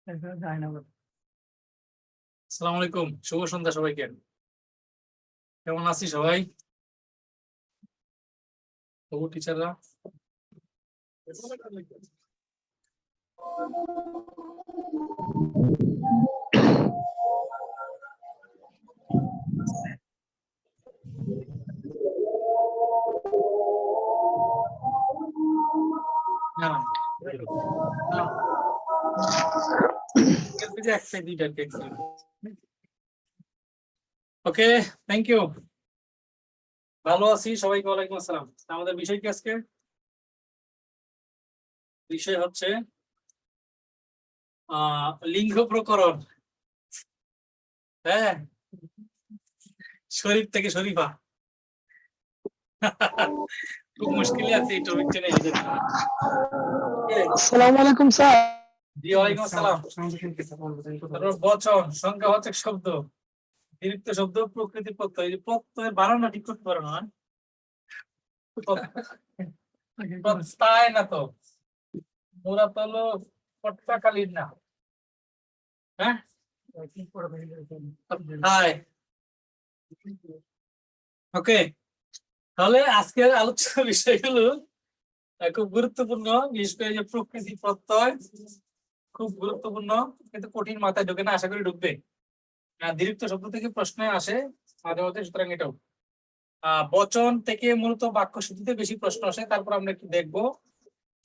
আসসালামু আলাইকুম, শুভ সন্ধ্যা সবাইকে। কেমন আছি সবাই? তবু টিচাররা না একটাই দুইটা ওকে, থ্যাংক ইউ। ভালো আছি সবাইকে, ওয়ালাইকুম আসসালাম। আমাদের বিষয় কি আজকে? বিষয় হচ্ছে লিঙ্গ প্রকরণ। হ্যাঁ, শরীফ থেকে শরীফা। খুব মুশকিলে আছে এই টপিকটা নিয়ে। আসসালামু আলাইকুম স্যার। জি ওয়ালাইকুম আসসালাম। বচন, সংখ্যাবাচক শব্দ, দীর্ঘ শব্দ, প্রকৃতি প্রত্যয়। এই প্রত্যয়ের বানানটা ঠিক করতে পারো না? প্রত্যয় না তো, মোরা তো হলো পট্টাকালীন না। হ্যাঁ, ওকে। তাহলে আজকের আলোচ্য বিষয়গুলো খুব গুরুত্বপূর্ণ। বিশেষ করে যে প্রকৃতি প্রত্যয় খুব গুরুত্বপূর্ণ, কিন্তু কঠিন মাথায় ঢুকে না, আশা করি ঢুকবে। দীর্ঘ শব্দ থেকে প্রশ্ন আসে মাঝে মাঝে, সুতরাং এটাও। বচন থেকে মূলত বাক্য শুদ্ধিতে বেশি প্রশ্ন আসে, তারপর আমরা একটু দেখবো।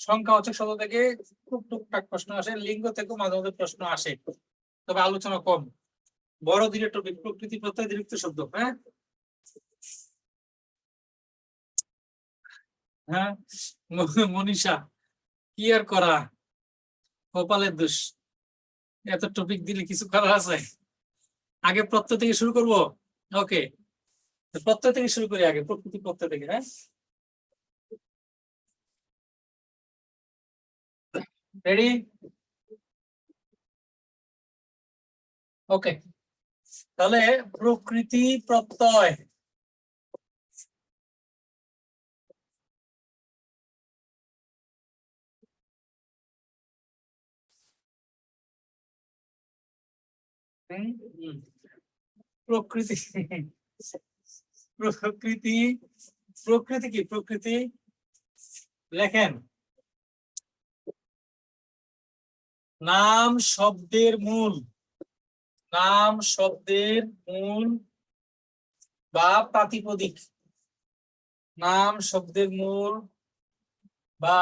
সংখ্যাবাচক শব্দ থেকে খুব টুকটাক প্রশ্ন আসে, লিঙ্গ থেকেও মাঝে মাঝে প্রশ্ন আসে, তবে আলোচনা কম। বড় দিনের টপিক প্রকৃতি প্রত্যয় দীর্ঘ শব্দ। হ্যাঁ হ্যাঁ, মনীষা, কি আর করা, কপালের দোষ। এত টপিক দিলে কিছু করার আছে? আগে প্রত্যয় থেকে শুরু করব। ওকে, প্রত্যয় থেকে শুরু করি, আগে প্রকৃতি প্রত্যয় থেকে। হ্যাঁ, রেডি? ওকে, তাহলে প্রকৃতি প্রত্যয়। প্রকৃতি প্রকৃতি প্রকৃতি কি? প্রকৃতি লেখেন, নাম শব্দের মূল, নাম শব্দের মূল বা প্রাতিপদিক। নাম শব্দের মূল বা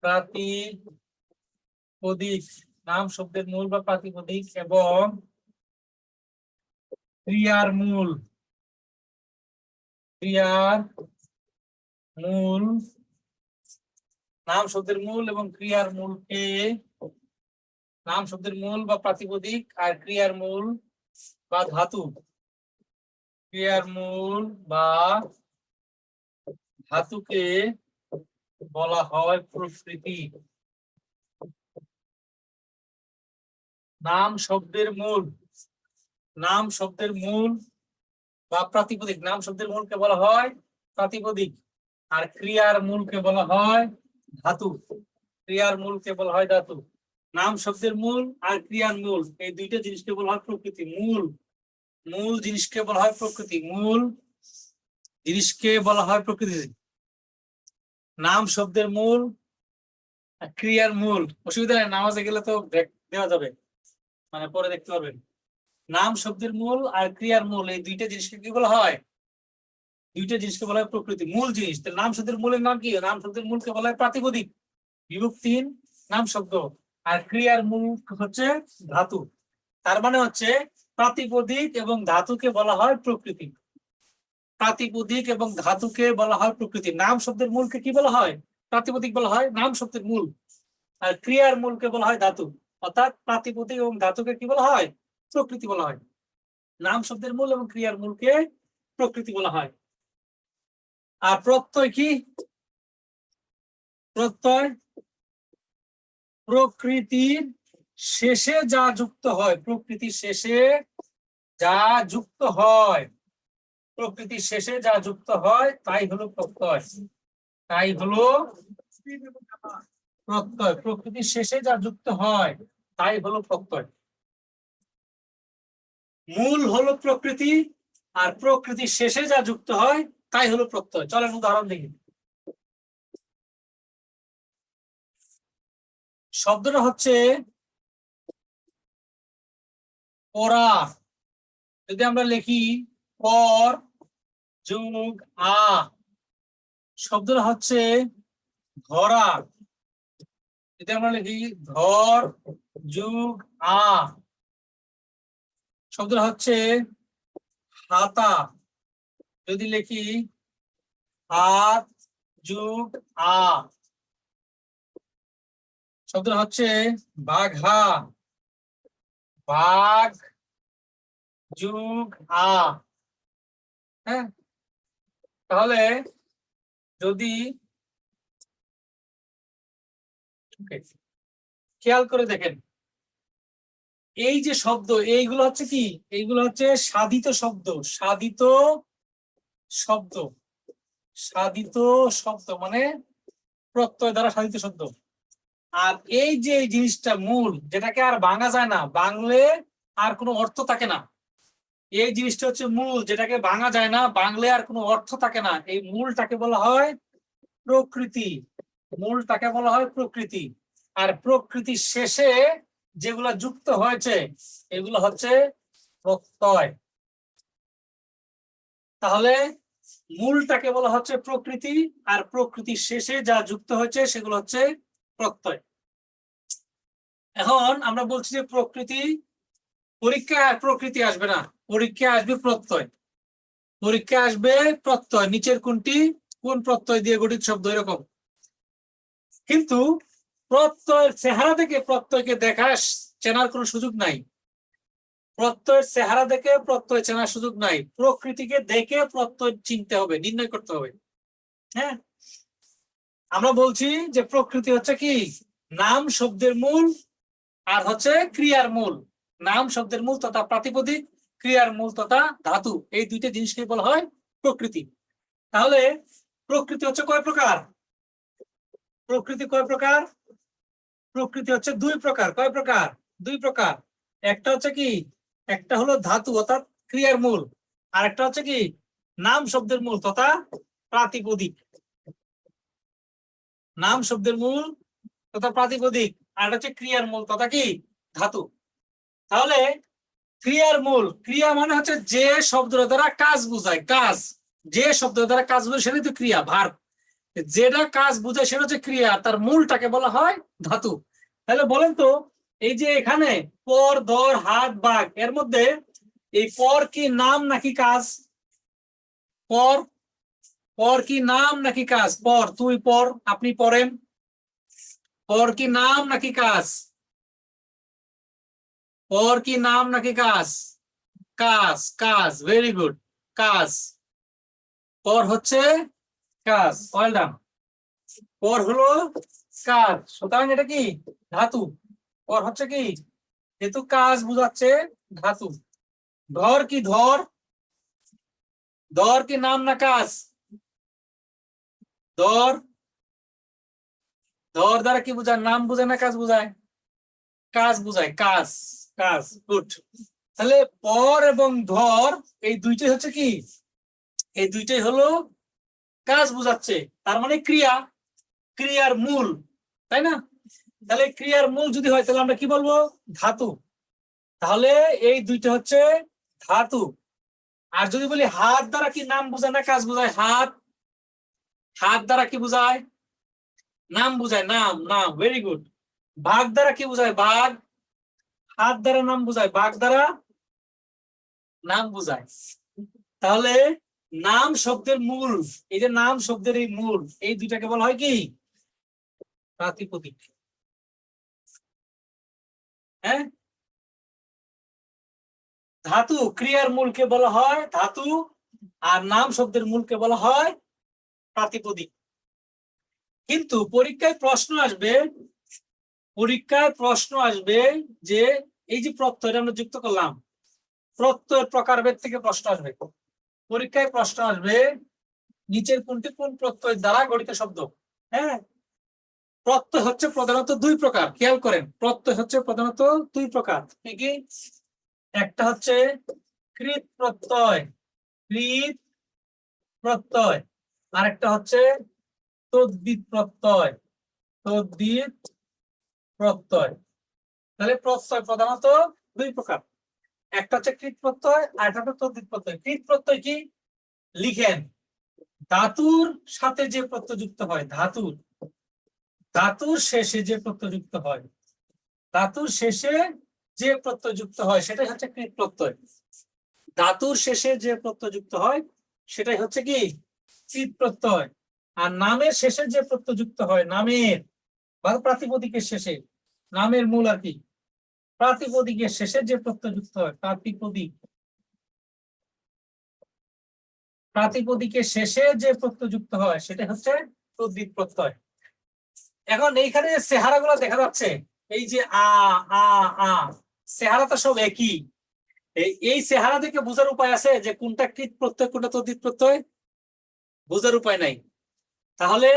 প্রাতিপদিক, নাম শব্দের মূল বা প্রাতিপদিক, এবং ক্রিয়ার মূল, ক্রিয়ার মূল। নাম শব্দের মূল এবং ক্রিয়ার মূলকে, নাম শব্দের মূল বা প্রাতিপদিক আর ক্রিয়ার মূল বা ধাতু, ক্রিয়ার মূল বা ধাতুকে বলা হয় প্রকৃতি। নাম শব্দের মূল, নাম শব্দের মূল বা প্রাতিপদিক, নাম শব্দের মূলকে বলা হয় প্রাতিপদিক, আর ক্রিয়ার মূলকে বলা হয় ধাতু, ক্রিয়ার মূলকে বলা হয় ধাতু। নাম শব্দের মূল আর ক্রিয়ার মূল, এই দুইটা জিনিসকে বলা হয় প্রকৃতি। মূল, মূল জিনিসকে বলা হয় প্রকৃতি, মূল জিনিসকে বলা হয় প্রকৃতি। নাম শব্দের মূল, ক্রিয়ার মূল। অসুবিধা নেই, নামাজে গেলে তো দেওয়া যাবে, মানে পরে দেখতে পারবেন। নাম শব্দের মূল আর ক্রিয়ার মূল, এই দুইটা জিনিসকে কি বলা হয়? দুইটা জিনিসকে বলা হয় প্রকৃতি, মূল জিনিস। নাম শব্দের মূলের নাম কি? নাম শব্দের মূলকে বলা হয় প্রাতিপদিক, বিভক্তিহীন নাম শব্দ। আর ক্রিয়ার মূল হচ্ছে ধাতু। তার মানে হচ্ছে প্রাতিপদিক এবং ধাতুকে বলা হয় প্রকৃতি। প্রাতিপদিক এবং ধাতুকে বলা হয় প্রকৃতি। নাম শব্দের মূলকে কি বলা হয়? প্রাতিপদিক বলা হয়, নাম শব্দের মূল। আর ক্রিয়ার মূলকে বলা হয় ধাতু, অর্থাৎ প্রাতিপদিক এবং ধাতুকে কি বলা হয়? প্রকৃতি বলা হয়। নাম শব্দের মূল এবং ক্রিয়ার মূলকে প্রকৃতি বলা হয়। আর প্রত্যয় কি? প্রত্যয় প্রকৃতির শেষে যা যুক্ত হয়, প্রকৃতির শেষে যা যুক্ত হয়, প্রকৃতির শেষে যা যুক্ত হয় তাই হলো প্রত্যয়, তাই হলো প্রত্যয়, প্রকৃতির শেষে যা যুক্ত হয় তাই হলো প্রত্যয়। মূল হলো প্রকৃতি, আর প্রকৃতির শেষে যা যুক্ত হয় তাই হলো প্রত্যয়। চলেন উদাহরণ দেখি। শব্দটা হচ্ছে পড়া। যদি আমরা লিখি পর যোগ আ, শব্দটা হচ্ছে ধরা। যদি আমরা লিখি ধর যোগ আ, শব্দটা হচ্ছে হাতা। যদি লিখি হাত যোগ আ, শব্দটা হচ্ছে বাঘা। বাঘ যোগ আ। হ্যাঁ, তাহলে যদি খেয়াল করে দেখেন, এই যে শব্দ এইগুলো হচ্ছে কি, এইগুলো হচ্ছে সাধিত শব্দ। সাধিত শব্দ, সাধিত শব্দ মানে প্রত্যয় দ্বারা সাধিত শব্দ। আর এই যে এই জিনিসটা মূল, যেটাকে আর ভাঙা যায় না, ভাঙলে আর কোনো অর্থ থাকে না। এই জিনিসটা হচ্ছে মূল, যেটাকে ভাঙা যায় না, ভাঙলে আর কোনো অর্থ থাকে না। এই মূলটাকে বলা হয় প্রকৃতি। মূলটাকে বলা হয় প্রকৃতি। আর প্রকৃতির শেষে যেগুলা যুক্ত হয়েছে এগুলো হচ্ছে প্রত্যয়। তাহলে মূলটাকে বলা হচ্ছে প্রকৃতি, আর প্রকৃতির শেষে যা যুক্ত হয়েছে সেগুলো হচ্ছে প্রত্যয়। এখন আমরা বলছি যে প্রকৃতি, পরীক্ষায় আর প্রকৃতি আসবে না, পরীক্ষায় আসবে প্রত্যয়। পরীক্ষায় আসবে প্রত্যয়, নিচের কোনটি কোন প্রত্যয় দিয়ে গঠিত শব্দ, এরকম। কিন্তু প্রত্যয়ের চেহারা থেকে প্রত্যয়কে দেখা চেনার কোনো সুযোগ নাই। প্রত্যয়ের চেহারা দেখে প্রত্যয় চেনার সুযোগ নাই, প্রকৃতিকে দেখে প্রত্যয় চিনতে হবে, নির্ণয় করতে হবে। হ্যাঁ, আমরা বলছি যে প্রকৃতি হচ্ছে কি নাম শব্দের মূল আর হচ্ছে ক্রিয়ার মূল। নাম শব্দের মূল তথা প্রাতিপদিক, ক্রিয়ার মূল তথা ধাতু, এই দুইটা জিনিসকে বলা হয় প্রকৃতি। তাহলে প্রকৃতি হচ্ছে কয় প্রকার? প্রকৃতি কয় প্রকার? প্রকৃতি হচ্ছে দুই প্রকার। কয় প্রকার? দুই প্রকার। একটা হচ্ছে কি, একটা হলো ধাতু অর্থাৎ ক্রিয়ার মূল, আর একটা হচ্ছে কি নাম শব্দের মূল তথা প্রাতিপদিক। নাম শব্দের মূল তথা প্রাতিপদিক, আর হচ্ছে ক্রিয়ার মূল তথা কি ধাতু। তাহলে ক্রিয়ার মূল, ক্রিয়া মানে হচ্ছে যে শব্দ দ্বারা কাজ বোঝায়, কাজ, যে শব্দ দ্বারা কাজ বোঝায় সেটাই তো ক্রিয়া, ভার্ব। যেটা কাজ বোঝায় সেটা হচ্ছে ক্রিয়া, তার মূলটাকে বলা হয় ধাতু। তাহলে বলেন তো, এই যে এখানে পর, ধর, হাত, বাঘ, এর মধ্যে এই পর কি নাম নাকি কাজ? পর, পর কি নাম নাকি কাজ? পর, তুই পর, আপনি পড়েন। পর কি নাম নাকি কাজ? পর কি নাম নাকি কাজ? কাজ, কাজ, ভেরি গুড, কাজ। পর হচ্ছে কাজ, ওয়েল ডান। পর হলো কাজ, সুতরাং এটা কি ধাতু। পর হচ্ছে কি, যেহেতু কাজ বুঝাচ্ছে, ধাতু। ধর কি, ধর, ধর কি নাম না কাজ? ধর, ধর দ্বারা কি বোঝায়? নাম বোঝায় না কাজ বোঝায়? কাজ বোঝায়, কাজ, কাজ, গুড। তাহলে পর এবং ধর এই দুইটাই হচ্ছে কি, এই দুইটাই হলো কাজ বোঝাচ্ছে, তার মানে ক্রিয়া, ক্রিয়ার মূল, তাই না? তাহলে ক্রিয়ার মূল যদি হয় তাহলে আমরা কি বলবো? ধাতু। তাহলে এই দুইটা হচ্ছে ধাতু। আর যদি বলি হাত দ্বারা কি নাম বোঝায় না কাজ বোঝায়? হাত, হাত দ্বারা কি বোঝায়? নাম বোঝায়, নাম, নাম, ভেরি গুড। বাঘ দ্বারা কি বোঝায়? বাঘ। হাত দ্বারা নাম বোঝায়, বাঘ দ্বারা নাম বোঝায়। তাহলে নাম শব্দের মূল, এই যে নাম শব্দের এই মূল, এই দুইটাকে বলা হয় কি প্রাতিপদিক। হ্যাঁ, ধাতু ক্রিয়ার মূলকে বলা হয় ধাতু, আর নাম শব্দের মূলকে বলা হয় প্রাতিপদিক। কিন্তু পরীক্ষায় প্রশ্ন আসবে, পরীক্ষায় প্রশ্ন আসবে যে এই যে প্রত্যয়টা আমরা যুক্ত করলাম, প্রত্যয় প্রকারভেদ থেকে প্রশ্ন আসবে। পরীক্ষায় প্রশ্ন আসবে নিচের কোনটি কোন প্রত্যয় দ্বারা গঠিত শব্দ। হ্যাঁ, প্রত্যয় হচ্ছে প্রধানত দুই প্রকার, খেয়াল করেন, প্রত্যয় হচ্ছে প্রধানত দুই প্রকার। কি? একটা হচ্ছে কৃত প্রত্যয়, কৃত প্রত্যয়, আরেকটা হচ্ছে তদ্বিত প্রত্যয়, তদ্বিত প্রত্যয়। তাহলে প্রত্যয় প্রধানত দুই প্রকার, একটা হচ্ছে কৃত প্রত্যয় আর একটা হচ্ছে তদ্বিত প্রত্যয়। কৃত প্রত্যয় কি? লিখেন, ধাতুর সাথে যে প্রত্যয় যুক্ত হয়, ধাতুর ধাতুর শেষে যে প্রত্যয় যুক্ত হয়, ধাতুর শেষে যে প্রত্যয় যুক্ত হয় সেটাই হচ্ছে কৃত প্রত্যয়। ধাতুর শেষে যে প্রত্যয় যুক্ত হয় সেটাই হচ্ছে কি? কৃত প্রত্যয়। আর নামের শেষে যে প্রত্যয় যুক্ত হয়, নামের বা প্রাতিপদিকের শেষে, নামের মূল আর কি, প্রাতিপদিকের শেষে যে প্রত্যয় যুক্ত হয়, প্রাতিপদিকের শেষে যে প্রত্যয় যুক্ত হয় সেটা হচ্ছে তদ্বিত প্রত্যয়। এখন এইখানে যে চেহারা গুলো দেখা যাচ্ছে, এই যে আ আ আ, চেহারা তো সব একই। এই চেহারা দেখে বোঝার উপায় আছে যে কোনটা কৃত প্রত্যয় কোনটা তদ্বিত প্রত্যয়? বোঝার উপায় নাই। তাহলে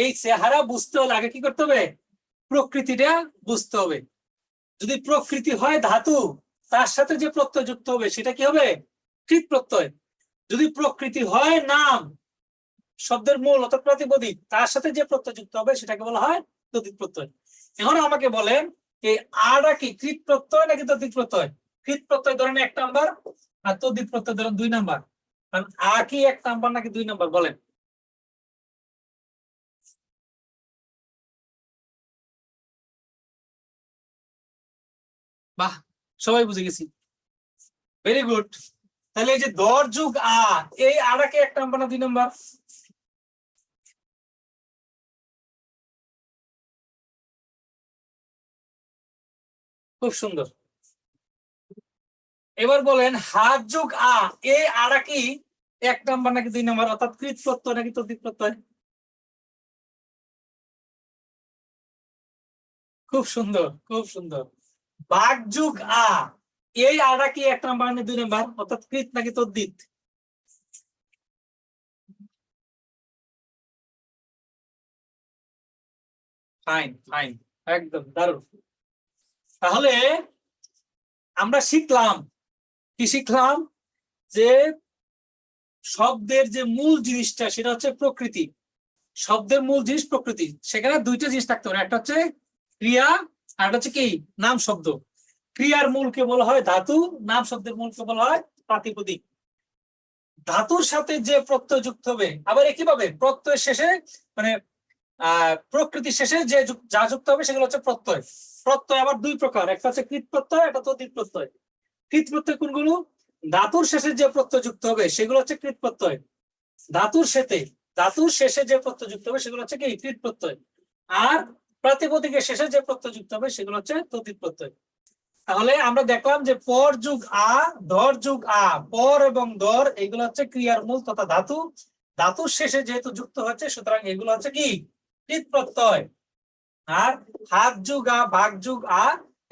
এই চেহারা বুঝতে হলে আগে কি করতে হবে? প্রকৃতিটা বুঝতে হবে। যদি প্রকৃতি হয় ধাতু, তার সাথে যে প্রত্যয় যুক্ত হবে সেটা কি হবে? কৃত প্রত্যয়। যদি প্রকৃতি হয় নাম, শব্দের মূল অর্থাৎ প্রাতিপদিক, তার সাথে যে প্রত্যয় যুক্ত হবে সেটাকে বলা হয় তদ্বিত প্রত্যয়। এখন আমাকে বলেন এই আটা কি কৃত প্রত্যয় নাকি তদ্বিত প্রত্যয়? কৃত প্রত্যয় ধরেন 1 নাম্বার আর তদ্বিত প্রত্যয় ধরেন 2 নাম্বার। কারণ আ কি 1 নাম্বার নাকি 2 নাম্বার বলেন? বাহ, সবাই বুঝে গেছি, ভেরি গুড। তাহলে এই যে দর যুগ আ, এই আটা কি 1 নাম্বার না 2 নাম্বার? খুব সুন্দর। এবার বলেন হাত যুগ আ, এই আটা কি 1 নাম্বার নাকি 2 নাম্বার, অর্থাৎ কৃত প্রত্যয় নাকি তদ্বিত প্রত্যয়? খুব সুন্দর, খুব সুন্দর। বাঘ যুগ আ, এই আটা কি 1 নাম্বার নাকি 2 নাম্বার, অর্থাৎ কৃত নাকি তদ্বিত? ফাইন ফাইন, একদম দারুণ। তাহলে আমরা শিখলাম, কি শিখলাম? যে শব্দের যে মূল জিনিসটা সেটা হচ্ছে প্রকৃতি। শব্দের মূল জিনিস প্রকৃতি, সেখানে দুইটা জিনিস থাকতে পারে, একটা হচ্ছে ক্রিয়া আর একটা হচ্ছে কি নাম শব্দ। ক্রিয়ার মূলকে বলা হয় ধাতু, নাম শব্দের মূলকে বলা হয় প্রাতিপদিক। ধাতুর সাথে যে প্রত্যয় যুক্ত হবে, আবার একইভাবে প্রত্যয়ের শেষে মানে প্রকৃতির শেষে যে যা যুক্ত হবে সেগুলো হচ্ছে প্রত্যয়। প্রত্যয় আবার দুই প্রকার, একটা হচ্ছে কৃত প্রত্যয়, একটা তদ্বিত প্রত্যয়। কৃত প্রত্যয় কোনগুলো? ধাতুর শেষে যে প্রত্যয় যুক্ত হবে সেগুলো হচ্ছে কৃত প্রত্যয়। ধাতুর সাথে, ধাতুর শেষে যে প্রত্যয় যুক্ত হবে সেগুলো হচ্ছে কি কৃত প্রত্যয়। আর প্রাতিপদিকের শেষে যে প্রত্যয় যুক্ত হবে সেগুলো হচ্ছে তদ্বিত প্রত্যয়। তাহলে আমরা দেখলাম যে পর যুগ আ, ধর যুগ আ, পর এবং ধর এগুলো হচ্ছে ক্রিয়ার মূল তথা ধাতু। ধাতুর শেষে যেহেতু যুক্ত হচ্ছে সুতরাং এগুলো হচ্ছে কি কৃত প্রত্যয়। আর হাত যুগ আ, বাঘ যুগ আ,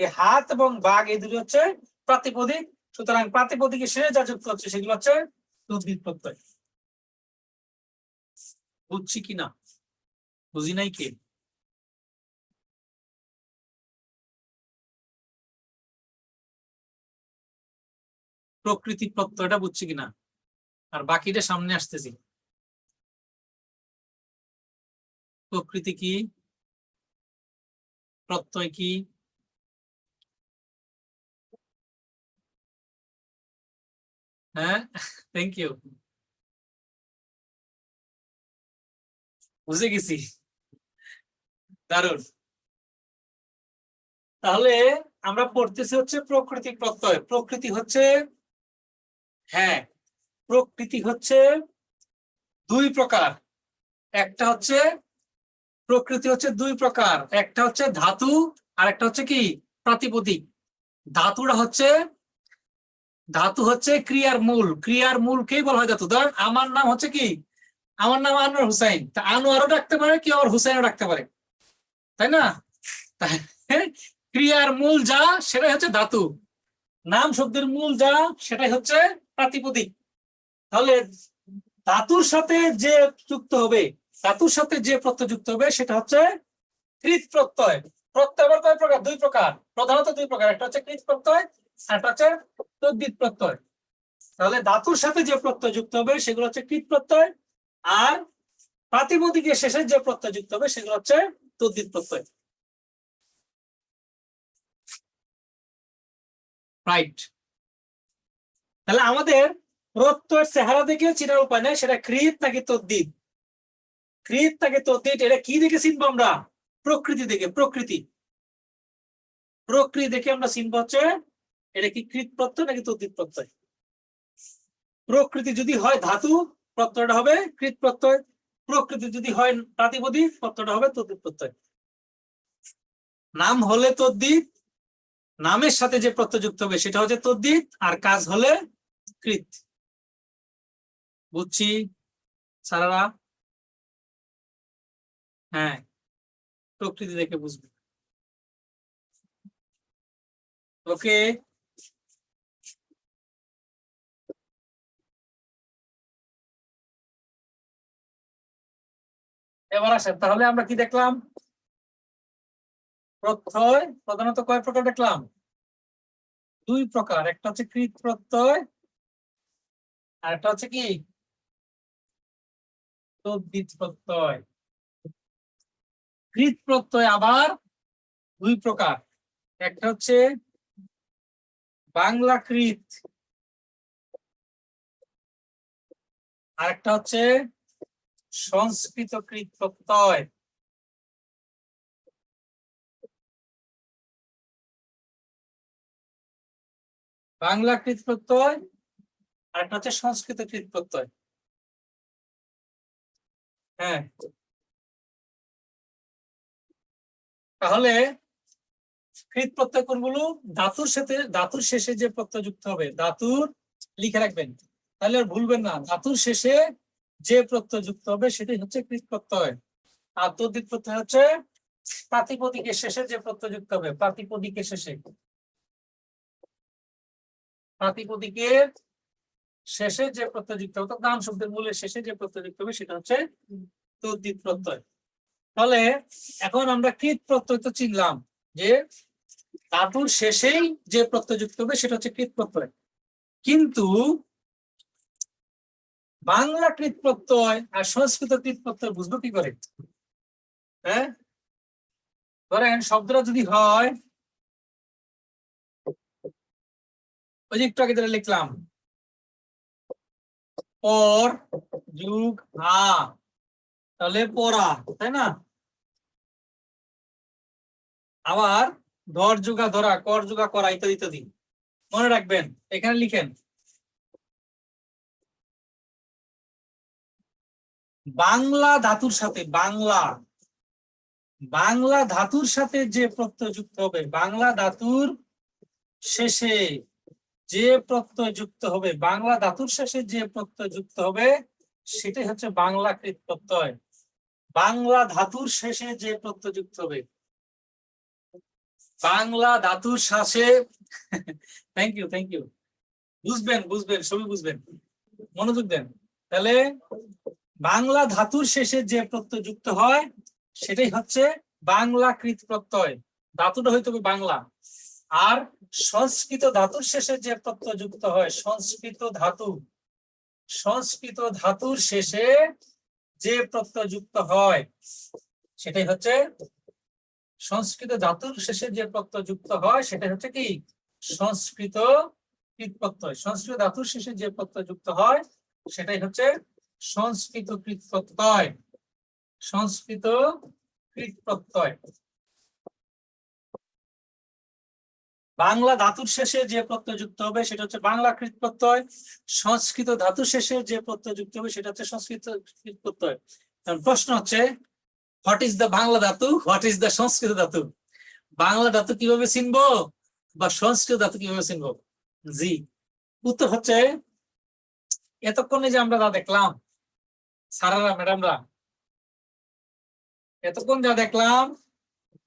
এই হাত এবং বাঘ এই দুটি হচ্ছে প্রাতিপদিক, সুতরাং প্রাতিপদিকের শেষে যা যুক্ত হচ্ছে সেগুলো হচ্ছে তদ্বিত প্রত্যয়। বুঝছি কিনা? বুঝি নাই কে? প্রকৃতি প্রত্যয়টা বুঝছি কিনা? আর বাকিটা সামনে আসতেছি। প্রকৃতি কি, প্রত্যয় কি? হ্যাঁ, থ্যাংক ইউ, বুঝে গেছি, দারুণ। তাহলে আমরা পড়তেছি হচ্ছে প্রকৃতি প্রত্যয়। প্রকৃতি হচ্ছে, হ্যাঁ, প্রকৃতি হচ্ছে দুই প্রকার। একটা হচ্ছে প্রকৃতি হচ্ছে দুই প্রকার, একটা হচ্ছে ধাতু আর একটা হচ্ছে কি প্রাতিপদিক। ধাতুটা হচ্ছে, ধাতু হচ্ছে ক্রিয়ার মূল, ক্রিয়ার মূলকেই বলা হয় ধাতু। ধর আমার নাম হচ্ছে কি, আমার নাম আনোয়ার হুসাইন, তা আনোয়ারও ডাকতে পারে কেউ, আবার হুসাইনও ডাকতে পারে, তাই না? ক্রিয়ার মূল যা সেটাই হচ্ছে ধাতু, নাম শব্দের মূল যা সেটাই হচ্ছে প্রাতিপদিক। তাহলে ধাতুর সাথে যে যুক্ত হবে, ধাতুর সাথে যে প্রত্যয় যুক্ত হবে সেটা হচ্ছে কৃত প্রত্যয়। প্রত্যয় আবার কয় প্রকার? দুই প্রকার, প্রধানত দুই প্রকার। একটা হচ্ছে কৃত প্রত্যয়, আর একটা হচ্ছে তদ্ধিত প্রত্যয়। তাহলে ধাতুর সাথে যে প্রত্যয় যুক্ত হবে সেগুলো হচ্ছে কৃত প্রত্যয়, আর প্রাতিপদিকের শেষে যে প্রত্যয় যুক্ত হবে সেগুলো হচ্ছে তদ্ধিত প্রত্যয়। রাইট। তাহলে আমাদের প্রত্যয়ের চেহারা দেখে চিনার উপায় নাই, সেটা কৃত নাকি তদ্ধিত। কৃত নাকি তদ্ধিত এটা কি দেখে চিনবো আমরা? প্রকৃতি দেখে। প্রকৃতি দেখে আমরা চিনবো হচ্ছে এটা কি কৃত প্রত্যয় নাকি তদ্ধিত প্রত্যয়। প্রকৃতি যদি হয় ধাতু, প্রত্যয়টা হবে কৃত প্রত্যয়। প্রকৃতি যদি হয় প্রাতিপদিক, প্রত্যয়টা হবে তদ্ধিত প্রত্যয়। নাম হলে তদ্ধিত, নামের সাথে যে প্রত্যয় যুক্ত হবে সেটা হচ্ছে তদ্ধিত, আর কাজ হলে কৃত। বুঝছি সারারা? হ্যাঁ, প্রকৃতি দেখে বুঝবে। ওকে, এবার আসেন তাহলে আমরা কি দেখলাম? প্রত্যয় প্রধানত কয় প্রকার দেখলাম? দুই প্রকার। একটা হচ্ছে কৃত প্রত্যয়, আর একটা হচ্ছে কি তদ্ধিত প্রত্যয়। কৃত প্রত্যয় আবার দুই প্রকার। একটা হচ্ছে বাংলা কৃত, আর একটা হচ্ছে সংস্কৃত কৃত প্রত্যয়। বাংলা কৃত প্রত্যয় আর একটা হচ্ছে সংস্কৃত কৃত প্রত্যয়। হ্যাঁ, তাহলে কৃত প্রত্যয় কোনগুলো? ধাতুর সাথে, ধাতুর শেষে যে প্রত্যয় যুক্ত হবে, ধাতুর লিখে রাখবেন তাহলে আর ভুলবেন না। ধাতুর শেষে যে প্রত্যয় যুক্ত হবে সেটাই হচ্ছে কৃত প্রত্যয়। আর তদ্ধিত প্রত্যয় হচ্ছে প্রাতিপদিকের শেষে যে প্রত্যয় যুক্ত হবে। প্রাতিপদিকের শেষে, প্রাতিপদিকের শেষে যে প্রত্যয় যুক্ত হবে, নাম শব্দের মূলের শেষে যে প্রত্যয় যুক্ত হবে সেটা হচ্ছে তদ্ধিত প্রত্যয়। তাহলে এখন আমরা কৃত প্রত্যয় তো চিনলাম যে ধাতুর শেষেই যে প্রত্যয় যুক্ত হবে সেটা হচ্ছে কৃত প্রত্যয়। কিন্তু বাংলা কৃত প্রত্যয় আর সংস্কৃত কৃত প্রত্যয় বুঝবো কি করে? হ্যাঁ, ধরেন শব্দটা যদি হয়, ওই যে একটু আগে যেটা লিখলাম, পর যুগ আ, তাহলে পড়া, তাই না? আবার ধর যুগা ধরা, কর যুগা করা, ইত্যাদি ইত্যাদি। মনে রাখবেন, এখানে লিখেন বাংলা ধাতুর সাথে, বাংলা ধাতুর সাথে যে প্রত্যয় যুক্ত হবে, বাংলা ধাতুর শেষে যে প্রত্যয় যুক্ত হবে, বাংলা ধাতুর শেষে যে প্রত্যয় যুক্ত হবে সেটাই হচ্ছে বাংলা কৃত প্রত্যয়। বাংলা ধাতুর শেষে যে প্রত্যয় যুক্ত হবে, বাংলা ধাতুর শেষে থ্যাংক ইউ, থ্যাংক ইউ। বুঝবেন, বুঝবেন, সবই বুঝবেন, মনোযোগ দেন। তাহলে বাংলা ধাতুর শেষে যে প্রত্যয় যুক্ত হয় সেটাই হচ্ছে বাংলা কৃত প্রত্যয়। ধাতুটা হইতে হবে বাংলা। আর সংস্কৃত ধাতুর শেষে যে প্রত্যয় যুক্ত হয়, সংস্কৃত ধাতুর শেষে যে প্রত্যয় যুক্ত হয় সেটাই হচ্ছে সংস্কৃত ধাতুর শেষে যে প্রত্যয় যুক্ত হয় সেটাই হচ্ছে কি সংস্কৃত কৃত প্রত্যয়। সংস্কৃত ধাতুর শেষে যে প্রত্যয় যুক্ত হয় সেটাই হচ্ছে সংস্কৃত কৃত প্রত্যয়। সংস্কৃত কৃত প্রত্যয়। বাংলা ধাতুর শেষে যে প্রত্যয় যুক্ত হবে সেটা হচ্ছে বাংলা কৃত প্রত্যয়। সংস্কৃত ধাতুর শেষে যে প্রত্যয় যুক্ত হবে সেটা হচ্ছে সংস্কৃত কৃত প্রত্যয়। প্রশ্ন হচ্ছে, হোয়াট ইজ দ্য বাংলা ধাতু, হোয়াট ইজ দ্য সংস্কৃত ধাতু? বাংলা ধাতু কিভাবে চিনবো বা সংস্কৃত ধাতু কিভাবে চিনবো? জি, উত্তর হচ্ছে এতক্ষণে যে আমরা যা দেখলাম, স্যারেরা ম্যাডামরা, এতক্ষণ যা দেখলাম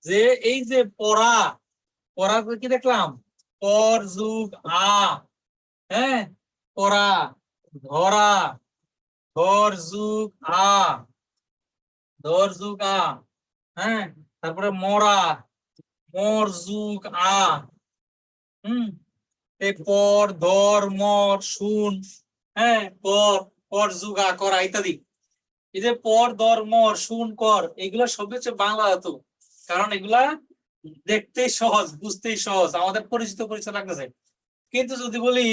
যে এই যে পড়া, পড়া কি দেখলাম? পর যুগ আ, হ্যাঁ, পড়া, ধরা, ধর যুগ আ, ধর যুগ আ, হ্যাঁ, তারপরে মরা, মর যুগ আ, এই পর ধর মর শুন, হ্যাঁ পর, পর যুগ আ করা ইত্যাদি। এই যে পর ধর মর শুন কর, এগুলা সবই হচ্ছে বাংলা ধাতু, কারণ এগুলা দেখতেই সহজ, বুঝতেই সহজ, আমাদের পরিচিত পরিচয় লাগতেছে। কিন্তু যদি বলি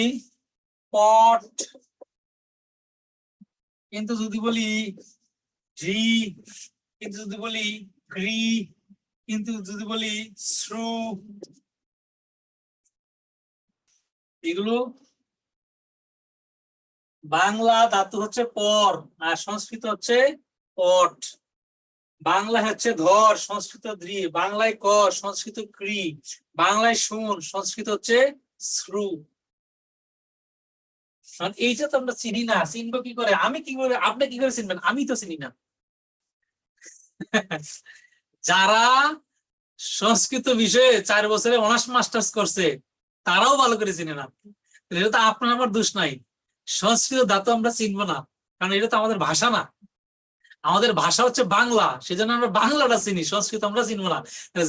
পট, কিন্তু যদি বলি ঝি, কিন্তু যদি বলি গ্রি, কিন্তু যদি বলি শ্রু, এগুলো বাংলা ধাতু হচ্ছে পর আর সংস্কৃত হচ্ছে পট। বাংলা হচ্ছে ধর, সংস্কৃত দ্রি, বাংলায় কর, সংস্কৃত ক্রি, বাংলায় শুন, সংস্কৃত হচ্ছে শ্রু। এইটা তো আমরা চিনি না, চিনবো কি করে? আমি কি করে, আপনি কি করে চিনবেন? আমি তো চিনি না। যারা সংস্কৃত বিষয়ে 4 বছরে অনার্স মাস্টার্স করছে তারাও ভালো করে চিনে না। এটা তো আপনার আমার দোষ নাই। সংস্কৃত ধাতু আমরা চিনবো না, কারণ এটা তো আমাদের ভাষা না। আমাদের ভাষা হচ্ছে বাংলা, সেজন্য আমরা বাংলাটা চিনি, সংস্কৃত আমরা চিনবো না।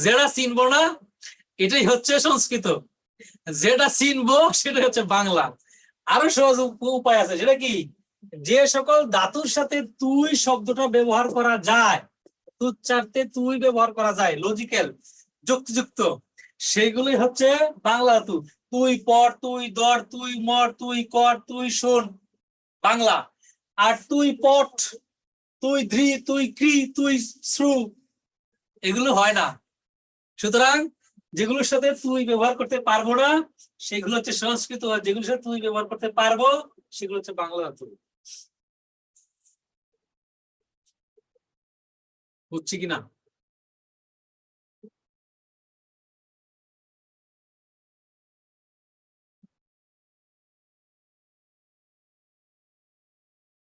যেটা চিনবো না এটাই হচ্ছে সংস্কৃত, যেটা চিনবো সেটাই হচ্ছে বাংলা। আরো সহজ উপায় আছে, সেটা কি? যে সকল ধাতুর সাথে তুই শব্দটা ব্যবহার করা যায়, তুচ্চার্থে তুই ব্যবহার করা যায়, লজিক্যাল যুক্তিযুক্ত, সেগুলোই হচ্ছে বাংলা ধাতু। তুই পর, তুই দর, তুই মর, তুই কর, তুই শোন, বাংলা। আর তুই পট, তুই ধৃ, তুই ক্রি, তুই শ্রু, এগুলো হয় না। সুতরাং যেগুলোর সাথে তুই ব্যবহার করতে পারবো না সেগুলো হচ্ছে সংস্কৃত, আর যেগুলোর সাথে তুই ব্যবহার করতে পারবো সেগুলো হচ্ছে বাংলা ধাতু। বুঝছি কিনা?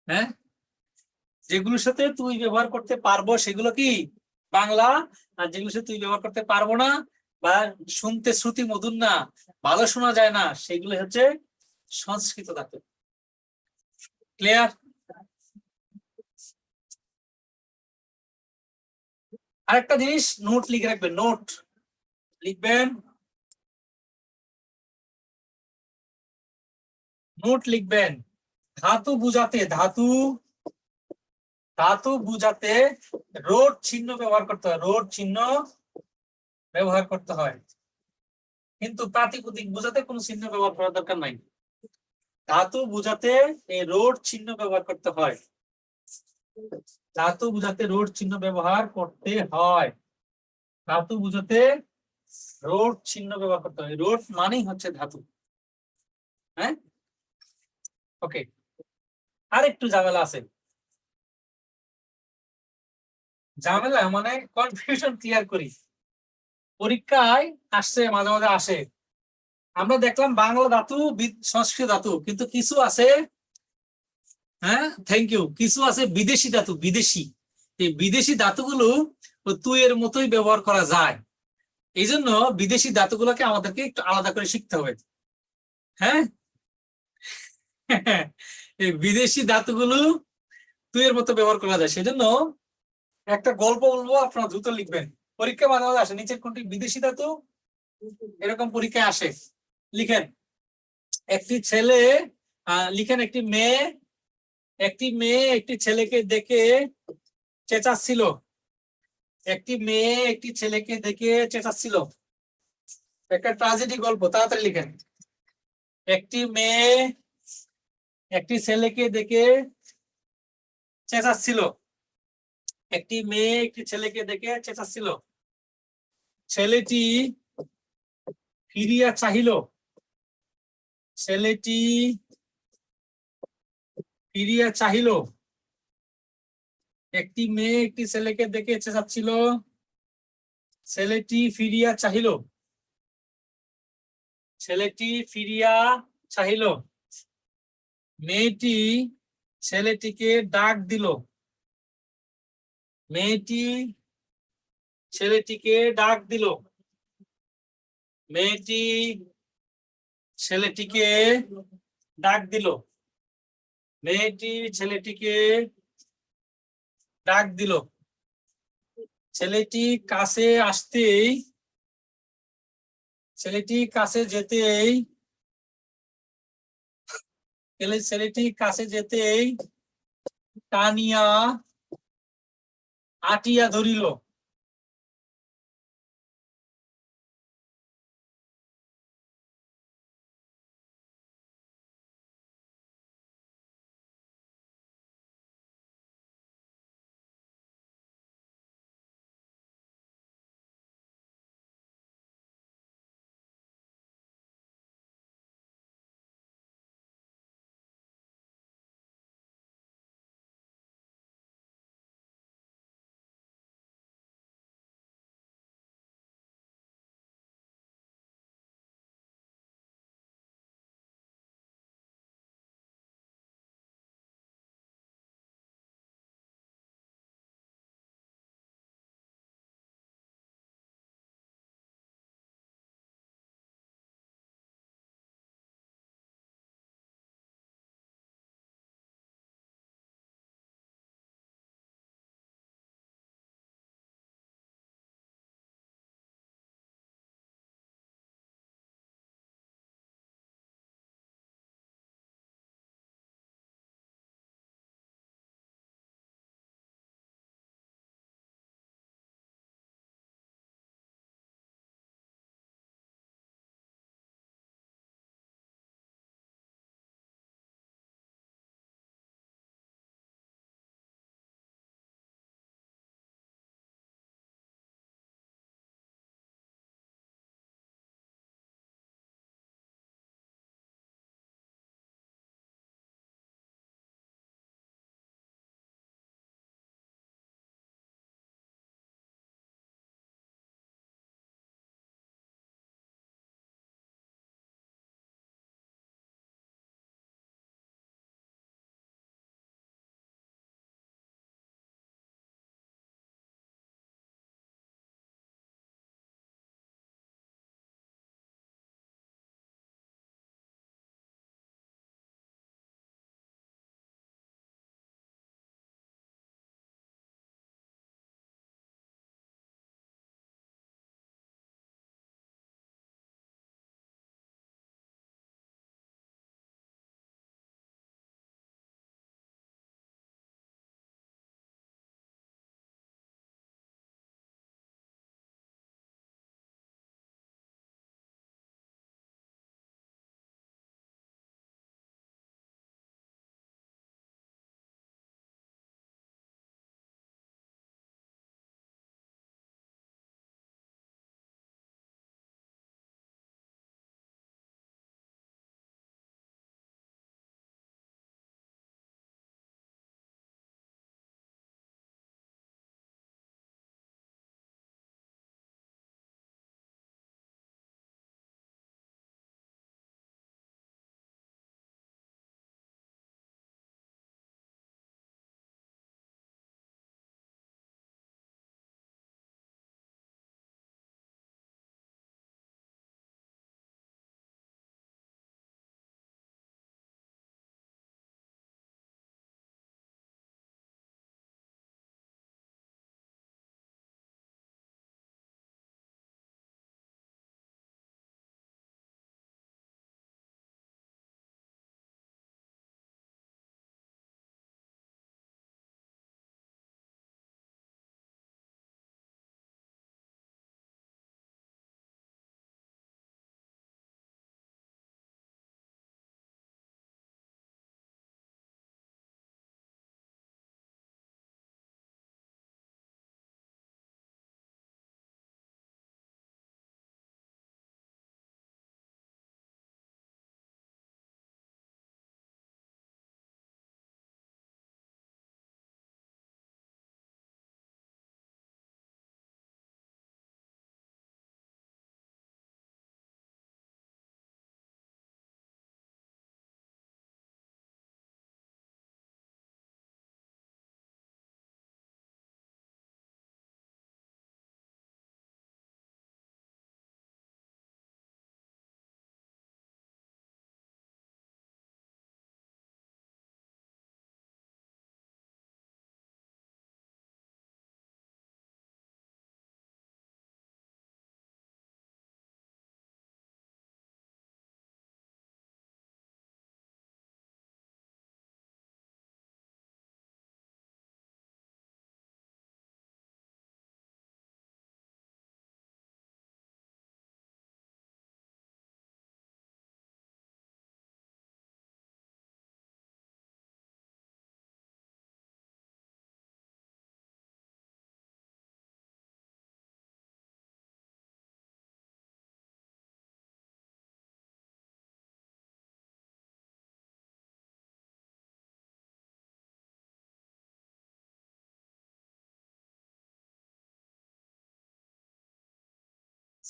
হ্যাঁ, যেগুলোর সাথে তুই ব্যবহার করতে পারবো সেগুলো কি বাংলা, আর যেগুলোর সাথে তুই ব্যবহার করতে পারবো না বা শুনতে শ্রুতি মধুর না, ভালো শোনা যায় না, সেগুলো হচ্ছে সংস্কৃত ধাতু। ক্লিয়ার? আরেকটা জিনিস নোট লিখে রাখবেন, নোট লিখবেন, নোট লিখবেন। ধাতু বুঝাতে, ধাতু, ধাতু বুঝাতে রোড চিহ্ন ব্যবহার করতে হয়, রোড চিহ্ন ব্যবহার করতে হয়। কিন্তু প্রাতিপদিক বুঝাতে কোনো চিহ্ন ব্যবহার করার দরকার নাই। ধাতু বুঝাতে এই রোড চিহ্ন ব্যবহার করতে হয়, ধাতু বুঝাতে রোড চিহ্ন ব্যবহার করতে হয়, ধাতু বুঝাতে রোড চিহ্ন ব্যবহার করতে হয়। রোড মানেই হচ্ছে ধাতু। হ্যাঁ, ওকে। আর একটু ঝামেলা আছে, ঝামেলা মানে কনফিউশন ক্লিয়ার করি। পরীক্ষায় আসছে, মাঝে মাঝে আসে, আমরা দেখলাম বাংলা ধাতু, সংস্কৃত ধাতু, কিন্তু কিছু আছে, হ্যাঁ থ্যাংক ইউ, কিছু আছে বিদেশি ধাতু, বিদেশি। এই বিদেশি ধাতুগুলো তুই এর মতোই ব্যবহার করা যায়, এই জন্য বিদেশি ধাতুগুলোকে আমাদেরকে একটু আলাদা করে শিখতে হবে। হ্যাঁ, এই বিদেশি ধাতুগুলো তুই এর মতো ব্যবহার করা যায়, সেজন্য একটা গল্প বলবো, আপনারা দ্রুত লিখবেন। পরীক্ষা মাঝে মাঝে আসে, নিচের কোনটি বিদেশি ধাতু, এরকম পরীক্ষায় আসে। লিখেন, একটি ছেলে, লিখেন, একটি মেয়ে, একটি মেয়ে একটি ছেলেকে দেখে চেঁচাচ্ছিল, একটি মেয়ে একটি ছেলেকে দেখে চেঁচাচ্ছিল। একটা ট্রাজেডি গল্প, তাড়াতাড়ি লিখেন। একটি মেয়ে একটি ছেলেকে দেখে চেঁচাচ্ছিল, একটি মেয়ে একটি ছেলেকে দেখে চেঁচাচ্ছিল। ছেলেটি ফিরিয়া চাহিল, ছেলেটি ফিরিয়া চাহিল। একটি মেয়ে একটি ছেলেকে দেখে চেঁচাচ্ছিল, ছেলেটি ফিরিয়া চাহিল, ছেলেটি ফিরিয়া চাহিল। মেয়েটি ছেলেটিকে ডাক দিল, মেয়েটি ছেলেটিকে ডাক দিল, মেয়েটি ছেলেটিকে ডাক দিল, মেয়েটি ছেলেটিকে ডাক দিল। ছেলেটি কাছে আসতেই, ছেলেটি কাছে যেতেই, ছেলেটি কাছে যেতেই টানিয়া আটিয়া ধরিল।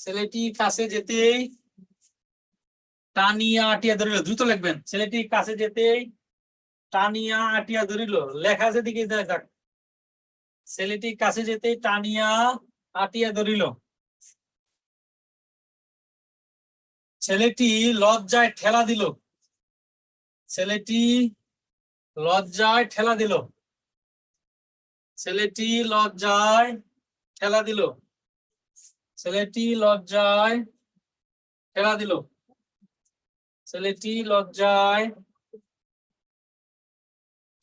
ছেলেটি কাছে যেতেই টানিয়া আটিয়া ধরিল। দ্রুত লিখবেন। ছেলেটি কাছে যেতেই টানিয়া আটিয়া ধরিল। লেখা যেদিকে যাক। ছেলেটি কাছে যেতেই টানিয়া আটিয়া ধরিল। ছেলেটি লজ্জায় ঠেলা দিল। ছেলেটি লজ্জায় ঠেলা দিল। ছেলেটি লজ্জায় ঠেলা দিল। ছেলেটি লজ্জায় ঠেলা দিল। ছেলেটি লজ্জায়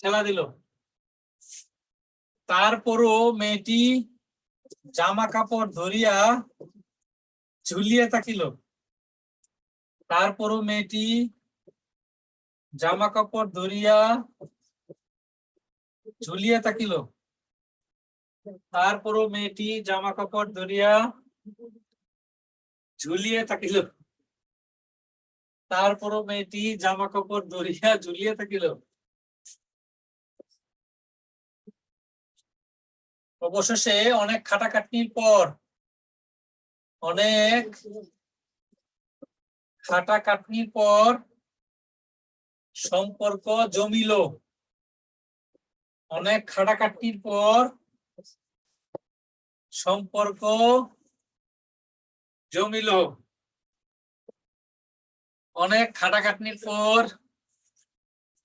ঠেলা দিল। তারপরও মেয়েটি জামা কাপড় ধরিয়া ঝুলিয়ে থাকিল। তারপরও মেয়েটি জামা কাপড় ধরিয়া ঝুলিয়ে থাকিল। তারপরও মেয়েটি জামা কাপড় ধরিয়া ঝুলিয়ে থাকিল। তারপরও মেয়েটি জামা কাপড় ধরিয়া ঝুলিয়ে থাকিল। অবশেষে অনেক খাটাখাটনির পর অনেক খাটাখাটনির পর সম্পর্ক জমিল। অনেক খাটাখাটনির পর সম্পর্ক জমিল। অনেক খাটাখাটনির পর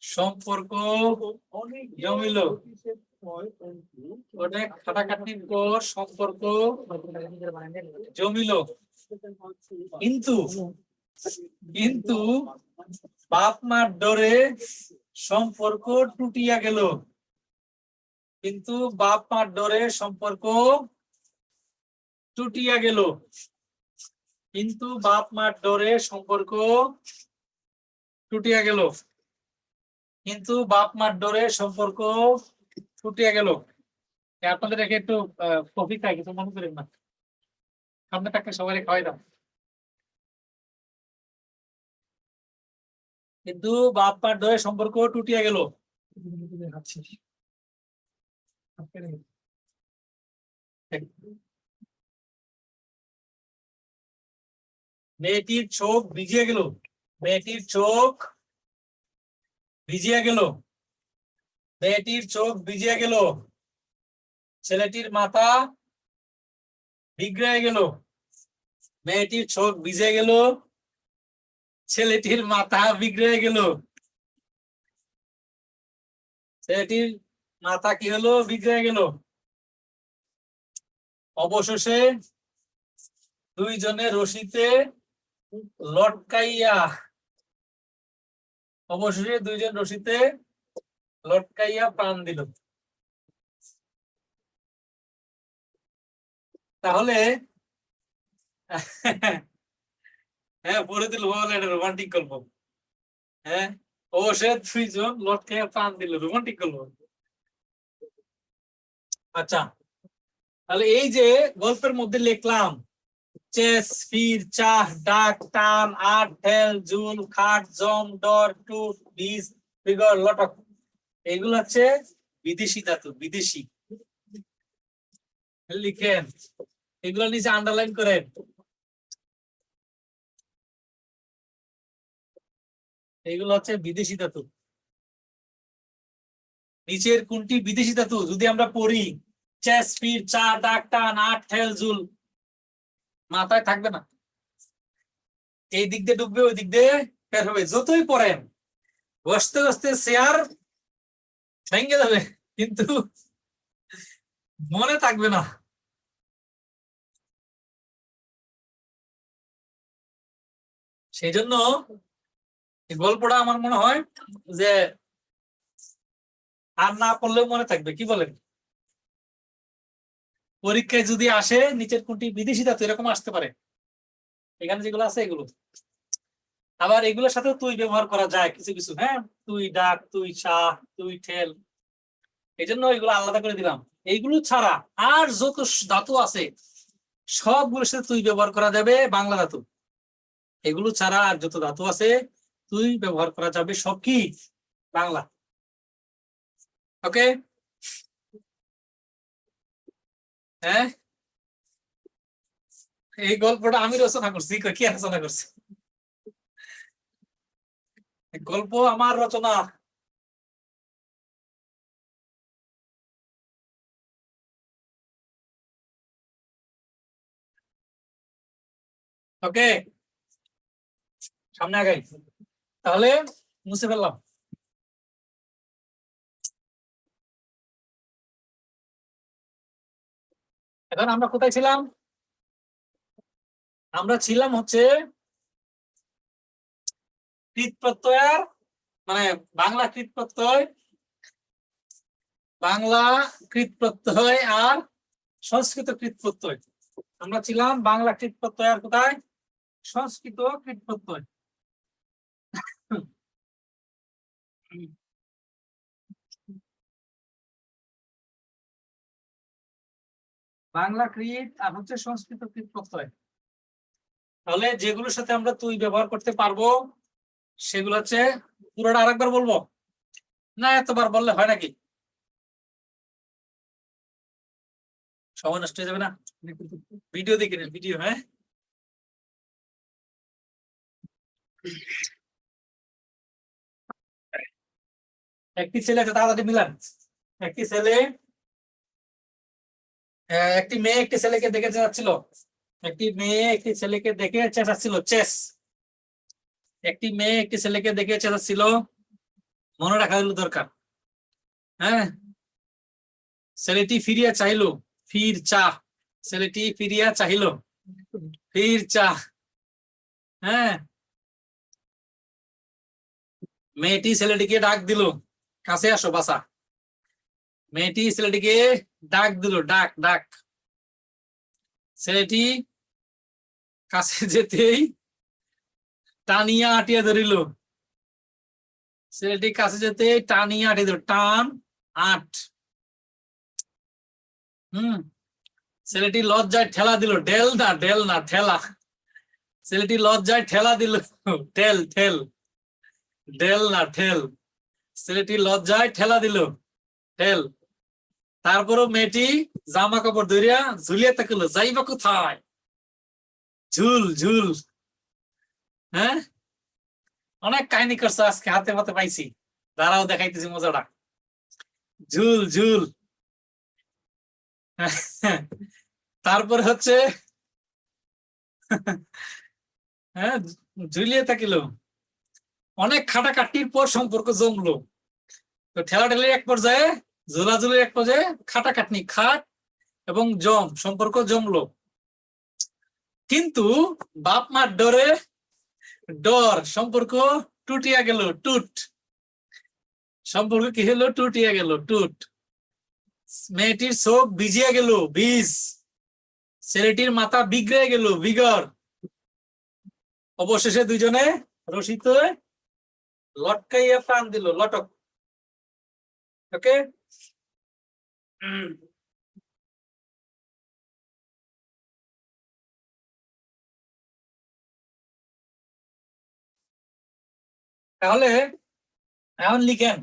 সম্পর্ক জমিল। অনেক খাটাখাটনির পর সম্পর্ক জমিল। কিন্তু কিন্তু বাপ মার ডরে সম্পর্ক টুটিয়া গেল। কিন্তু বাপ মার ডরে সম্পর্ক টুটিয়া গেল। কিন্তু বাপ মার ডরে সম্পর্ক টুটিয়া গেল। কিন্তু বাপ মার ডরে সম্পর্ক টুটিয়া গেল। আপনাদের রেখে একটু কফি খাই, কিছু মনে করেন না। সামনে থাকতে সবাই খাওয়াই দাও। কিন্তু বাপ মার ডরে সম্পর্ক টুটিয়া গেল। মেয়েটির চোখ ভিজিয়ে গেল। মেয়েটির চোখ ভিজিয়ে গেল। মেয়েটির চোখ ভিজিয়ে গেল। ছেলেটির মাথা বিগড়ে গেল। মেয়েটির চোখ ভিজে গেল। ছেলেটির মাথা বিগড়ে গেল। ছেলেটির মাথা কি হলো? বিগড়ে গেল। অবশেষে দুইজনে রশিতে লটকাইয়া অবশেষে দুইজন রশিতে লটকাইয়া প্রাণ দিল। তাহলে হ্যাঁ, পড়ে দিল বলে এটা রোমান্টিক গল্প। হ্যাঁ, অবশ্যই দুইজন লটকাইয়া প্রাণ দিল, রোমান্টিক গল্প। আচ্ছা, তাহলে এই যে গল্পের মধ্যে লিখলাম চেস, ফির, চাহ, ডাক, টান, আট, ঠেল, জুল, খাট, জম, ডর, টুট, বিজ, ফিগর, লটক, এগুলো হচ্ছে বিদেশি ধাতু। বিদেশি লিখেন, এগুলো নিচে আন্ডারলাইন করেন। এগুলো হচ্ছে বিদেশি ধাতু। নিচের কোনটি বিদেশি ধাতু যদি আমরা পড়ি? চেস, ফির, চা, ডাক, টান, আট, ঠেল, জুল, মাথায় থাকবে না। এই দিক দিয়ে ঢুকবে, ওই দিক দিয়ে বের হবে। যতই পড়েন, বসতে বসতে চেয়ার ভেঙে যাবে, কিন্তু মনে থাকবে না। সেই জন্য এই গল্পটা আমার মনে হয় যে আর না পড়লেও মনে থাকবে। কি বলেন? পরীক্ষায় যদি আসে নিচের কোনটি বিদেশি ধাতু, এরকম আসতে পারে। এখানে যেগুলো আছে এগুলো। আবার এগুলোর সাথে তুই ব্যবহার করা যায় কিছু কিছু। হ্যাঁ, তুই ডাক, তুই চাহ, তুই ঠেল, এই জন্য এগুলো আলাদা করে দিলাম। এইগুলো ছাড়া আর যত ধাতু আছে সবগুলোর সাথে তুই ব্যবহার করা যাবে, বাংলা ধাতু। এগুলো ছাড়া আর যত ধাতু আছে তুই ব্যবহার করা যাবে, সব কি বাংলা। ওকে? হ্যাঁ, এই গল্পটা আমি রচনা করছি, কে রচনা করছে? গল্প আমার রচনা। ওকে, সামনে আগাই তাহলে। মুছে ফেললাম। এখন আমরা কোথায় ছিলাম? আমরা ছিলাম হচ্ছে কৃত প্রত্যয়, মানে বাংলা কৃত প্রত্যয়, বাংলা কৃত প্রত্যয় আর সংস্কৃত কৃত প্রত্যয়। আমরা ছিলাম বাংলা কৃত প্রত্যয় আর কোথায়? সংস্কৃত কৃত প্রত্যয়। বাংলা কৃত আর হচ্ছে সংস্কৃত কৃত প্রত্যয়। তাহলে যেগুলোর সাথে আমরা তুই ব্যবহার করতে পারবো সেগুলো হচ্ছে, পুরোটা আরেকবার বলবো না এতবার বললে হয় নাকি? সময় নষ্ট হয়ে যাবে না? ভিডিও দেখে নিন, ভিডিও। হ্যাঁ, একটি ছেলে আছে, তাড়াতাড়ি মিলান। একটি ছেলে, একটি মেয়ে একটি ছেলেকে দেখে চেঁচাচ্ছিল। একটি মেয়ে একটি ছেলেকে দেখে চেঁচাচ্ছিল, চেস। একটি মেয়ে একটি ছেলেকে দেখে চেঁচাচ্ছিল, মনে রাখা হলো দরকার। হ্যাঁ, ছেলেটি ফিরিয়া চাইলো, ফির চা। ছেলেটি ফিরিয়া চাইলো, ফির চা। হ্যাঁ, মেয়েটি ছেলেটিকে ডাক দিল, কাছে আসো বাসা। মেয়েটি ছেলেটিকে ডাক দিল, ডাক ডাক। ছেলেটি কাছে যেতেই টানিয়া আটিয়া ধরিল। ছেলেটি কাছে যেতে টানিয়া আটিয়ে ধরিল, টান আট। ছেলেটি লজ্জায় ঠেলা দিল, ঢেল না, ঢেল না, ঠেলা। ছেলেটি লজ্জায় ঠেলা দিল, ঠেল ঠেল, ঢেল না ঠেল। ছেলেটি লজ্জায় ঠেলা দিল, ঠেল। তারপরও মেয়েটি জামা কাপড় ধরিয়া ঝুলিয়া থাকলো, যাইবা কোথায়? ঝুল ঝুল। হ্যাঁ, অনেক কাহিনী করছে আজকে, হাতে হাতে পাইছি। দাঁড়াও দেখাইতেছি মজাটা। ঝুল ঝুল। তারপরে হচ্ছে, হ্যাঁ, ঝুলিয়ে থাকিল। অনেক খাটাখাটির পর সম্পর্ক জমলো। তো ঠেলাঠেলির এক পর্যায়ে, ঝোলাঝুলির এক পর্যায়ে খাটাখাটনি, খাট এবং জম, সম্পর্ক জমলো। কিন্তু বাপ মার ডরে, ডর, সম্পর্ক টুটিয়া গেল, টুট। সম্পর্ক কি হলো? টুটিয়া গেল, টুট। মেয়েটির চোখ ভিজিয়া গেল, বীজ। ছেলেটির মাথা বিগড়ে গেল, বিগর। অবশেষে দুইজনে রশিতে লটকাইয়া প্রাণ দিল, লটক। ওকে, তাহলে এখন লিখেন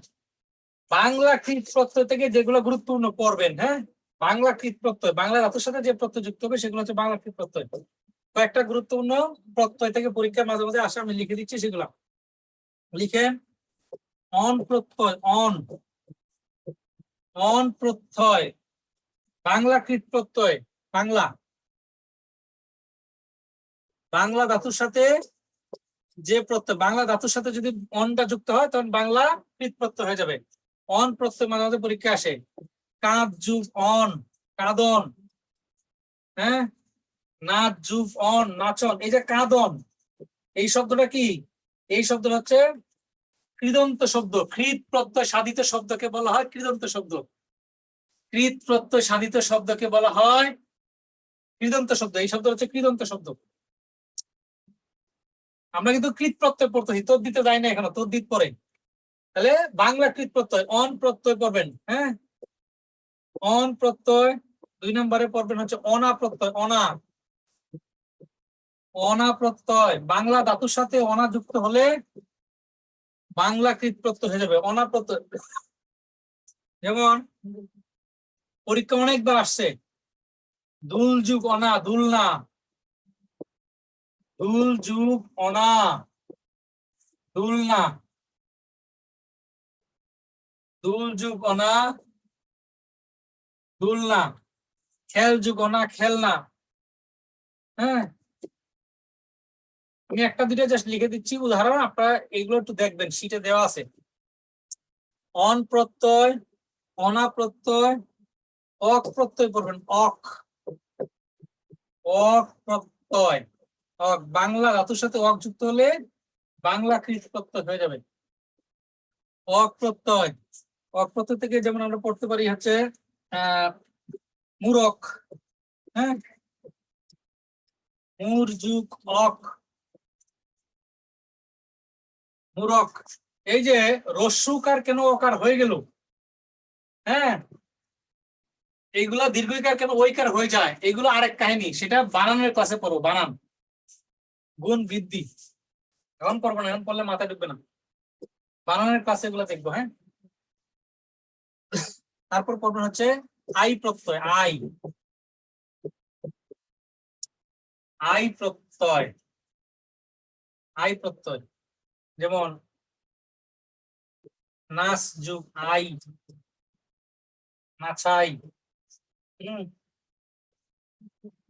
বাংলা কৃত প্রত্যয় থেকে যেগুলো গুরুত্বপূর্ণ পড়বেন। হ্যাঁ, বাংলা কৃত প্রত্যয়, বাংলা ধাতুর সাথে যে প্রত্যয় যুক্ত হবে সেগুলো হচ্ছে বাংলা কৃত প্রত্যয়। কয়েকটা গুরুত্বপূর্ণ প্রত্যয় থেকে পরীক্ষার মাঝে মাঝে আসে, আমি লিখে দিচ্ছি সেগুলা লিখেন। অন প্রত্যয়, অন, অন প্রত্যয়, বাংলা কৃত প্রত্যয়, বাংলা, বাংলা ধাতুর সাথে যে প্রত্যয়, বাংলা ধাতুর সাথে যদি অনটা যুক্ত হয় তখন বাংলা কৃত প্রত্যয় হয়ে যাবে। অন প্রত্যয় মাঝে মাঝে পরীক্ষা আসে, কাঁদ যুগ অন, কাঁদন। হ্যাঁ, নাচ যুগ অন, নাচন। এই যে কাঁদন, এই শব্দটা কি? এই শব্দটা হচ্ছে কৃদন্ত শব্দ। কৃত প্রত্যয় সাধিত শব্দকে বলা হয় কৃদন্ত শব্দ। কৃত প্রত্যয় সাধিত শব্দকে বলা হয় কৃদন্ত শব্দ। এই শব্দ হচ্ছে কৃদন্ত শব্দ। আমরা কিন্তু কৃত প্রত্যয় পড়তেছি, তোর দিতে যাই না এখনো, তোর দিত পরে। তাহলে বাংলা কৃত প্রত্যয়, অন প্রত্যয় পড়বেন। হ্যাঁ, অন প্রত্যয়। 2 নম্বরে পড়বেন হচ্ছে অনা প্রত্যয়, অনা, অনা প্রত্যয়। বাংলা ধাতুর সাথে অনা যুক্ত হলে বাংলা কৃত প্রত্যয় হয়ে যাবে, অনা প্রত্যয়। যেমন পরীক্ষা অনেকবার আসছে, দুল যুগ অনা, দুলনা। ধুল যুগ অনা, দুলনা, দুল যুগ অনা, দুলনা, খেল যুগ অনা, খেলনা। হ্যাঁ, আমি একটা দুটো জাস্ট লিখে দিচ্ছি উদাহরণ, আপনারা এইগুলো একটু দেখবেন, শীটে দেওয়া আছে। অন প্রত্যয়, অনা প্রত্যয়, অক প্রত্যয় পড়বেন, অক, অক প্রত্যয়, অক বাংলা ধাতুর সাথে অক যুক্ত হলে বাংলা কৃত প্রত্যয় হয়ে যাবে। অক প্রত্যয়, অক প্রত্যয় থেকে যেমন আমরা পড়তে পারি হচ্ছে মূরক। হ্যাঁ, মূর যুগ অক, মূরক। এই যে রস্যকার কেন অকার হয়ে গেল? হ্যাঁ, এইগুলা দীর্ঘইকার কেন ওইকার হয়ে যায়, এগুলো আরেক কাহিনী, সেটা বানানের ক্লাসে পড়ো, বানান গুণ বৃদ্ধি। এখন পড়বো না, এখন পড়লে মাথায় ঢুকবে না, বানানের ক্লাসে এগুলো দেখবো। হ্যাঁ, তারপর পড়বেন হচ্ছে আই প্রত্যয়, আই, আই প্রত্যয়, আই প্রত্যয়, যেমন নাচ যুগ আই, নাচাই।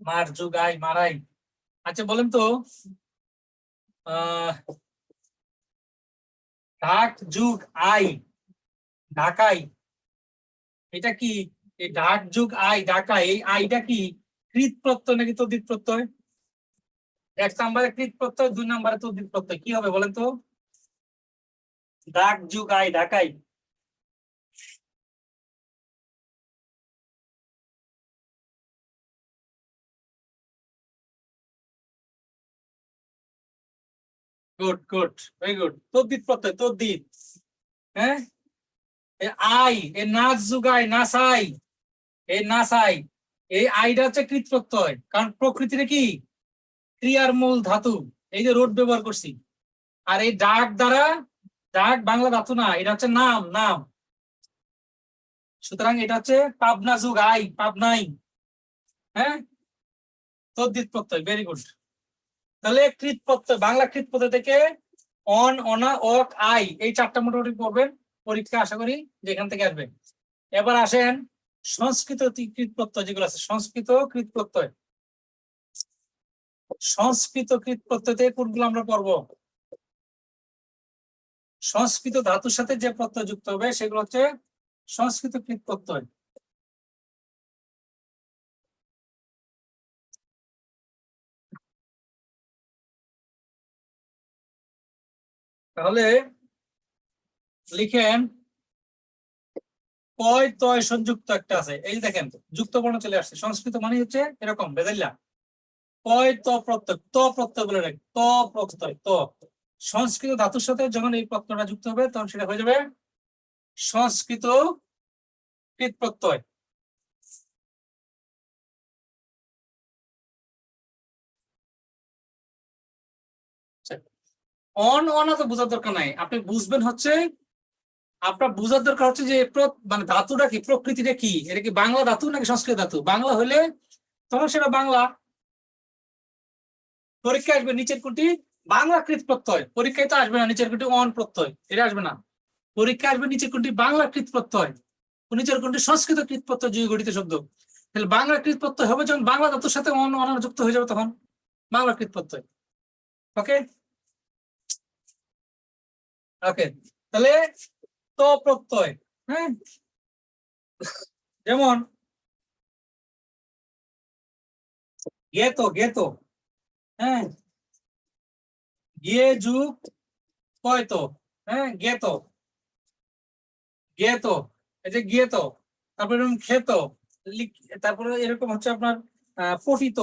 মার যুগ আই, মারাই। আচ্ছা বলেন তো, ঢাক যুগ আই, ঢাকাই, এটা কি? এই ঢাক যুগ আই, ঢাকাই, এই আইটা কি কৃত প্রত্যয় নাকি তদ্ধিত প্রত্যয়? এক নম্বরে কৃত প্রত্যয়, দুই নম্বরে তদ্ধিত প্রত্যয়, কি হবে বলেন তো? ঢাক যুগ আই, ঢাকাই। গুড গুড, ভেরি গুড, তদ্ধিত প্রত্যয়, তদ্ধিত। হ্যাঁ, আই, এ নাচ যুগ আই, নাচাই, এই নাচাই, এই আইটা হচ্ছে কৃত প্রত্যয়, কারণ প্রকৃতির কি ক্রিয়ার মূল ধাতু, এই যে রোড ব্যবহার করছি। আর এই ডাক দ্বারা, ডাক বাংলা ধাতু না, এটা হচ্ছে নাম, নাম। সুতরাং এটা হচ্ছে পাবনা যুগ আই, পাবনাই। হ্যাঁ, তদ্ধিত প্রত্যয়, ভেরি গুড। তাহলে কৃত প্রত্যয়, বাংলা কৃত প্রত্যয় থেকে অন, অনা, অক, আই, এই চারটা মোটামুটি পড়বেন, পরীক্ষা আশা করি যে এখান থেকে আসবে। এবার আসেন সংস্কৃত কৃত প্রত্যয় যেগুলো আছে, সংস্কৃত কৃত প্রত্যয়, সংস্কৃত কৃত প্রত্যয় থেকে কোনগুলো আমরা পড়বো? সংস্কৃত ধাতুর সাথে যে প্রত্যয় যুক্ত হবে সেগুলো হচ্ছে সংস্কৃত কৃত প্রত্যয়। তাহলে লিখেন, কয় তয় সংযুক্ত একটা আছে, এই যে দেখেন যুক্ত বর্ণ চলে আসছে, সংস্কৃত মানে হচ্ছে এরকম বেদাইলা, কয় ত প্রত্যয়, ত প্রত্যয় বলে রাখ, ত প্রত্যয়, ত। সংস্কৃত ধাতুর সাথে যখন এই প্রত্যয়টা যুক্ত হবে তখন সেটা হয়ে যাবে সংস্কৃত কৃত প্রত্যয়। অন, অনা তো বোঝার দরকার নাই, আপনি বুঝবেন হচ্ছে, আপনার বোঝার দরকার হচ্ছে যে মানে ধাতুটা কি, প্রকৃতিটা কি, এটা কি বাংলা ধাতু নাকি সংস্কৃত ধাতু? বাংলা হলে তখন সেটা বাংলা। পরীক্ষা আসবে নিচের কোনটি বাংলা কৃত প্রত্যয়, পরীক্ষায় তো আসবে না নিচের কোনটি অন প্রত্যয়, এটা আসবে না। পরীক্ষা আসবে নিচের কোনটি বাংলা কৃত প্রত্যয়, নিচের কোনটি সংস্কৃত কৃত প্রত্যয়, যুগে গঠিত শব্দ। তাহলে বাংলা কৃত প্রত্যয় হবে যখন বাংলা ধাতুর সাথে অন, অনা যুক্ত হয়ে যাবে তখন বাংলা কৃত প্রত্যয়। ওকে, ওকে। তাহলে তো প্রত্যয়, হ্যাঁ, যেমন গেতো, গেতো। হ্যাঁ, গিয়ে যুগ কয়তো। হ্যাঁ, গেতো, গেতো, এই যে গিয়েতো। তারপরে এরকম খেতো, তারপরে এরকম হচ্ছে আপনার পঠিত,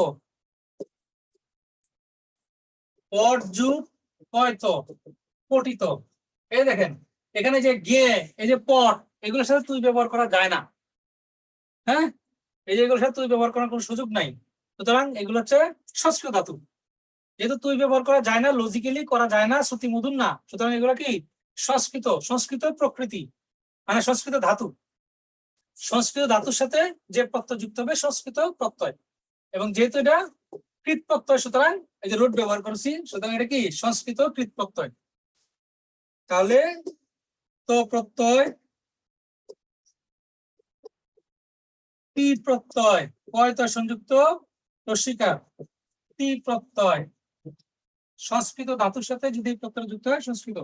পট যুগ কয়তো, পঠিত। এই দেখেন এখানে যে গিয়ে, এই যে পট, এগুলোর সাথে তুই ব্যবহার করা যায় না। হ্যাঁ, এই যে এগুলোর সাথে তুই ব্যবহার করার কোনো সুযোগ নাই, সুতরাং এগুলো হচ্ছে সংস্কৃত ধাতু। যেহেতু তুই ব্যবহার করা যায় না, লজিক্যালি করা যায় না, শ্রুতি মধুর না, সুতরাং এগুলো কি সংস্কৃত, সংস্কৃত প্রকৃতি, মানে সংস্কৃত ধাতু। সংস্কৃত ধাতুর সাথে যে প্রত্যয় যুক্ত হবে সংস্কৃত প্রত্যয়, এবং যেহেতু এটা কৃত প্রত্যয় সুতরাং এই যে রুট ব্যবহার করছি, সুতরাং এটা কি সংস্কৃত কৃত প্রত্যয়। তাহলে তো প্রত্যয় তি প্রত্যয়, কয়তা সংযুক্ত রস্বীকার, তি প্রত্যয় সংস্কৃত ধাতুর সাথে যদি প্রত্যয় যুক্ত হয় সংস্কৃত,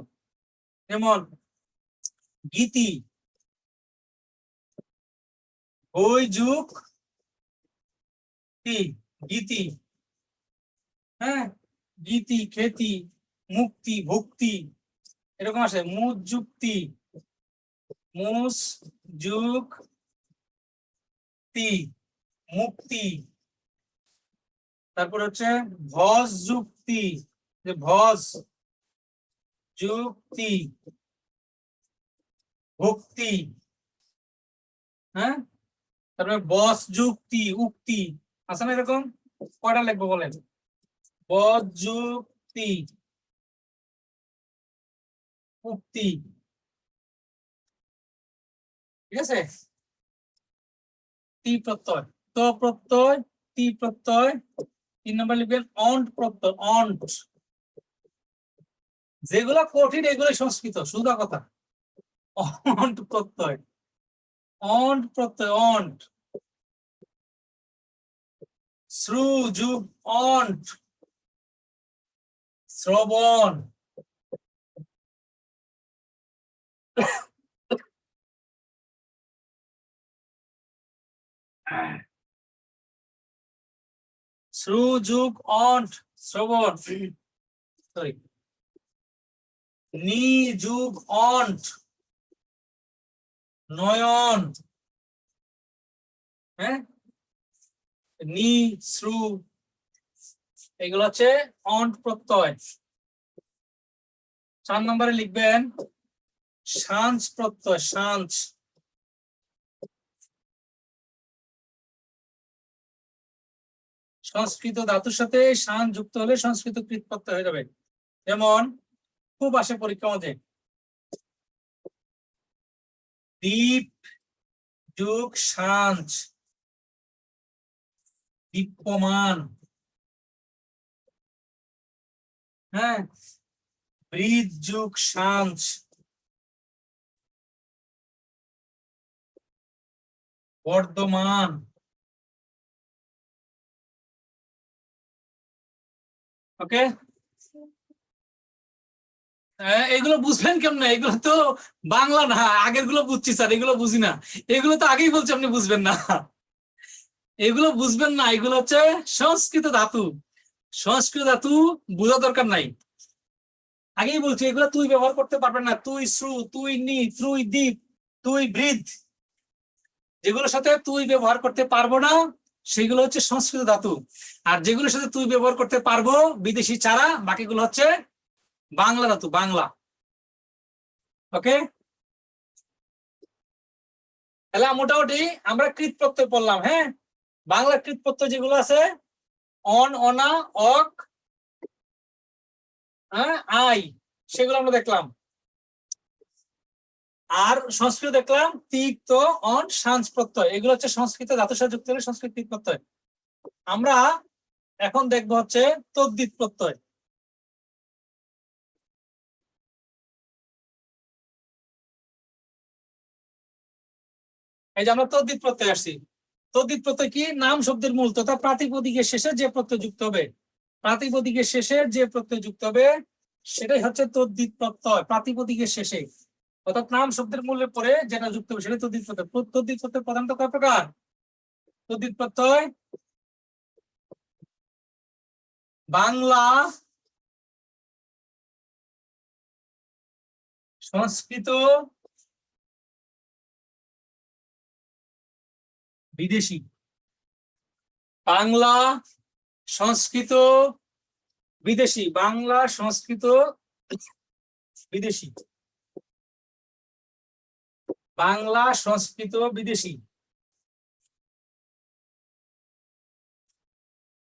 যেমন গীতি, ওই যুগ তি, গীতি, হ্যাঁ, গীতি, খ্যাতি, মুক্তি, ভক্তি, এরকম আছে। মুস যুক্তি, মুস যুক্তি, মুক্তি। তারপর হচ্ছে ভজ যুক্তি, যে ভজ যুক্তি, ভক্তি, হ্যাঁ। তারপরে বস যুক্তি, উক্তি, আছে না এরকম? কয়টা লিখবো বলেন? বস যুক্তি, উক্তি, ঠিক আছে। তি প্রত্যয়, ত প্রত্যয়, তি প্রত্যয়। 3 নম্বর লিখবেন অন্ট প্রত্যয়, অন্ট। যেগুলা কঠিন এগুলো সংস্কৃত, সোজা কথা। অন্ট প্রত্যয়, অন্ট প্রত্যয়, অন্ট। শ্রু যুগ অন্ট, শ্রবণ। শ্রু যুগ অন্ট, শ্রবণ। সরি, নি যুগ অন্ট, নয়ন, হ্যাঁ। নি, শ্রু, এগুলো হচ্ছে অন্ট প্রত্যয়। 4 নম্বরে লিখবেন সাঞ্চ প্রত্যয়, সাঞ্চ। সংস্কৃত ধাতুর সাথে সান যুক্ত হলে সংস্কৃত কৃত প্রত্যয় হয়ে যাবে। যেমন খুব আসে পরীক্ষা মধ্যে, দীপ যুগ সাঞ্চ, দীপ্যমান, হ্যাঁ। বৃদ যুগ সাঞ্চ, বর্ধমান। ওকে, এগুলো বুঝলেন কেমন? এগুলো তো বাংলা না, আগের গুলো বুঝছি স্যার, এগুলো বুঝি না। এগুলো তো আগেই বলছি, আপনি বুঝবেন না, এগুলো বুঝবেন না। এগুলো হচ্ছে সংস্কৃত ধাতু, সংস্কৃত ধাতু বোঝা দরকার নাই। আগেই বলছি এগুলো তুই ব্যবহার করতে পারবেন না। তুই শ্রু, তুই নি, তুই দীপ, তুই বৃদ্ধ, যেগুলোর সাথে তুই ব্যবহার করতে পারবো না সেগুলো হচ্ছে সংস্কৃত ধাতু। আর যেগুলোর সাথে তুই ব্যবহার করতে পারবো বিদেশি ছাড়া, বাকিগুলো হচ্ছে বাংলা ধাতু, বাংলা। ওকে, তাহলে মোটামুটি আমরা কৃত প্রত্যয় পড়লাম, হ্যাঁ। বাংলা কৃত প্রত্যয় যেগুলো আছে অন, অনা, অক, হ্যাঁ, আই, সেগুলো আমরা দেখলাম। আর সংস্কৃত দেখলাম তিক্ত, অন, সাঞ্চ প্রত্যয়, এগুলো হচ্ছে সংস্কৃত ধাতুর সাথে যুক্ত হলে সংস্কৃত কৃত প্রত্যয়। আমরা এখন দেখবো হচ্ছে তদ্ধিত প্রত্যয়। এই যে আমরা তদ্ধিত প্রত্যয় আসছি। তদ্ধিত প্রত্যয় কি? নাম শব্দের মূল তথা প্রাতিপদিকের শেষে যে প্রত্যয় যুক্ত হবে, প্রাতিপদিকের শেষে যে প্রত্যয় যুক্ত হবে সেটাই হচ্ছে তদ্ধিত প্রত্যয়। প্রাতিপদিকের শেষে অর্থাৎ নাম শব্দের মূলের পরে যেটা যুক্ত হবে সেটা তদ্ধিত প্রত্যয়। তদ্ধিত প্রত্যয় প্রধানত কয় প্রকার? তদ্ধিত প্রত্যয় বাংলা, সংস্কৃত, বিদেশি। বাংলা, সংস্কৃত, বিদেশি, বাংলা, সংস্কৃত, বিদেশি, বাংলা, সংস্কৃত, বিদেশি।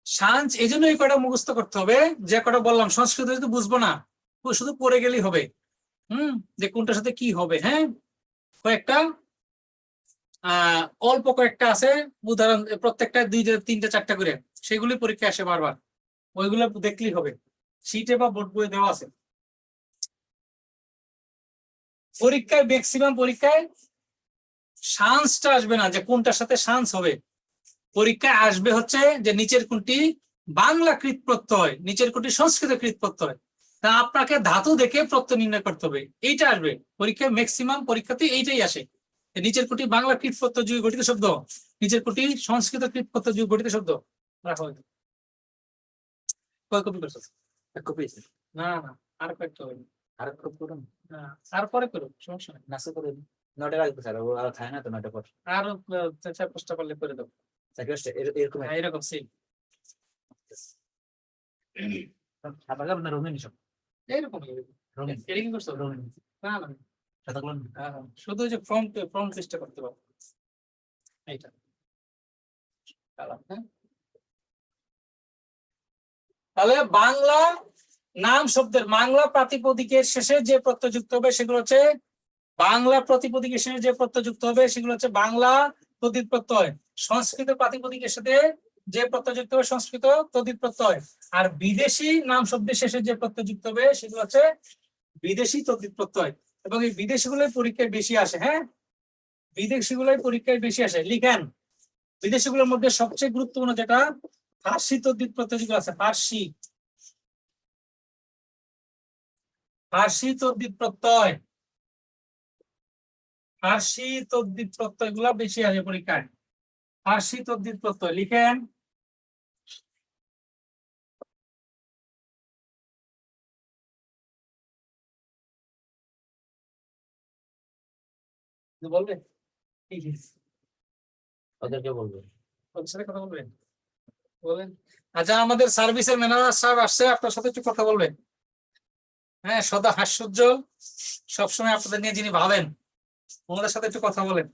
সাঞ্চ এই জন্য এই কটা মুখস্থ করতে হবে, যে কটা বললাম। সংস্কৃত যদি বুঝবো না, শুধু পড়ে গেলেই হবে, যে কোনটার সাথে কি হবে, হ্যাঁ। কয়েকটা অল্প কয়েকটা আছে উদাহরণ, প্রত্যেকটা 2, 3, 4টা করে, সেগুলি পরীক্ষা আসে বারবার। ওইগুলো দেখলেই হবে, শিটে বা বোর্ড বইয়ে দেওয়া আছে। পরীক্ষায় ম্যাক্সিমাম পরীক্ষায় সান্সটা আসবে না, যে কোনটার সাথে সান্স হবে। পরীক্ষায় আসবে হচ্ছে যে নিচের কোনটি বাংলা কৃত প্রত্যয়, নিচের কোনটি সংস্কৃত কৃত প্রত্যয়। তা আপনাকে ধাতু দেখে প্রত্যয় নির্ণয় করতে হবে, এইটা আসবে পরীক্ষায়। ম্যাক্সিমাম পরীক্ষাতে এইটাই আসে, নিচের কোটি বাংলা কৃত প্রত্যয় যুগে গঠিত শব্দ, নিচের কোটি সংস্কৃত কৃত প্রত্যয় যুগে গঠিত শব্দ। রাখো, কয় কপি করছো? এক কপি। না না, আর কয়েকটা হবে, আর কপি করুন, তারপরে করুন, সমস্যা নেই। নাসে করে নটা রাখবো স্যার, ও আর থাকে না তো নটা পর। আর 4-5টা পারলে করে দাও। এরকম এরকম সেম আবার না রঙিন সব এরকম রঙিন। এটা কি করছো? রঙিন না না, শুধু যে ফর্ম চেষ্টা করতে পারো এইটা। তাহলে বাংলা নাম শব্দের বাংলা প্রাতিপদিকের শেষে যে প্রত্যয় যুক্ত হবে সেগুলো হচ্ছে বাংলা প্রতিপদিকের শেষে যে প্রত্যয় যুক্ত হবে সেগুলো হচ্ছে বাংলা তদ্ধিত প্রত্যয়। সংস্কৃত প্রাতিপদিকের সাথে যে প্রত্যয় যুক্ত হবে সংস্কৃত তদ্ধিত প্রত্যয়। আর বিদেশি নাম শব্দের শেষে যে প্রত্যয় যুক্ত হবে সেগুলো হচ্ছে বিদেশি তদ্ধিত প্রত্যয়। এবং এই বিদেশিগুলোই পরীক্ষায় বেশি আসে। হ্যাঁ, বিদেশিগুলোই পরীক্ষায় বেশি আসে। লিখেন, বিদেশিগুলোর মধ্যে সবচেয়ে গুরুত্বপূর্ণ যেটা ফার্সি তদ্ধিত প্রত্যয় যেগুলো আছে, ফার্সি তদ্ধিত প্রত্যয়, ফার্সি তদ্ধিত প্রত্যয় গুলা বেশি আসে পরীক্ষায়। ফার্সি তদ্ধিত প্রত্যয় লিখেন, বলবে ওদেরকে বলবে, ওদের সাথে কথা বলবেন, বলেন। আচ্ছা, আমাদের সার্ভিসের ম্যানেজার সাহেব আসছে, আপনার সাথে একটু কথা বলবেন। হ্যাঁ, সদা হাস্যোজ্জ্বল, সবসময় আপনাদের নিয়ে যিনি ভাবেন, ওনাদের সাথে একটু কথা বলেন।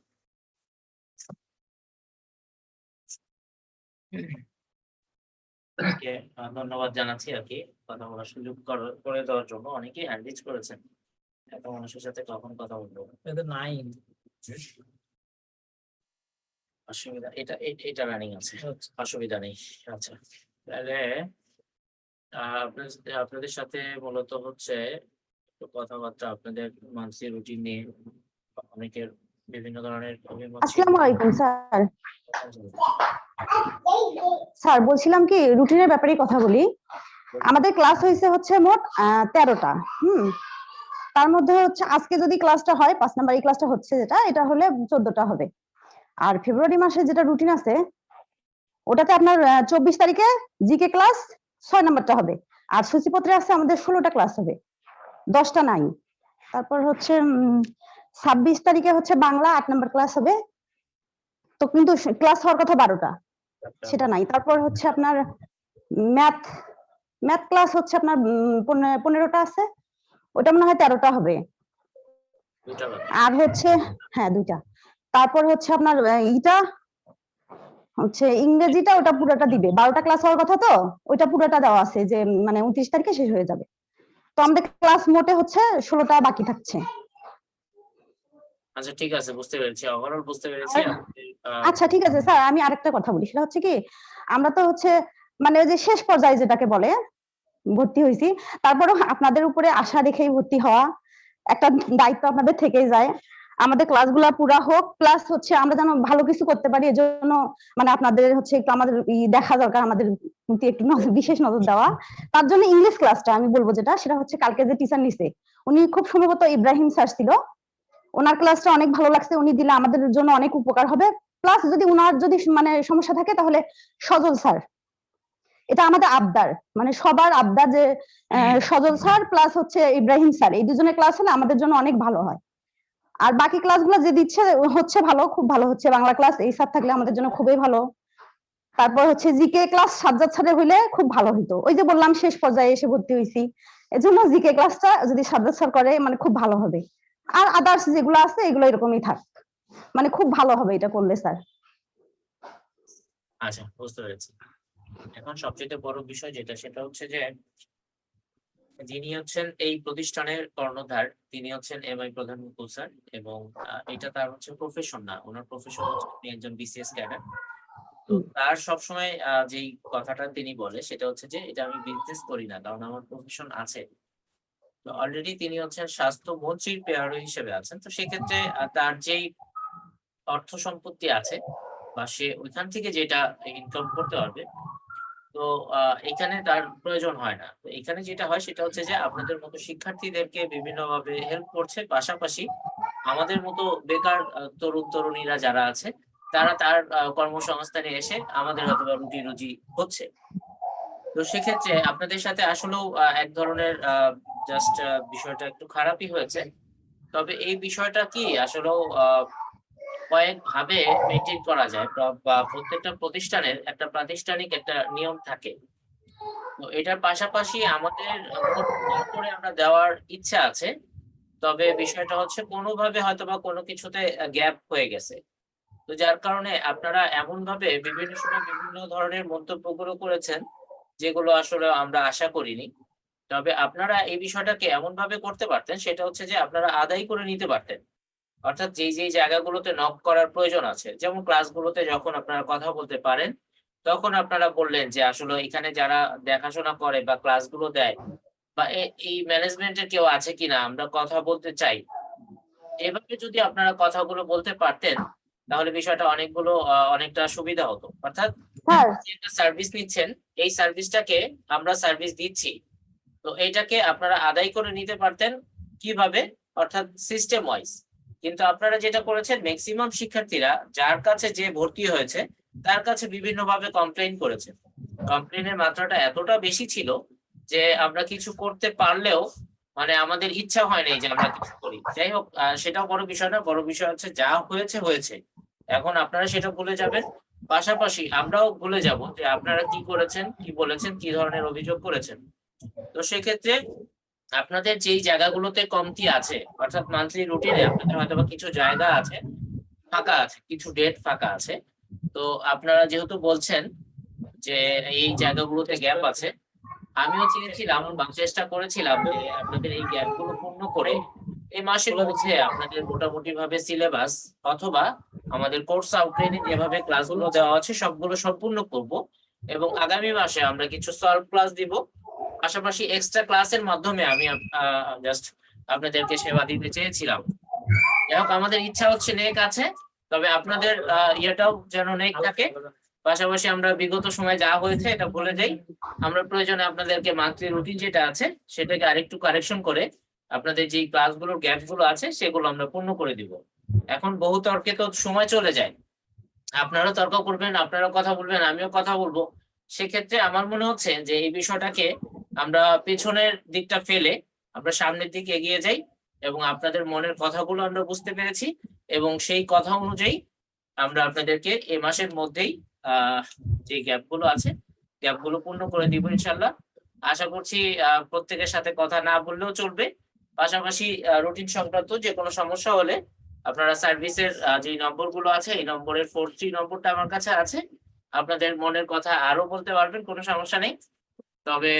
ধন্যবাদ জানাচ্ছি আর কি কথা বলার সুযোগ করে দেওয়ার জন্য। অনেকেই হ্যান্ড রিচ করেছেন, এত মানুষের সাথে কখন কথা বলবো, এটা নাই অসুবিধা। এটা রানিং আছে, অসুবিধা নেই। আচ্ছা, তাহলে আপনাদের সাথে মূলত হচ্ছে একটু কথাবার্তা আপনাদের মান্থলি রুটিন নিয়ে। অনেকের বিভিন্ন ধরনের অভিমত। আসসালামু আলাইকুম স্যার। স্যার বলছিলাম কি, রুটিনের ব্যাপারে কথা বলি। আমাদের ক্লাস হচ্ছে মোট 13টা। তার মধ্যে হচ্ছে আজকে যদি ক্লাসটা হয় 5 নাম্বার, এই ক্লাসটা হচ্ছে যেটা, এটা হলে 14টা হবে। আর ফেব্রুয়ারি মাসে যেটা রুটিন আছে ওটাতে আপনার 24 তারিখে জিকে ক্লাস 6 নাম্বারটা হবে। আর সূচিপত্রে আছে আমাদের 16টা ক্লাস হবে, 10টা নাই। তারপর হচ্ছে 26 তারিখে হচ্ছে বাংলা 8 নাম্বার ক্লাস হবে, তো কিন্তু ক্লাস হওয়ার কথা 12টা, সেটা নাই। তারপর হচ্ছে আপনার ম্যাথ ক্লাস হচ্ছে আপনার 15টা আছে, ওটা মনে হয় 13টা হবে। আর হচ্ছে হ্যাঁ 2টা। তারপর হচ্ছে আপনার ইটা হচ্ছে ইংরেজিটা, ওটা পুরোটা দিবে। 12টা ক্লাস হওয়ার কথা, তো ওইটা পুরোটা দেওয়া আছে যে মানে 29 তারিখে শেষ হয়ে যাবে। তো আমাদের ক্লাস মোটে হচ্ছে 16টা বাকি থাকছে। আচ্ছা ঠিক আছে, বুঝতে পেরেছি, ওভারঅল বুঝতে পেরেছি। আচ্ছা ঠিক আছে স্যার, আমি আরেকটা কথা বলি, সেটা হচ্ছে কি, আমরা তো হচ্ছে মানে ওই যে শেষ পর্যায়ে যেটাকে বলে ভর্তি হয়েছি, তারপরেও আপনাদের উপরে আশা রেখেই ভর্তি হওয়া, একটা দায়িত্ব আপনাদের থেকেই যায়। আমাদের ক্লাসগুলা পুরা হোক, প্লাস হচ্ছে আমরা যেন ভালো কিছু করতে পারি, এজন্য মানে আপনাদের হচ্ছে একটু আমাদের দেখা দরকার, আমাদের প্রতি একটু বিশেষ নজর দেওয়া। তার জন্য ইংলিশ ক্লাসটা আমি বলবো যেটা, সেটা হচ্ছে কালকে যে টিচার নিছে, উনি খুব সম্ভবত ইব্রাহিম স্যার ছিল, ওনার ক্লাসটা অনেক ভালো লাগছে, উনি দিলে আমাদের জন্য অনেক উপকার হবে। প্লাস যদি উনার যদি মানে সমস্যা থাকে তাহলে সজল স্যার, এটা আমাদের আবদার, মানে সবার আবদার যে সজল স্যার প্লাস হচ্ছে ইব্রাহিম স্যার, এই দুজনের ক্লাস হলে আমাদের জন্য অনেক ভালো হয়। আর বাকি ক্লাসগুলো যে দিচ্ছে হচ্ছে ভালো, খুব ভালো হচ্ছে। বাংলা ক্লাস এই স্যার থাকলে আমাদের জন্য খুবই ভালো। তারপর হচ্ছে জিকে ক্লাস সাজ্জাদ স্যারের হইলে খুব ভালো হইতো, ওই যে বললাম শেষ পর্যায়ে এসে ভর্তি হয়েছি, এজন্য জিকে ক্লাসটা যদি সাজ্জাদ স্যার করে মানে খুব ভালো হবে। আর আদার্স যেগুলো আছে এগুলো এরকমই থাক, মানে খুব ভালো হবে এটা করলে স্যার। আচ্ছা, বুঝতে পেরেছি। এখন সবচেয়ে বড় বিষয় যেটা, সেটা হচ্ছে যে যিনি হচ্ছেন এই প্রতিষ্ঠানের কর্ণধার, তিনি হচ্ছেন এমআই প্রধান মুকুল স্যার। এবং এটা তার হচ্ছে প্রফেশন না, ওনার প্রফেশন হচ্ছে একজন বিসিএস ক্যাডার। তো তো তার সবসময় যেই কথাটা তিনি বলে সেটা হচ্ছে যে এটা আমি বিজনেস করি না, কারণ আমার প্রফেশন আছে। তো অলরেডি তিনি হচ্ছেন স্বাস্থ্যমন্ত্রীর পেয়ারো হিসেবে আছেন। তো সেক্ষেত্রে তার যেই অর্থ সম্পত্তি আছে বা সে ওইখান থেকে যেটা ইনকাম করতে পারবে, তো এখানে তার প্রয়োজন হয় না। তো এখানে যেটা হয় সেটা হচ্ছে যে আপনাদের মতো শিক্ষার্থীদেরকে বিভিন্নভাবে হেল্প করছে, পাশাপাশি আমাদের মতো বেকার তরুণ তরুণীরা যারা আছে তারা তার কর্মসংস্থানে এসে আমাদের হয়তোবা রুটি রুজি হচ্ছে। তো সেক্ষেত্রে আপনাদের সাথে আসলেও এক ধরনের জাস্ট বিষয়টা একটু খারাপই হয়েছে। তবে এই বিষয়টা কি আসলেও কয়েকভাবে মেইনটেইন করা যায়, বা প্রত্যেকটা প্রতিষ্ঠানের একটা প্রাতিষ্ঠানিক একটা নিয়ম থাকে। তো এটার পাশাপাশি আমাদের মোট করে আমরা দেওয়ার ইচ্ছা আছে। তবে বিষয়টা হচ্ছে কোনোভাবে হয়তোবা কোনো কিছুতে গ্যাপ হয়ে গেছে। তো যার কারণে আপনারা এমনভাবে বিভিন্ন সময় বিভিন্ন ধরনের মন্তব্যগুলো করেছেন, যেগুলো আসলে আমরা আশা করিনি। তবে আপনারা এই বিষয়টাকে এমনভাবে করতে পারতেন, সেটা হচ্ছে যে আপনারা আদায় করে নিতে পারতেন। অর্থাৎ যেই জায়গাগুলোতে নক করার প্রয়োজন আছে, যেমন ক্লাসগুলোতে যখন আপনারা কথা বলতে পারেন, তখন আপনারা বললেন যে আসলে এখানে যারা দেখাশোনা করে বা ক্লাসগুলো দেয় বা এই ম্যানেজমেন্টের কেউ আছে কিনা, আমরা কথা বলতে চাই। এভাবে যদি আপনারা কথাগুলো বলতে পারতেন, তাহলে বিষয়টা অনেকটা সুবিধা হতো। অর্থাৎ স্যার যে একটা সার্ভিস নিচ্ছেন, এই সার্ভিসটাকে আমরা সার্ভিস দিচ্ছি। তো এইটাকে আপনারা আদায় করে নিতে পারতেন কিভাবে? অর্থাৎ সিস্টেম ওয়াইজ। কিন্তু আপনারা যেটা করেছেন, ম্যাক্সিমাম শিক্ষার্থীরা যার কাছে যে ভর্তি হয়েছে তার কাছে বিভিন্নভাবে কমপ্লেইন করেছে। কমপ্লেইনের মাত্রাটা এতটা বেশি ছিল যে আমরা কিছু করতে পারলেও মানে আমাদের ইচ্ছা হয় নাই যে আমরা কিছু করি। যাই হোক, সেটাও বড় বিষয় না। বড় বিষয় হচ্ছে যা হয়েছে হয়েছে। এখন আপনারা সেটা ভুলে যাবেন। পাশাপাশি আমরাও ভুলে যাব যে আপনারা কি করেছেন, কি বলেছেন, কি ধরনের অভিযোগ করেছেন। তো সেক্ষেত্রে আপনাদের যেই জায়গাগুলোতে কমতি আছে, অর্থাৎ মান্থলি রুটিনে আপনাদের হয়তোবা কিছু জায়গা আছে ফাঁকা আছে, কিছু ডেট ফাঁকা আছে। তো আপনারা যেহেতু বলছেন যে এই জায়গাগুলোতে গ্যাপ আছে, আমিও চেয়েছিলাম বা চেষ্টা করেছিলাম যে আপনাদের এই গ্যাপ গুলো পূর্ণ করে এই মাসের মধ্যে আপনাদের মোটামুটি ভাবে সিলেবাস অথবা আমাদের কোর্স আউটলাইনে যেভাবে ক্লাসগুলো দেওয়া আছে সবগুলো সম্পূর্ণ করব, এবং আগামী মাসে আমরা কিছু সলভ ক্লাস দিব। পাশাপাশি এক্সট্রা ক্লাসের মাধ্যমে আমি জাস্ট আপনাদেরকে সেবা দিতে চেয়েছিলাম। যাই হোক, আমাদের ইচ্ছা হচ্ছে নেক আছে, তবে আপনাদের ইয়েটাও যেন নেক থাকে। পাশাপাশি আমরা বিগত সময় যা হয়েছে এটা ভুলে যাই। আমরা প্রয়োজনে আপনাদেরকে মান্থলি রুটিন যেটা আছে সেটাকে আরেকটু কারেকশন করে আপনাদের যে ক্লাসগুলোর গ্যাপ গুলো আছে সেগুলো আমরা পূর্ণ করে দিব। এখন বহু তর্কে তো সময় চলে যায়, আপনারা তর্ক করবেন, আপনারা কথা বলবেন, আমিও কথা বলবো। সেক্ষেত্রে আমার মনে হচ্ছে যে এই বিষয়টাকে আমরা পেছনের দিকটা ফেলে আমরা সামনের দিকে এগিয়ে যাই, এবং আপনাদের মনের কথাগুলো আমরা বুঝতে পেরেছি, এবং সেই কথা অনুযায়ী আমরা আপনাদেরকে এই মাসের মধ্যেই যে গ্যাপগুলো আছে গ্যাপগুলো পূর্ণ করে দিব ইনশাল্লাহ। আশা করছি প্রত্যেকের সাথে কথা না বললেও চলবে। পাশাপাশি রুটিন সংক্রান্ত যে কোনো সমস্যা হলে আপনারা সার্ভিসের যে নম্বরগুলো আছে, এই নম্বরের 43 নম্বরটা আমার কাছে আছে, আপনাদের মনের কথা আরো বলতে পারবেন, কোনো সমস্যা নেই। তবে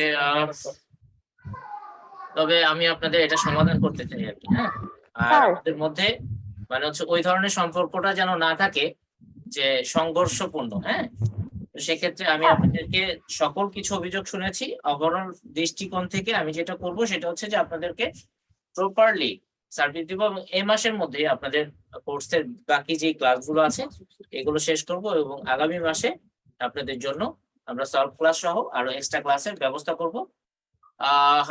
তবে আমি আপনাদের এটা সমাধান করতে চাই আর কি। হ্যাঁ, আর স্যার আমাদের মধ্যে মানে হচ্ছে ওই ধরনের সম্পর্কটা যেন না থাকে যে সংঘর্ষপূর্ণ। হ্যাঁ, তো সেক্ষেত্রে আমি আপনাদেরকে সকল কিছু অভিযোগ শুনেছি। ওভারঅল দৃষ্টিকোণ থেকে আমি যেটা করব সেটা হচ্ছে যে আপনাদেরকে প্রপারলি সার্ভিস দিব, এবং এই মাসের মধ্যে আপনাদের কোর্সের বাকি যে ক্লাসগুলো আছে এগুলো শেষ করব, এবং আগামী মাসে আপনাদের জন্য আমরা সলভ ক্লাস সহ আরো এক্সট্রা ক্লাসের ব্যবস্থা করব।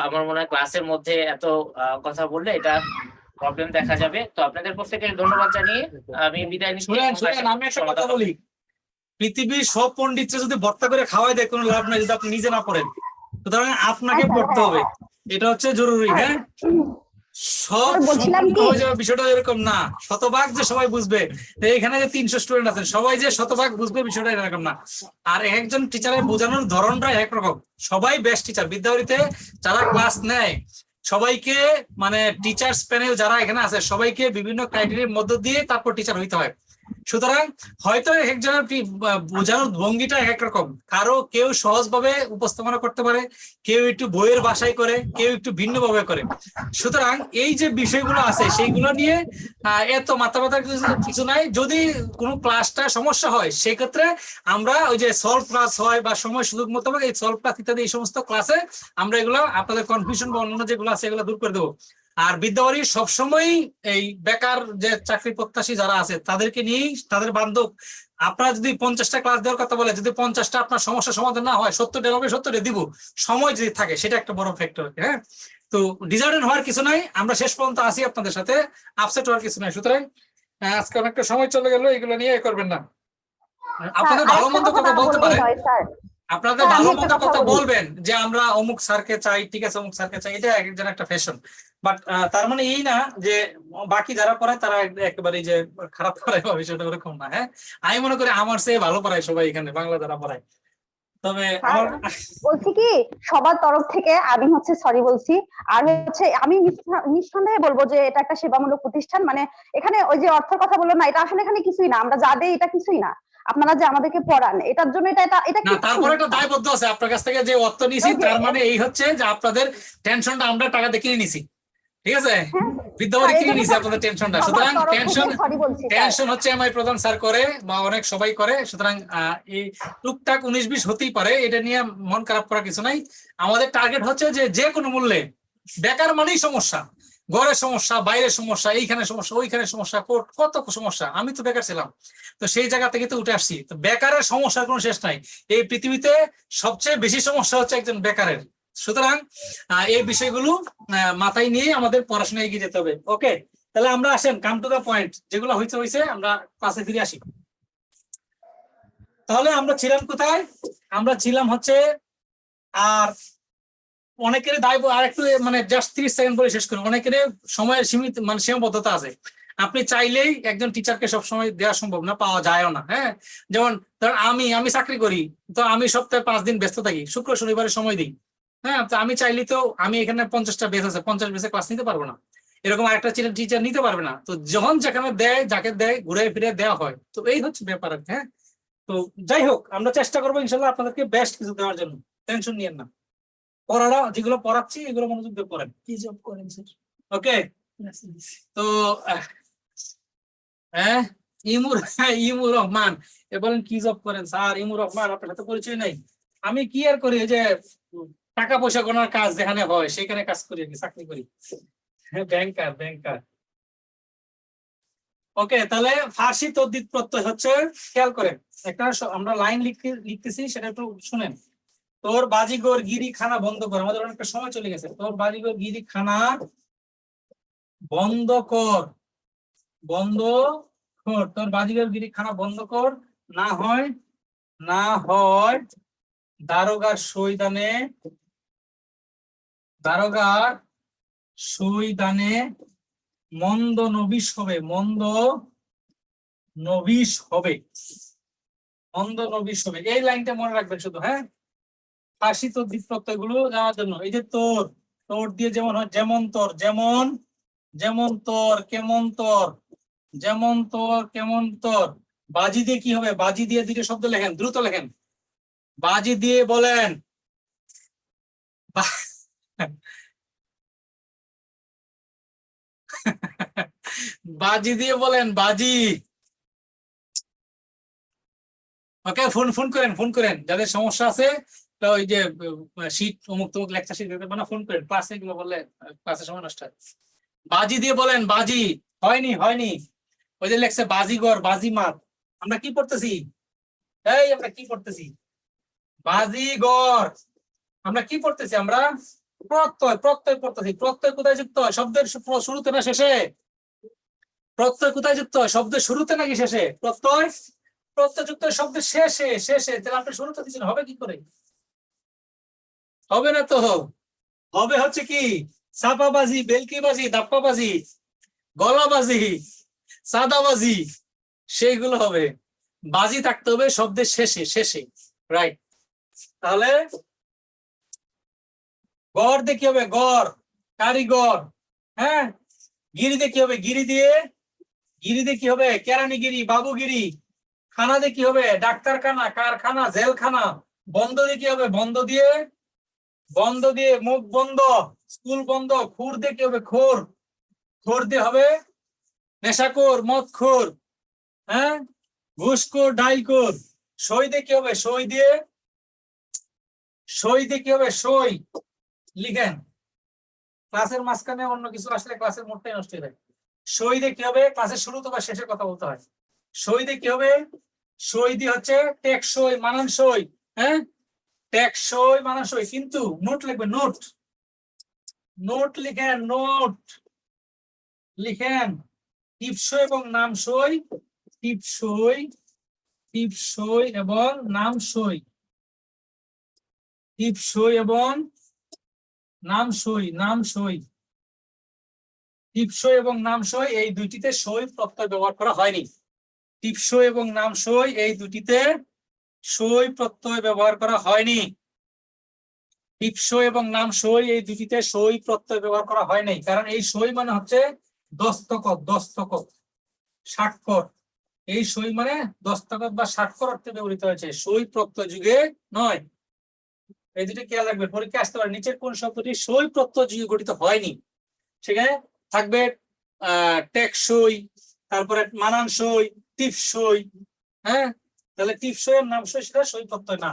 আমার মনে হয় ক্লাসের মধ্যে এত কথা বললে এটা প্রবলেম দেখা যাবে। তো আপনাদের প্রত্যেককে ধন্যবাদ জানিয়ে আমি বিদায় নিচ্ছি। শুনেন, আমি একটা কথা বলি, পৃথিবীর সব পণ্ডিতরা যদি ভর্তা করে খাওয়াই দেয় কোনো লাভ নাই যদি আপনি নিজে না পড়েন। সুতরাং আপনাকে পড়তে হবে, এটা হচ্ছে জরুরি। হ্যাঁ, সব বলছিলাম সম্পূর্ণ কি- হয়ে যাবে বিষয়টা এরকম না, শতভাগ যে সবাই বুঝবে। তো এখানে যে 300 স্টুডেন্ট আছেন সবাই যে শতভাগ বুঝবে বিষয়টা এরকম না। আর একজন টিচারের বোঝানোর ধরনটা একরকম। সবাই বেস্ট টিচার বিদ্যাবাড়িতে যারা ক্লাস নেয় সবাইকে, মানে টিচার্স প্যানেল যারা এখানে আছে সবাইকে বিভিন্ন ক্রাইটেরিয়ার মধ্য দিয়ে তারপর টিচার হইতে হয়। সুতরাং হয়তো একজনের বোঝানোর ভঙ্গিটা এক এক রকম, কারো কেউ সহজভাবে উপস্থাপনা করতে পারে, কেউ একটু বইয়ের ভাষায় করে, কেউ একটু ভিন্নভাবে করে। সুতরাং এই যে বিষয়গুলো আছে সেইগুলো নিয়ে এত মাথা ব্যথার কিছু নাই। যদি কোনো ক্লাসটা সমস্যা হয় সেক্ষেত্রে আমরা ওই যে সলভ ক্লাস হয় বা সময় সুযোগ মোতাবেক এই সলভ ক্লাস ইত্যাদি এই সমস্ত ক্লাসে আমরা এগুলো আপনাদের কনফিউশন বা অন্যান্য যেগুলো আছে এগুলো দূর করে দেবো। আর বিদ্যাবাড়ি সবসময় এই বেকার যে চাকরি প্রত্যাশী যারা আছে তাদেরকে নিয়েই, তাদের বান্ধব। আপনারা যদি 50টা ক্লাস দেওয়ার কথা বলে, যদি 50টা আপনার সমস্যার সমাধান না হয়, 70টা হবে, 70টা দিব, সময় যদি থাকে সেটা একটা বড় ফ্যাক্টর। হ্যাঁ, তো ডিজার্টেড হওয়ার কিছু নাই, আমরা শেষ পর্যন্ত আসি আপনাদের সাথে, আপসেট হওয়ার কিছু নাই। সুতরাং আজকে অনেকটা সময় চলে গেল, এগুলো নিয়ে করবেন না। আপনাদের ভালো মন্দ কথা বলতে পারে, আপনাদের স্যার, আমি ভালো একটা মন্দ কথা কথা বলি। বলবেন যে আমরা অমুক স্যারকে চাই, ঠিক আছে অমুক স্যারকে চাই, এটা একজন একটা ফ্যাশন। বাট তার মানে এই না যে বাকি যারা পড়ায় তারা একেবারে যে খারাপ পড়ায় বা বিষয়টা ওরকম না। হ্যাঁ, আমি মনে করি আমার চেয়ে ভালো পড়ায় সবাই এখানে বাংলা যারা পড়ায়। তবে আমার বলছি কি, সবার তরফ থেকে আমি হচ্ছে সরি বলছি। আর হচ্ছে আমি নিঃসন্দেহে বলবো যে এটা একটা সেবামূলক প্রতিষ্ঠান। মানে এখানে ওই যে অর্থের কথা বললো না, এটা আসলে এখানে কিছুই না, আমরা যা দেই এটা কিছুই না। আপনারা যে আমাদেরকে পড়ান এটার জন্য এটা এটা এটা না, তারপরে একটা দায়বদ্ধ আছে আপনার কাছ থেকে যে অর্থ নিছি, তার মানে এই হচ্ছে যে আপনাদের টেনশনটা আমরা টাকা দিয়ে কিনে নিছি, ঠিক আছে, বিদ্যাবাড়ি কিনে নিছি আপনাদের টেনশনটা। সুতরাং টেনশন হচ্ছে আমার প্রধান স্যার করে বা অনেক সবাই করে। সুতরাং এই টুকটাক 19-20 হতেই পারে, এটা নিয়ে মন খারাপ করার কিছু নাই। আমাদের টার্গেট হচ্ছে যে যে কোনো মূল্যে, বেকার মানেই সমস্যা, ঘরের সমস্যা, বাইরের সমস্যা, এইখানে সমস্যা, ওইখানে সমস্যা, কত সমস্যা। আমি তো বেকার ছিলাম, তো সেই জায়গা থেকে তো উঠে আসছি। তো বেকারের সমস্যার কোনো শেষ নাই। এই পৃথিবীতে সবচেয়ে বেশি সমস্যা হচ্ছে একজন বেকারের। সুতরাং এই বিষয়গুলো মাথায় নিয়ে আমাদের পড়াশোনায় এগিয়ে যেতে হবে। ওকে, তাহলে আমরা আসেন কাম টু দা পয়েন্ট, যেগুলো হয়েছে আমরা ক্লাসে ফিরে আসি। তাহলে আমরা ছিলাম কোথায়? আমরা ছিলাম হচ্ছে, আর অনেকের দায় আর একটু মানে জাস্ট 30 সেকেন্ড বলে শেষ করি। অনেকের সময়ের সীমিত মানে সীমাবদ্ধতা আছে। আপনি চাইলেই একজন টিচারকে সবসময় দেওয়া সম্ভব না, পাওয়া যায়ও না। হ্যাঁ, যেমন ধর আমি চাকরি করি, তো আমি সপ্তাহে 5 দিন ব্যস্ত থাকি, শুক্র শনিবারে সময় দিই। হ্যাঁ, তো আমি চাইলেই তো আমি এখানে 50টা বেচ আছে, 50 বেচে ক্লাস নিতে পারবো না, এরকম আরেকটা টিচার নিতে পারবে না। তো যখন যেখানে দেয়, যাকে দেয়, ঘুরে ফিরে দেওয়া হয়। তো এই হচ্ছে ব্যাপার। হ্যাঁ, তো যাই হোক, আমরা চেষ্টা করবো ইনশাল্লাহ আপনাদেরকে বেস্ট কিছু দেওয়ার জন্য, টেনশন নিয়েন না। পড়াটা যেগুলো পড়াচ্ছি এগুলো মনোযোগ দিয়ে পড়েন। কি জব করেন স্যার? ওকে, তো হ্যাঁ, ইমুর রহমান বলেন কি জব করেন স্যার? ইমুর রহমান আপনার সাথে পরিচয় নাই। আমি কি আর করি, যে টাকা পয়সা গোনার কাজ যেখানে হয় সেখানে কাজ করি, চাকরি করি, ব্যাংকার। ওকে, তাহলে ফার্সি তদ্দিত প্রত্যয় হচ্ছে, খেয়াল করেন একটা আমরা লাইন লিখতেছি, সেটা একটু শুনেন। তোর বাজিগর গিরি খানা বন্ধ কর। আমাদের অনেকটা সময় চলে গেছে। তোর বাজিগর গিরি খানা বন্ধ কর, তোর বাজিগর গিরি খানা বন্ধ কর, না হয় দারোগার সইদানে মন্দ নবিশ হবে, মন্দ নবিশ হবে। এই লাইনটা মনে রাখবেন শুধু। হ্যাঁ, ফার্সি তদ্ধিত প্রত্যয় গুলো জানার জন্য। এই যে তোর দিয়ে যেমন হয়, যেমন তোর, যেমন তোর, কেমন তোর। বাজি দিয়ে কি হবে? বাজি দিয়ে দুটো শব্দ লেখেন, দ্রুত লেখেন। বাজি দিয়ে বলেন, বাজি দিয়ে বলেন, বাজি। ওকে, ফোন করেন যাদের সমস্যা আছে। তো ওই যে শীট অমুক তমুক লেকচার শীট মানে ফোন করেন, ক্লাসে এগুলো বললে ক্লাসের সময় নষ্ট হয়। বাজি দিয়ে বলেন, বাজি। হয়নি। ওই যে লেখছে বাজিগর, বাজিমাত। আমরা কি পড়তেছি? আমরা কি পড়তেছি? বাজিগর। আমরা কি পড়তেছি? আমরা প্রত্যয় পড়তেছি। প্রত্যয় কোথায় যুক্ত হয়? শব্দের শুরুতে না শেষে? প্রত্যয় কোথায় যুক্ত হয়? শব্দের শুরুতে নাকি শেষে? প্রত্যয় যুক্ত হয় শব্দের শেষে। তাহলে আপনি শুরুতে দিচ্ছেন, হবে কি করে? হবে না তো। হবে হচ্ছে কি, চাপাবাজি, বেলকিবাজি, দাপ্পাবাজি, গলাবাজি, সাদাবাজি, সেইগুলো হবে। বাজি থাকতে হবে শব্দের শেষে। রাইট। তাহলে গড় দিয়ে কি হবে? গড়, কারিগর। হ্যাঁ, গিরি দিয়ে কি হবে? গিরি দিয়ে গিরিতে কি হবে? কেরানিগিরি, বাবুগিরি। খানা দিয়ে কি হবে? ডাক্তারখানা, কারখানা, জেলখানা। বন্ধ দিয়ে কি হবে? বন্ধ দিয়ে মুখ বন্ধ, স্কুল বন্ধ। খুর দিয়ে কি হবে? খোর। খোর দিয়ে হবে নেশাখোর, মদখোর, হ্যাঁ, ঘুষখোর, ডাইলখোর। সই দিয়ে কি হবে? সই দিয়ে কি হবে? সই। লিখেন, ক্লাসের মাঝখানে অন্য কিছু আসলে ক্লাসের মোডটাই নষ্ট হয়ে যায়। সই দিয়ে কি হবে? ক্লাসের শুরুতে বা শেষে কথা বলতে হয়। সই দিয়ে কি হবে? সই দিয়ে হচ্ছে টেকসই, মানানসই। হ্যাঁ, টেকসই, মানানসই। কিন্তু নোট লিখবে, নোট। নোট লিখেন, নোট লিখেন। টিপসই এবং নামসই। টিপসই, টিপসই এবং নামসই। টিপসই এবং নামসই, নামসই। টিপসই এবং নামসই এই দুইটিতে সই প্রত্যয় ব্যবহার করা হয়নি। টিপসই এবং নামসই এই দুটিতে সই প্রত্যয় ব্যবহার করা হয়নি। টিপসই এবং নামসই এই দুটিতে সই প্রত্যয় ব্যবহার করা হয়নি, কারণ এই সই মানে হচ্ছে দস্তখত, দস্তখত, স্বাক্ষর। এই সই মানে দস্তখত বা স্বাক্ষর অর্থে ব্যবহৃত হয়েছে, সই প্রত্যয় যুগে নয়। এই দুটি খেয়াল রাখবে, পরীক্ষা আসতে পারে। নিচের কোন শব্দটি সই প্রত্যয় যুগে গঠিত হয়নি? সেখানে থাকবে টেকসই, তারপরে মানানসই, টিপসই। হ্যাঁ, তাহলে টিপসই এর নামসই সেটা সই প্রত্যয় না।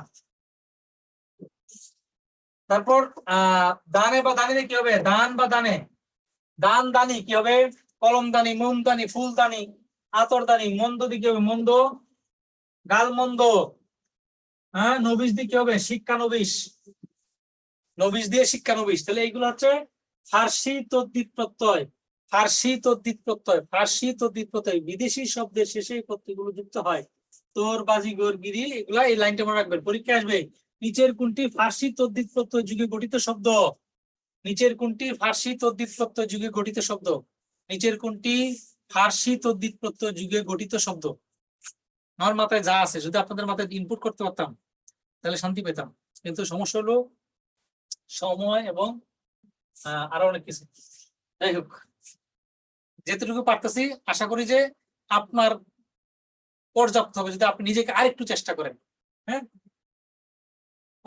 তারপর দানে বা দানিতে কি হবে? দান বা দানে। দান দানি কি হবে? কলমদানি, মোমদানি, ফুলদানি, আতরদানি। মন্দ দিয়ে কি হবে? মন্দ, গালমন্দ। হ্যাঁ, নবিশ দিয়ে কি হবে? শিক্ষানবিশ। নবিশ দিয়ে শিক্ষানবিশ। তাহলে এইগুলো হচ্ছে ফার্সি তদ্ধিত প্রত্যয়। ফার্সি তদ্ধিত প্রত্যয়, ফার্সি তদ্ধিত প্রত্যয়। বিদেশি শব্দের শেষে এই প্রত্যয়গুলো যুক্ত হয়। তোর, বাজিগর, গিরি, এগুলা এই লাইনটা মনে রাখবেন, পরীক্ষা আসবে। নিচের কোনটি ফার্সি তদ্ধিত প্রত্যয় যুগে গঠিত শব্দ? নিচের কোনটি ফার্সি তদ্ধিত প্রত্যয় যুগে গঠিত শব্দ? নিচের কোনটি ফার্সি তদ্ধিত প্রত্যয় যুগে গঠিত শব্দ? আমার মাথায় যা আছে যদি আপনাদের মাথায় ইনপুট করতে পারতাম তাহলে শান্তি পেতাম, কিন্তু সমস্যা হলো সময় এবং আরো অনেক কিছু। যাই হোক, যেটুকু পারতেছি আশা করি যে আপনার পর্যাপ্ত হবে যদি আপনি নিজেকে আরেকটু চেষ্টা করেন। হ্যাঁ,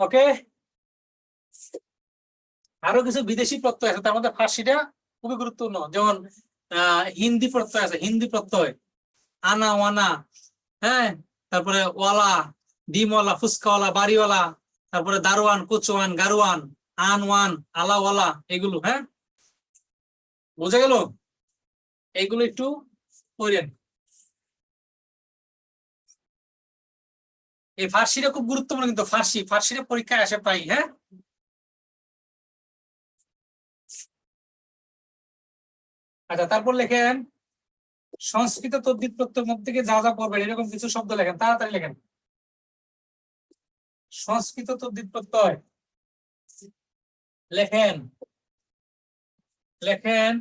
ওকে। আরো কিছু বিদেশি প্রত্যয় আছে, তার মধ্যে ফার্সিটা খুবই গুরুত্বপূর্ণ। যেমন হিন্দি প্রত্যয় আছে, হিন্দি প্রত্যয়। আনা, ওয়ানা। হ্যাঁ, তারপরে ওয়ালা, ডিমওয়ালা, ফুচকাওয়ালা, বাড়িওয়ালা। তারপরে দারোয়ান, কোচওয়ান, গারোয়ান, আনওয়ান, আলাওয়ালা, এগুলো। হ্যাঁ, বোঝা গেল? এইগুলো একটু পড়েন। এই ফার্সিটা খুব গুরুত্বপূর্ণ, কিন্তু ফার্সিটা পরীক্ষায় আসে প্রায়। হ্যাঁ, আচ্ছা, তারপর লেখেন সংস্কৃত তদ্ধিত প্রত্যয়ের মধ্যে থেকে যা যা পড়বেন এরকম কিছু শব্দ লেখেন, তাড়াতাড়ি লেখেন। সংস্কৃত তদ্ধিত প্রত্যয় লেখেন। লেখেন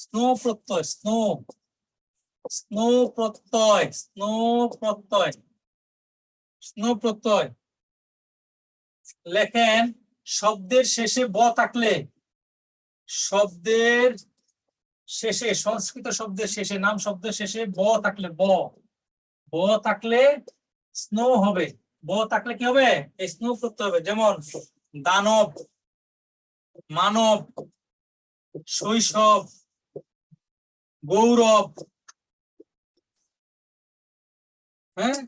স্নো প্রত্যয়, স্নো, স্নো প্রত্যয়, স্নো প্রত্যয়, স্নো প্রত্যয়। লেখেন শব্দের শেষে ব থাকলে, শব্দের শেষে, সংস্কৃত শব্দের শেষে, নাম শব্দের শেষে ব থাকলে, ব থাকলে স্নো হবে। ব থাকলে কি হবে? এই স্নো প্রত্যয় হবে। যেমন দানব, মানব, শৈশব, গৌরব। হ্যাঁ,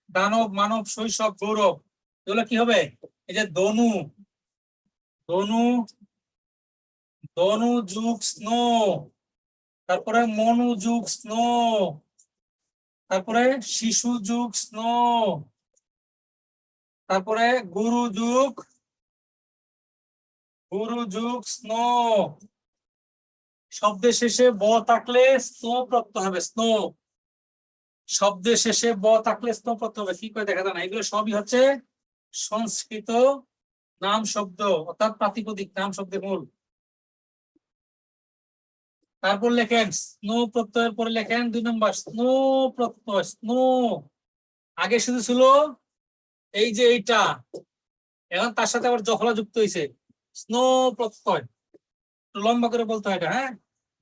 দানব, মানব, শৈশব, গৌরব, এগুলো কি হবে? এই যে দনু, দনু, দনু যুগ স্নো, তারপরে মনু যুগ স্নো, তারপরে শিশু যুগ স্নো, তারপরে গুরু যুগ, গুরু যুগ স্নো। শব্দের শেষে ব থাকলে স্নো প্রত্যয় হবে, স্নো। শব্দের শেষে ব থাকলে স্নো প্রত্যয় হবে। কি করে দেখা যায় না? এগুলো সবই হচ্ছে সংস্কৃত নাম শব্দ, অর্থাৎ প্রাতিপদিক নাম শব্দের মূল। তারপর লেখেন স্নো প্রত্যয়ের পরে লেখেন 2 নম্বর স্নো প্রত্যয়। স্নো আগে শুধু ছিল এই যে এইটা, এখন তার সাথে আবার জফলা যুক্ত হয়েছে। স্নো প্রত্যয় লম্বা করে বলতে হয় এটা। হ্যাঁ,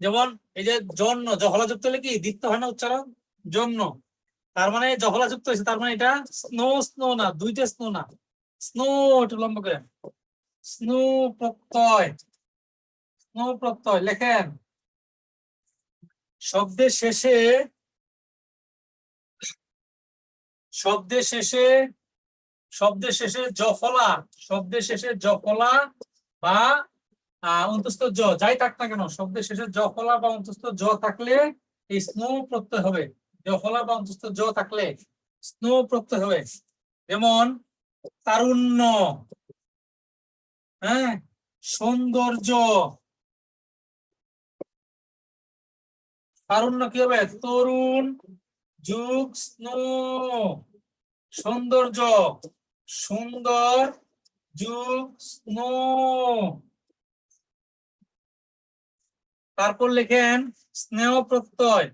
যেমন এই যে জন্য, জহলা যুক্ত হলে কি দিতে হয় না উচ্চারণ, জন্য, তার মানে জহলা যুক্ত হয়েছে, তার মানে এটা স্নো, স্নো না, দুইটা স্নো না, স্নো, একটু লম্বা করে, স্নো প্রত্যয়, স্নো প্রত্যয় লেখেন। শব্দের শেষে, শব্দের শেষে, শব্দের শেষে জফলা, শব্দের শেষে জফলা বা অন্তস্থ জ যাই থাক না কেন, শব্দের শেষে জফলা বা অন্তস্থ জ থাকলে এই স্নো প্রত্যয় হবে। জফলা বা অন্তস্থ জ থাকলে স্নো প্রত্যয় হবে। যেমন তারুণ্য, হ্যাঁ, সৌন্দর্য, তারুণ্য কি হবে? তরুণ যুগ স্নো, সৌন্দর্য সুন্দর যুগ স্নো। তারপর লেখেন স্নেহ প্রত্যয়,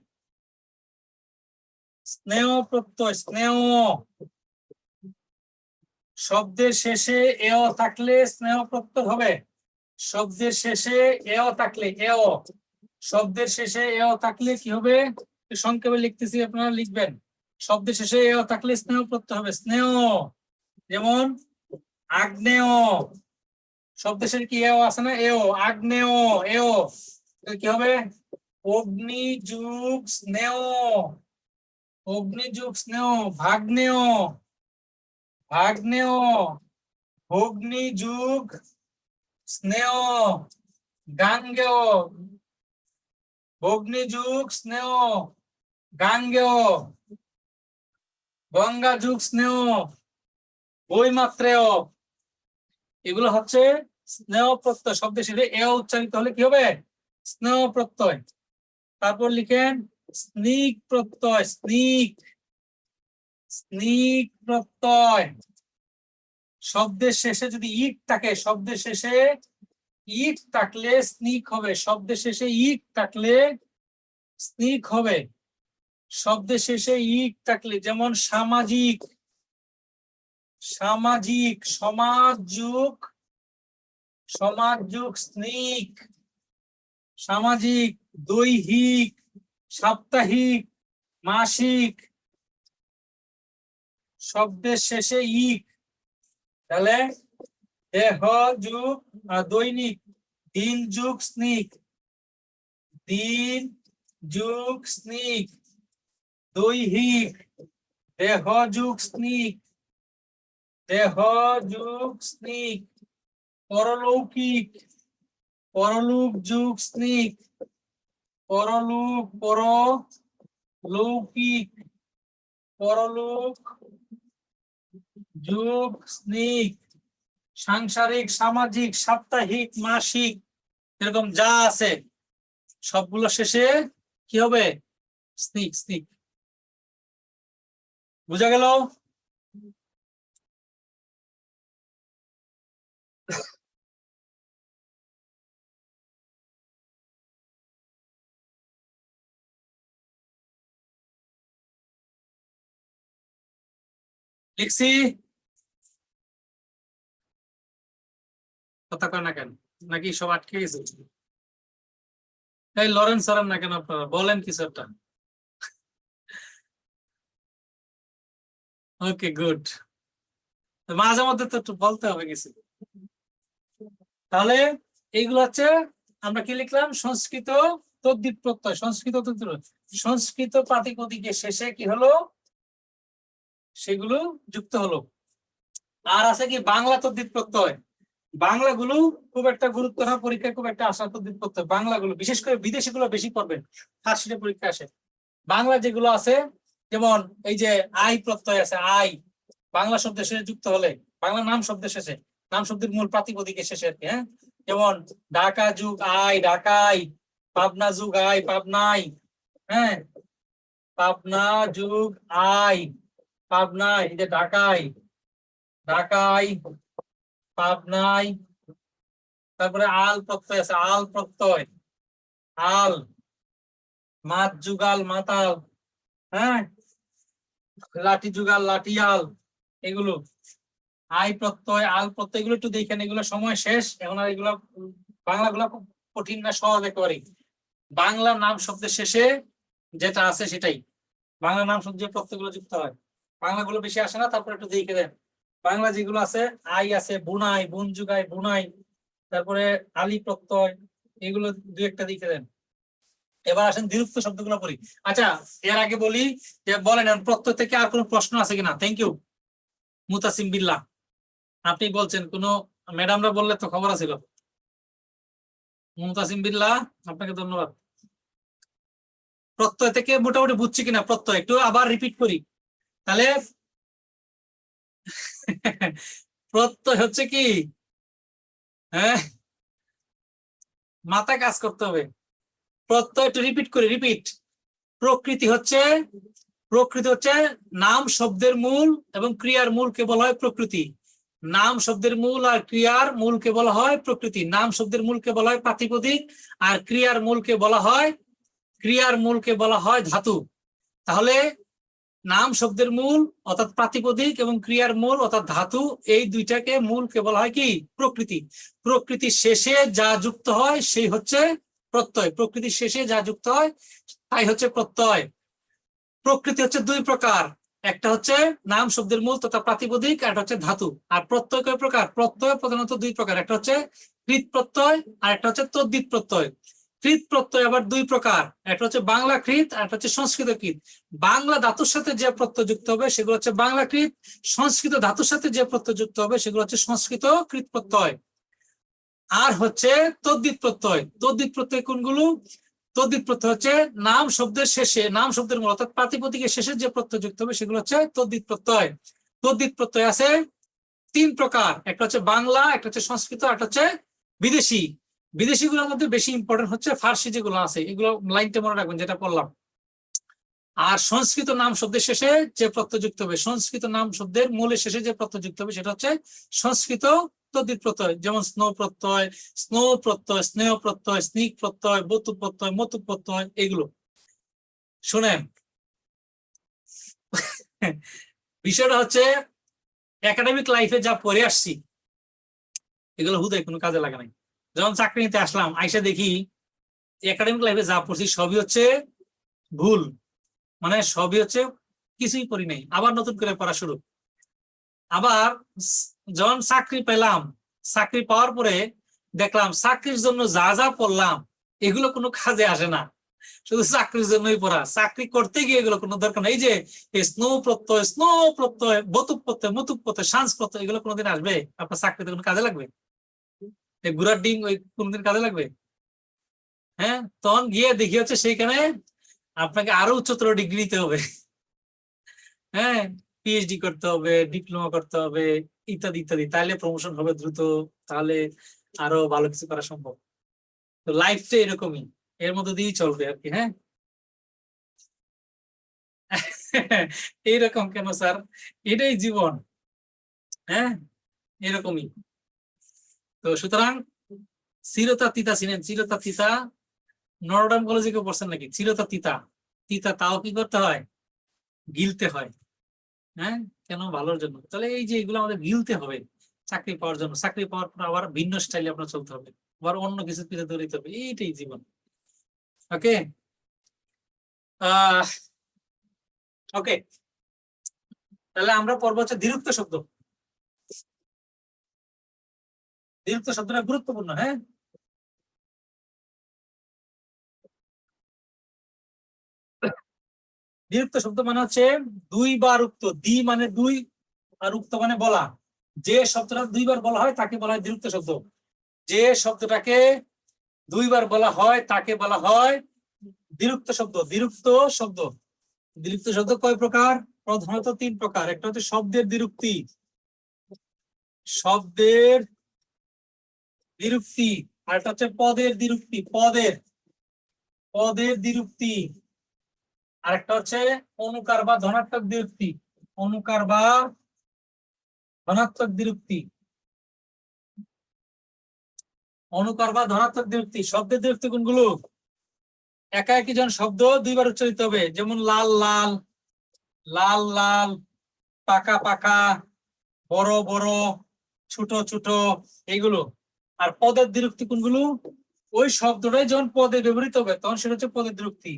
স্নেহ প্রত্যয়, স্নেহ, শব্দের শেষে এও থাকলে স্নেহ প্রত্যয় হবে। শব্দের শেষে এও থাকলে, এও, শব্দের শেষে এও থাকলে কি হবে? সংক্ষেপে লিখতেছি, আপনারা লিখবেন। শব্দের শেষে এও থাকলে স্নেহ প্রত্যয় হবে, স্নেহ। যেমন আগ্নেয়, শব্দের শেষে কি এও আছে না, এও, আগ্নেয়, এও, কি হবে? অগ্নি যুগ স্নেহ, অগ্নি যুগ স্নেহ। ভাগ্নেয়, ভাগ্নেয়, অগ্নি যুগ স্নেহ। গাঙ্গেয়, অগ্নি যুগ স্নেহ, গাঙ্গেয়। গঙ্গা যুগ স্নেহ, বৈমাত্রেয়। এগুলো হচ্ছে স্নেহ প্রত্যয়, শব্দের শেষে এ উচ্চারিত হলে কি হবে? স্নেহ প্রত্যয়। তারপর লিখেন স্নিক প্রত্যয়, স্নিক, স্নিক প্রত্যয়। শব্দের শেষে যদি ইট থাকে, শব্দের শেষে ইট থাকলে স্নিক হবে, শব্দের শেষে ইট থাকলে স্নিক হবে। শব্দের শেষে ইট থাকলে, যেমন সামাজিক, সামাজিক, সমাজ যুগ, সমাজ যুগ স্নিক, সামাজিক। দৈহিক, সাপ্তাহিক, মাসিক, শব্দের শেষে ইক, তাহলে দেহ যুগ দৈনিক, দিন যুগ স্নিক, দিন যুগ স্নিক। দৈহিক, দেহ যুগ স্নিক, দেহ যুগ স্নিক। পরলৌকিক, পরলোক যুগ স্নিক, পরলোক, পরলৌকিক, পরলোক যুগ স্নিক। সাংসারিক, সামাজিক, সাপ্তাহিক, মাসিক, এরকম যা আছে সবগুলো শেষে কি হবে? Sneak, sneak. বুঝা গেল? লিখছি, কথা কয় না কেন? নাকি সব আটকে গেছে? এই লরেন্স স্যার না কেন? আপনারা বলেন কিছু একটা। ওকে, গুড। মাঝে মধ্যে তো একটু বলতে হবে কিছু। তাহলে এইগুলো হচ্ছে আমরা কি লিখলাম? সংস্কৃত তদ্ধিত প্রত্যয়, সংস্কৃত তদ্ধিত, সংস্কৃত প্রাতিপদিকের শেষে কি হলো? সেগুলো যুক্ত হলো। আর আছে কি বাংলা তদ্ধিত প্রত্যয়। বাংলাগুলো খুব একটা গুরুত্ব না, পরীক্ষায় খুব একটা আসা তদ্ধিত প্রত্যয়। বাংলাগুলো বিশেষ করে বিদেশি গুলো বেশি পড়বেন, ফার্স্ট শিটে পরীক্ষা আসে। বাংলা যেগুলো আছে, যেমন এই যে আই প্রত্যয় আছে, আই বাংলা শব্দের শেষে যুক্ত হলে, বাংলা নাম শব্দের শেষে, নাম শব্দের মূল প্রাতিপদিকের শেষে আর কি, হ্যাঁ। যেমন ঢাকা যুগ আই, ঢাকাই। পাবনা যুগ আই, পাবনাই, হ্যাঁ। পাবনা যুগ আই, পাবনাই। এই যে ঢাকাই, ঢাকাই, পাবনাই। তারপরে আল প্রত্যয় আছে, আল প্রত্যয়, আল। মাত যুগাল, মাতাল, হ্যাঁ। লাঠি যুগাল, লাঠিয়াল। এগুলো আই প্রত্যয়, আল প্রত্যয়, এগুলো একটু দেখেন। এগুলো সময় শেষ এখন, আর এগুলো বাংলা গুলা খুব কঠিন না, সহজ একেবারে। বাংলা নাম শব্দের শেষে যেটা আছে সেটাই। বাংলা নাম শব্দ যে প্রত্যয়গুলো যুক্ত হয়, বাংলাগুলো বেশি আসে না, তারপর একটু দেখে দেন। বাংলা যেগুলো আছে, আই আছে, বুনাই, বুন যুগাই, বুনাই, তারপরে আলি প্রত্যয়, এগুলো দুই একটা দেখে দেন। এবার আসেন বিরুক্ত শব্দগুলো পড়ি। আচ্ছা, এর আগে বলি যে বলেন প্রত্যয় থেকে আর কোনো প্রশ্ন আছে কিনা? থ্যাংক ইউ মুতাসিম বিল্লাহ, আপনি বলছেন, কোনো ম্যাডামরা বললে তো খবর ছিল। মুতাসিম বিল্লাহ, আপনাকে ধন্যবাদ। প্রত্যয় থেকে মোটামুটি বুঝছি কিনা? প্রত্যয় একটু আবার রিপিট করি তাহলে। প্রত্যয় হচ্ছে কি, হ্যাঁ, মাথা কাজ করতে হবে। প্রত্যয় একটু রিপিট করি, রিপিট। প্রকৃতি হচ্ছে নাম শব্দের মূল এবং ক্রিয়ার মূলকে বলা হয় প্রকৃতি। নাম শব্দের মূল আর ক্রিয়ার মূলকে বলা হয় প্রকৃতি। নাম শব্দের মূলকে বলা হয় প্রাতিপদিক, আর ক্রিয়ার মূলকে বলা হয় ধাতু। তাহলে নাম শব্দের মূল অর্থাৎ প্রাতিপদিক এবং ক্রিয়ার মূল অর্থাৎ ধাতু, এই দুইটাকে মূলকে বলা হয় কি? প্রকৃতি। প্রকৃতির শেষে যা যুক্ত হয় সেই হচ্ছে প্রত্যয়। প্রকৃতির শেষে যা যুক্ত হয় তাই হচ্ছে প্রত্যয়। প্রকৃতি হচ্ছে দুই প্রকার, একটা হচ্ছে নাম শব্দের মূল তথা প্রাতিপদিক, আর একটা হচ্ছে ধাতু। আর প্রত্যয় কয় প্রকার? প্রত্যয় প্রধানত দুই প্রকার, একটা হচ্ছে কৃত প্রত্যয় আর একটা হচ্ছে তদ্ধিত প্রত্যয়। কৃত প্রত্যয় আবার দুই প্রকার, একটা হচ্ছে বাংলা কৃত আর একটা হচ্ছে সংস্কৃত কৃত। বাংলা ধাতুর সাথে যে প্রত্যয় যুক্ত হবে সেগুলো হচ্ছে বাংলা কৃত, সংস্কৃত ধাতুর সাথে যে প্রত্যয় যুক্ত হবে সেগুলো হচ্ছে সংস্কৃত কৃত প্রত্যয়। আর হচ্ছে তদ্ধিত প্রত্যয়। তদ্ধিত প্রত্যয় কোনগুলো? তদ্ধিত প্রত্যয় হচ্ছে নাম শব্দের শেষে, নাম শব্দের মূল অর্থাৎ প্রাতিপদিকের শেষে যে প্রত্যয় যুক্ত হবে সেগুলো হচ্ছে তদ্ধিত প্রত্যয়। তদ্ধিত প্রত্যয় আছে তিন প্রকার, একটা হচ্ছে বাংলা, একটা হচ্ছে সংস্কৃত, একটা হচ্ছে বিদেশি। বিদেশি গুলোর মধ্যে বেশি ইম্পর্টেন্ট হচ্ছে ফার্সি যেগুলো আছে, এগুলো লাইনটা মনে রাখবেন যেটা পড়লাম। আর সংস্কৃত নাম শব্দের শেষে যে প্রত্যয় যুক্ত হবে, সংস্কৃত নাম শব্দের মূলের শেষে যে প্রত্যয় যুক্ত হবে সেটা হচ্ছে সংস্কৃত তদ্ধিত প্রত্যয়। যেমন স্নো প্রত্যয়, স্নেহ প্রত্যয়, স্নিক প্রত্যয়, বতু প্রত্যয়, মতু প্রত্যয়, এগুলো। শুনেন, বিষয়টা হচ্ছে একাডেমিক লাইফে যা পড়ে আসছি এগুলো হুদায় কোনো কাজে লাগে নাই। যখন চাকরি নিতে আসলাম, আইসা দেখি একাডেমিক লাইফে যা পড়ছি সবই হচ্ছে ভুল, মানে সবই হচ্ছে কিছুই পড়ি নাই, আবার নতুন করে পড়া শুরু। আবার যখন চাকরি পেলাম, চাকরি পাওয়ার পরে দেখলাম চাকরির জন্য যা যা পড়লাম এগুলো কোনো কাজে আসে না, শুধু চাকরির জন্যই পড়া। চাকরি করতে গিয়ে এগুলো কোনো দরকার নেই। এই যে স্নো প্রত্যয়, বতুক প্রত্যয়, মতুক প্রত্যয়, সাংস প্রত্যয়, এগুলো কোনোদিন আসবে আপনার চাকরিতে কোনো কাজে লাগবে? ঘোড়ার ডিম ওই কোনদিন কাজে লাগবে? হ্যাঁ, তখন গিয়ে দেখি হচ্ছে সেইখানে আপনাকে আরো উচ্চতর ডিগ্রি নিতে হবে, হ্যাঁ, পিএইচডি করতে হবে, ডিপ্লোমা করতে হবে, ইত্যাদি ইত্যাদি, তাহলে প্রমোশন হবে দ্রুত, তাহলে আরো ভালো কিছু করা সম্ভব। তো লাইফটা এরকমই, এর মধ্যে দিয়েই চলবে আর কি। হ্যাঁ, এইরকম কেন স্যার? এটাই জীবন। হ্যাঁ, এরকমই। তো সুতরাং চিরতা তিতা চিনেন? চিরতা তিতা নরডাম কলেজে কেউ পড়ছেন নাকি? চিরতা তিতা, তিতা তাও কি করতে হয়? গিলতে হয়। হ্যাঁ, কেন? ভালোর জন্য। তাহলে এই যে এগুলো আমাদের গিলতে হবে চাকরি পাওয়ার জন্য। চাকরি পাওয়ার পর আবার ভিন্ন স্টাইলে আপনার চলতে হবে, আবার অন্য কিছু পিছনে দৌড়াতে হবে, এইটাই জীবন। ওকে, ওকে, তাহলে আমরা পড়বো হচ্ছে দ্বিরুক্ত শব্দ। দ্বিরুক্ত শব্দটা গুরুত্বপূর্ণ। হ্যাঁ, দ্বিরুক্ত শব্দ মানে হচ্ছে দুইবার উক্ত। দ্বি মানে দুই, আর উক্ত মানে বলা। যে শব্দটা দুইবার বলা হয় তাকে বলা হয় দ্বিরুক্ত শব্দ। যে শব্দটাকে দুইবার বলা হয় তাকে বলা হয় দ্বিরুক্ত শব্দ। দ্বিরুক্ত শব্দ, দ্বিরুক্ত শব্দ কয় প্রকার? প্রধানত তিন প্রকার। একটা হচ্ছে শব্দের দ্বিরুক্তি, শব্দের দ্বিরুক্তি, আর একটা হচ্ছে পদের দ্বিরুক্তি, পদের দ্বিরুক্তি, আর একটা হচ্ছে অনুকার বা ধনাত্মক দ্বিরুক্তি, অনুকার বা ধনাত্মক দ্বিরুক্তি, অনুকার বা ধনাত্মক দ্বিরুক্তি। শব্দের দ্বিরুক্তি কোনগুলো? একা একই জন শব্দ দুইবার উচ্চারিত হবে, যেমন লাল লাল, লাল লাল, পাকা পাকা, বড় বড়, ছোট ছোট, এইগুলো। আর পদের দ্বিরুক্তি কোনগুলো? ওই শব্দটাই যখন পদে ব্যবহৃত হবে তখন সেটা হচ্ছে পদের দ্বিরুক্তি।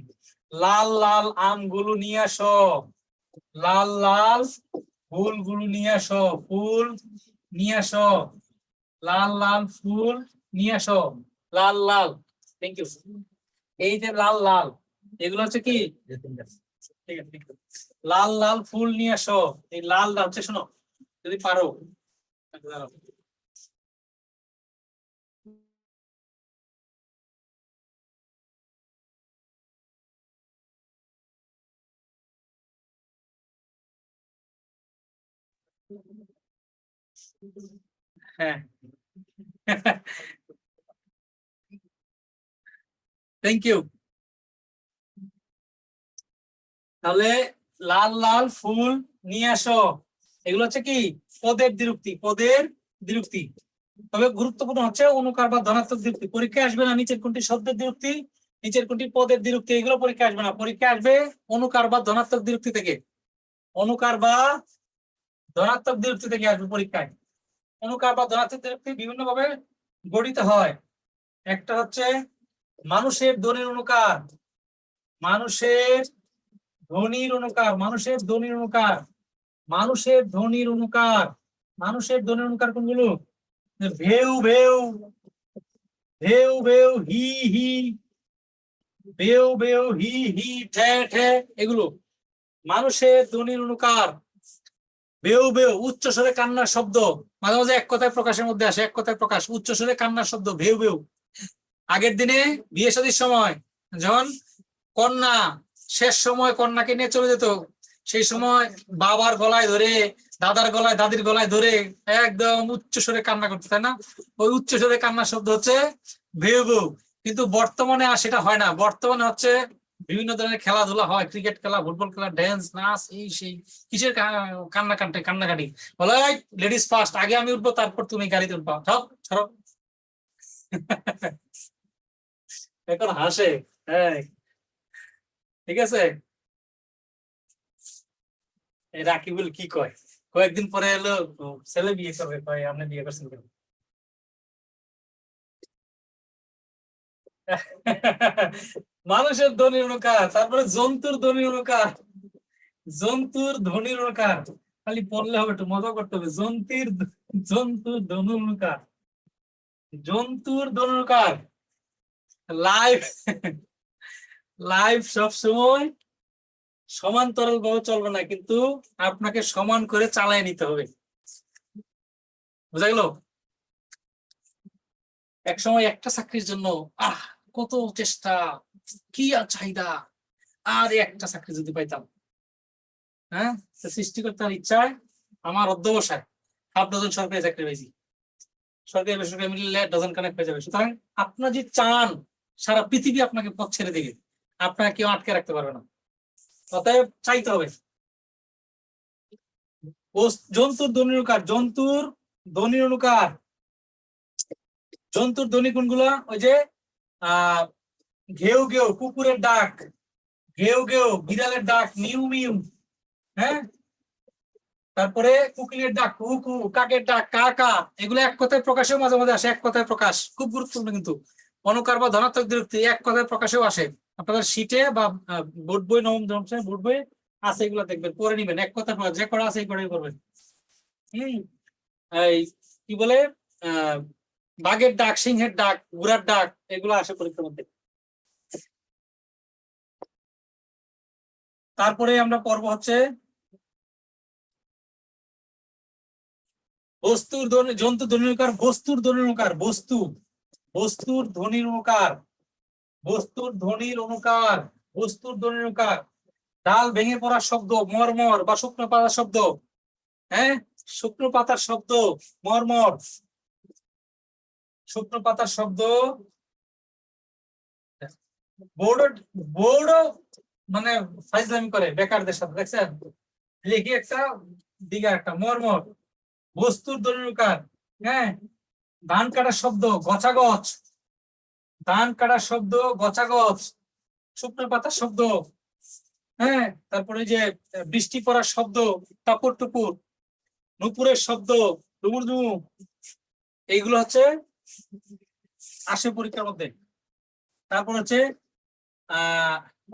লাল লাল আমগুলো নিয়ে আসো, লাল লাল ফুলগুলো নিয়ে আসো, ফুল নিয়ে আসো, লাল লাল ফুল নিয়ে আসো, লাল লাল। Thank you. এই যে লাল লাল এগুলো হচ্ছে কি, ঠিক আছে, লাল লাল ফুল নিয়ে আসো। এই লাল লাল হচ্ছে, শোনো যদি পারো, দাঁড়াও। হ্যাঁ থ্যাংক ইউ। তাহলে লাল লাল ফুল নিয়ে আসো, এগুলো হচ্ছে কি পদের দ্বিরুক্তি, পদের দ্বিরুক্তি। তবে গুরুত্বপূর্ণ হচ্ছে অনুকার বা ধনাত্মক দ্বিরুক্তি। পরীক্ষায় আসবে না নিচের কোনটি শব্দের দ্বিরুক্তি, নিচের কোনটি পদের দ্বিরুক্তি, এগুলো পরীক্ষা আসবে না। পরীক্ষা আসবে অনুকার বা ধনাত্মক দ্বিরুক্তি থেকে, অনুকার বা ধনাত্মক দ্বিরুক্তি থেকে আসবে পরীক্ষায়। অনুকার বা ধনাত্মক দ্বিরুক্তি বিভিন্ন ভাবে গঠিত হয়। একটা হচ্ছে মানুষের ধ্বনির অনুকার, মানুষের ধ্বনির অনুকার, মানুষের ধ্বনির অনুকার, মানুষের ধ্বনির অনুকার, মানুষের ধ্বনির অনুকার কোনগুলো? ভেউ ভেউ, ভেউ ভেউ, হি হি, ভেউ ভেউ, হি হি, ঠে ঠে, এগুলো মানুষের ধ্বনির অনুকার। বেউ বেউ উচ্চ স্বরে কান্নার শব্দ, মাঝে মাঝে এক কথায় প্রকাশের মধ্যে আসে, এক কথায় প্রকাশ, উচ্চ স্বরে কান্নার শব্দ ভেউ ভেউ। আগের দিনে বিয়ে শাদীর সময় যখন কন্যা শেষ সময় কন্যাকে নিয়ে চলে যেত, সেই সময় বাবার গলায় ধরে, দাদার গলায়, দাদির গলায় ধরে একদম উচ্চ স্বরে কান্না করতে, তাই না? ওই উচ্চ স্বরে কান্নার শব্দ হচ্ছে ভেউ ভেউ। কিন্তু বর্তমানে আর সেটা হয় না। বর্তমানে হচ্ছে বিভিন্ন ধরনের খেলাধুলা হয়, ক্রিকেট খেলা, ফুটবল খেলা, ড্যান্স, নাচ, এই সেই, কিসের কান্নাকাটি বলে লেডিস ফার্স্ট, আগে আমি উঠবো তারপর তুমি গাড়িতে উঠবা, সব ছাড়ো। এখন হাসে। হ্যাঁ ঠিক আছে। এই রাকিবুল কি কয়, কয়েকদিন পরে এলো ছেলে বিয়ে করবে, কয় আপনি বিয়ে করছেন কেন? মানুষের ধ্বনির অনুকার, তারপরে জন্তুর ধ্বনির অনুকার, জন্তুর ধ্বনির অনুকার খালি পড়লে হবে, একটু মজা করতে হবে। জন্তুর ধ্বনির অনুকার, জন্তুর ধ্বনির অনুকার। লাইভ লাইভ সবসময় সমান্তরাল ভাবে চলবে না, কিন্তু আপনাকে সমান করে চালায় নিতে হবে। বুঝা গেল? এক সময় একটা চাকরির জন্য কত চেষ্টা, কি আর চাহিদা, আর একটা চাকরি যদি পাইতাম। হ্যাঁ, সৃষ্টিকর্তার ইচ্ছায় আমার অধ্যবসায় হাফ ডজন সরকারি চাকরি পেয়েছি, সরকারি বেসরকারি মিললে ডজন কানেক্ট পেয়ে যাবে। সুতরাং আপনার যে চান, সারা পৃথিবী আপনাকে পথ ছেড়ে দিবে, আপনাকে কেউ আটকে রাখতে পারবে না। অতএব চাইতে হবে। জন্তুর ধ্বনির অনুকার, জন্তুর ধ্বনির অনুকার, জন্তুর ধ্বনি কোনগুলো? ওই যে ঘেউ ঘেউ কুকুরের ডাক, ঘেউ ঘেউ বিড়ালের ডাক, মিউ মিউ, হ্যাঁ, তারপরে কোকিলের ডাক কু কু, কাকের ডাক কা কা, এগুলো এক কথায় প্রকাশেও মাঝে মাঝে আসে। এক কথায় প্রকাশ খুব গুরুত্বপূর্ণ, কিন্তু অনুকার বা ধনাত্মক দ্বিরুক্তি এক কথায় প্রকাশেও আসে। আপনাদের শীটে বা বোর্ড বই, নবম দশম শ্রেণীর বোর্ড বই আছে, এগুলো দেখবেন, পড়ে নিবেন। এক কথায় প্রকাশ, যে করা আছে এই কটাই করবেন। এই কি বলে বাঘের ডাক, সিংহের ডাক, ঘোড়ার ডাক, এগুলো আসে পরীক্ষার মধ্যে। তারপরে আমরা পর্ব হচ্ছে বস্তুর ধ্বনি, জন্তু ধ্বনির অনুকার, বস্তুর ধ্বনির অনুকার, বস্তু, বস্তুর ধ্বনির অনুকার, বস্তুর ধ্বনির অনুকার, বস্তুর ধ্বনির অনুকার। ডাল ভেঙে পড়ার শব্দ মরমর, বা শুকনো পাতার শব্দ, হ্যাঁ, শুকনো পাতার শব্দ মরমর, শুকনো পাতার শব্দ। বোর্ড বোর্ড মানে ফাইজলামি করে বেকারদের সাথে, দেখছেন? লিখি একটা দিকে একটা মরমর, বস্তুর ধ্বনির অনুকার। হ্যাঁ, ধান কাটার শব্দ গছাগছ, ধান কাটার শব্দ গছাগছ, শুকনো পাতার শব্দ। হ্যাঁ, তারপরে যে বৃষ্টি পড়ার শব্দ টাপুর টুপুর, নুপুরের শব্দ ডুমুর ডুমু, এইগুলো হচ্ছে আসে পরীক্ষার মধ্যে। তারপর হচ্ছে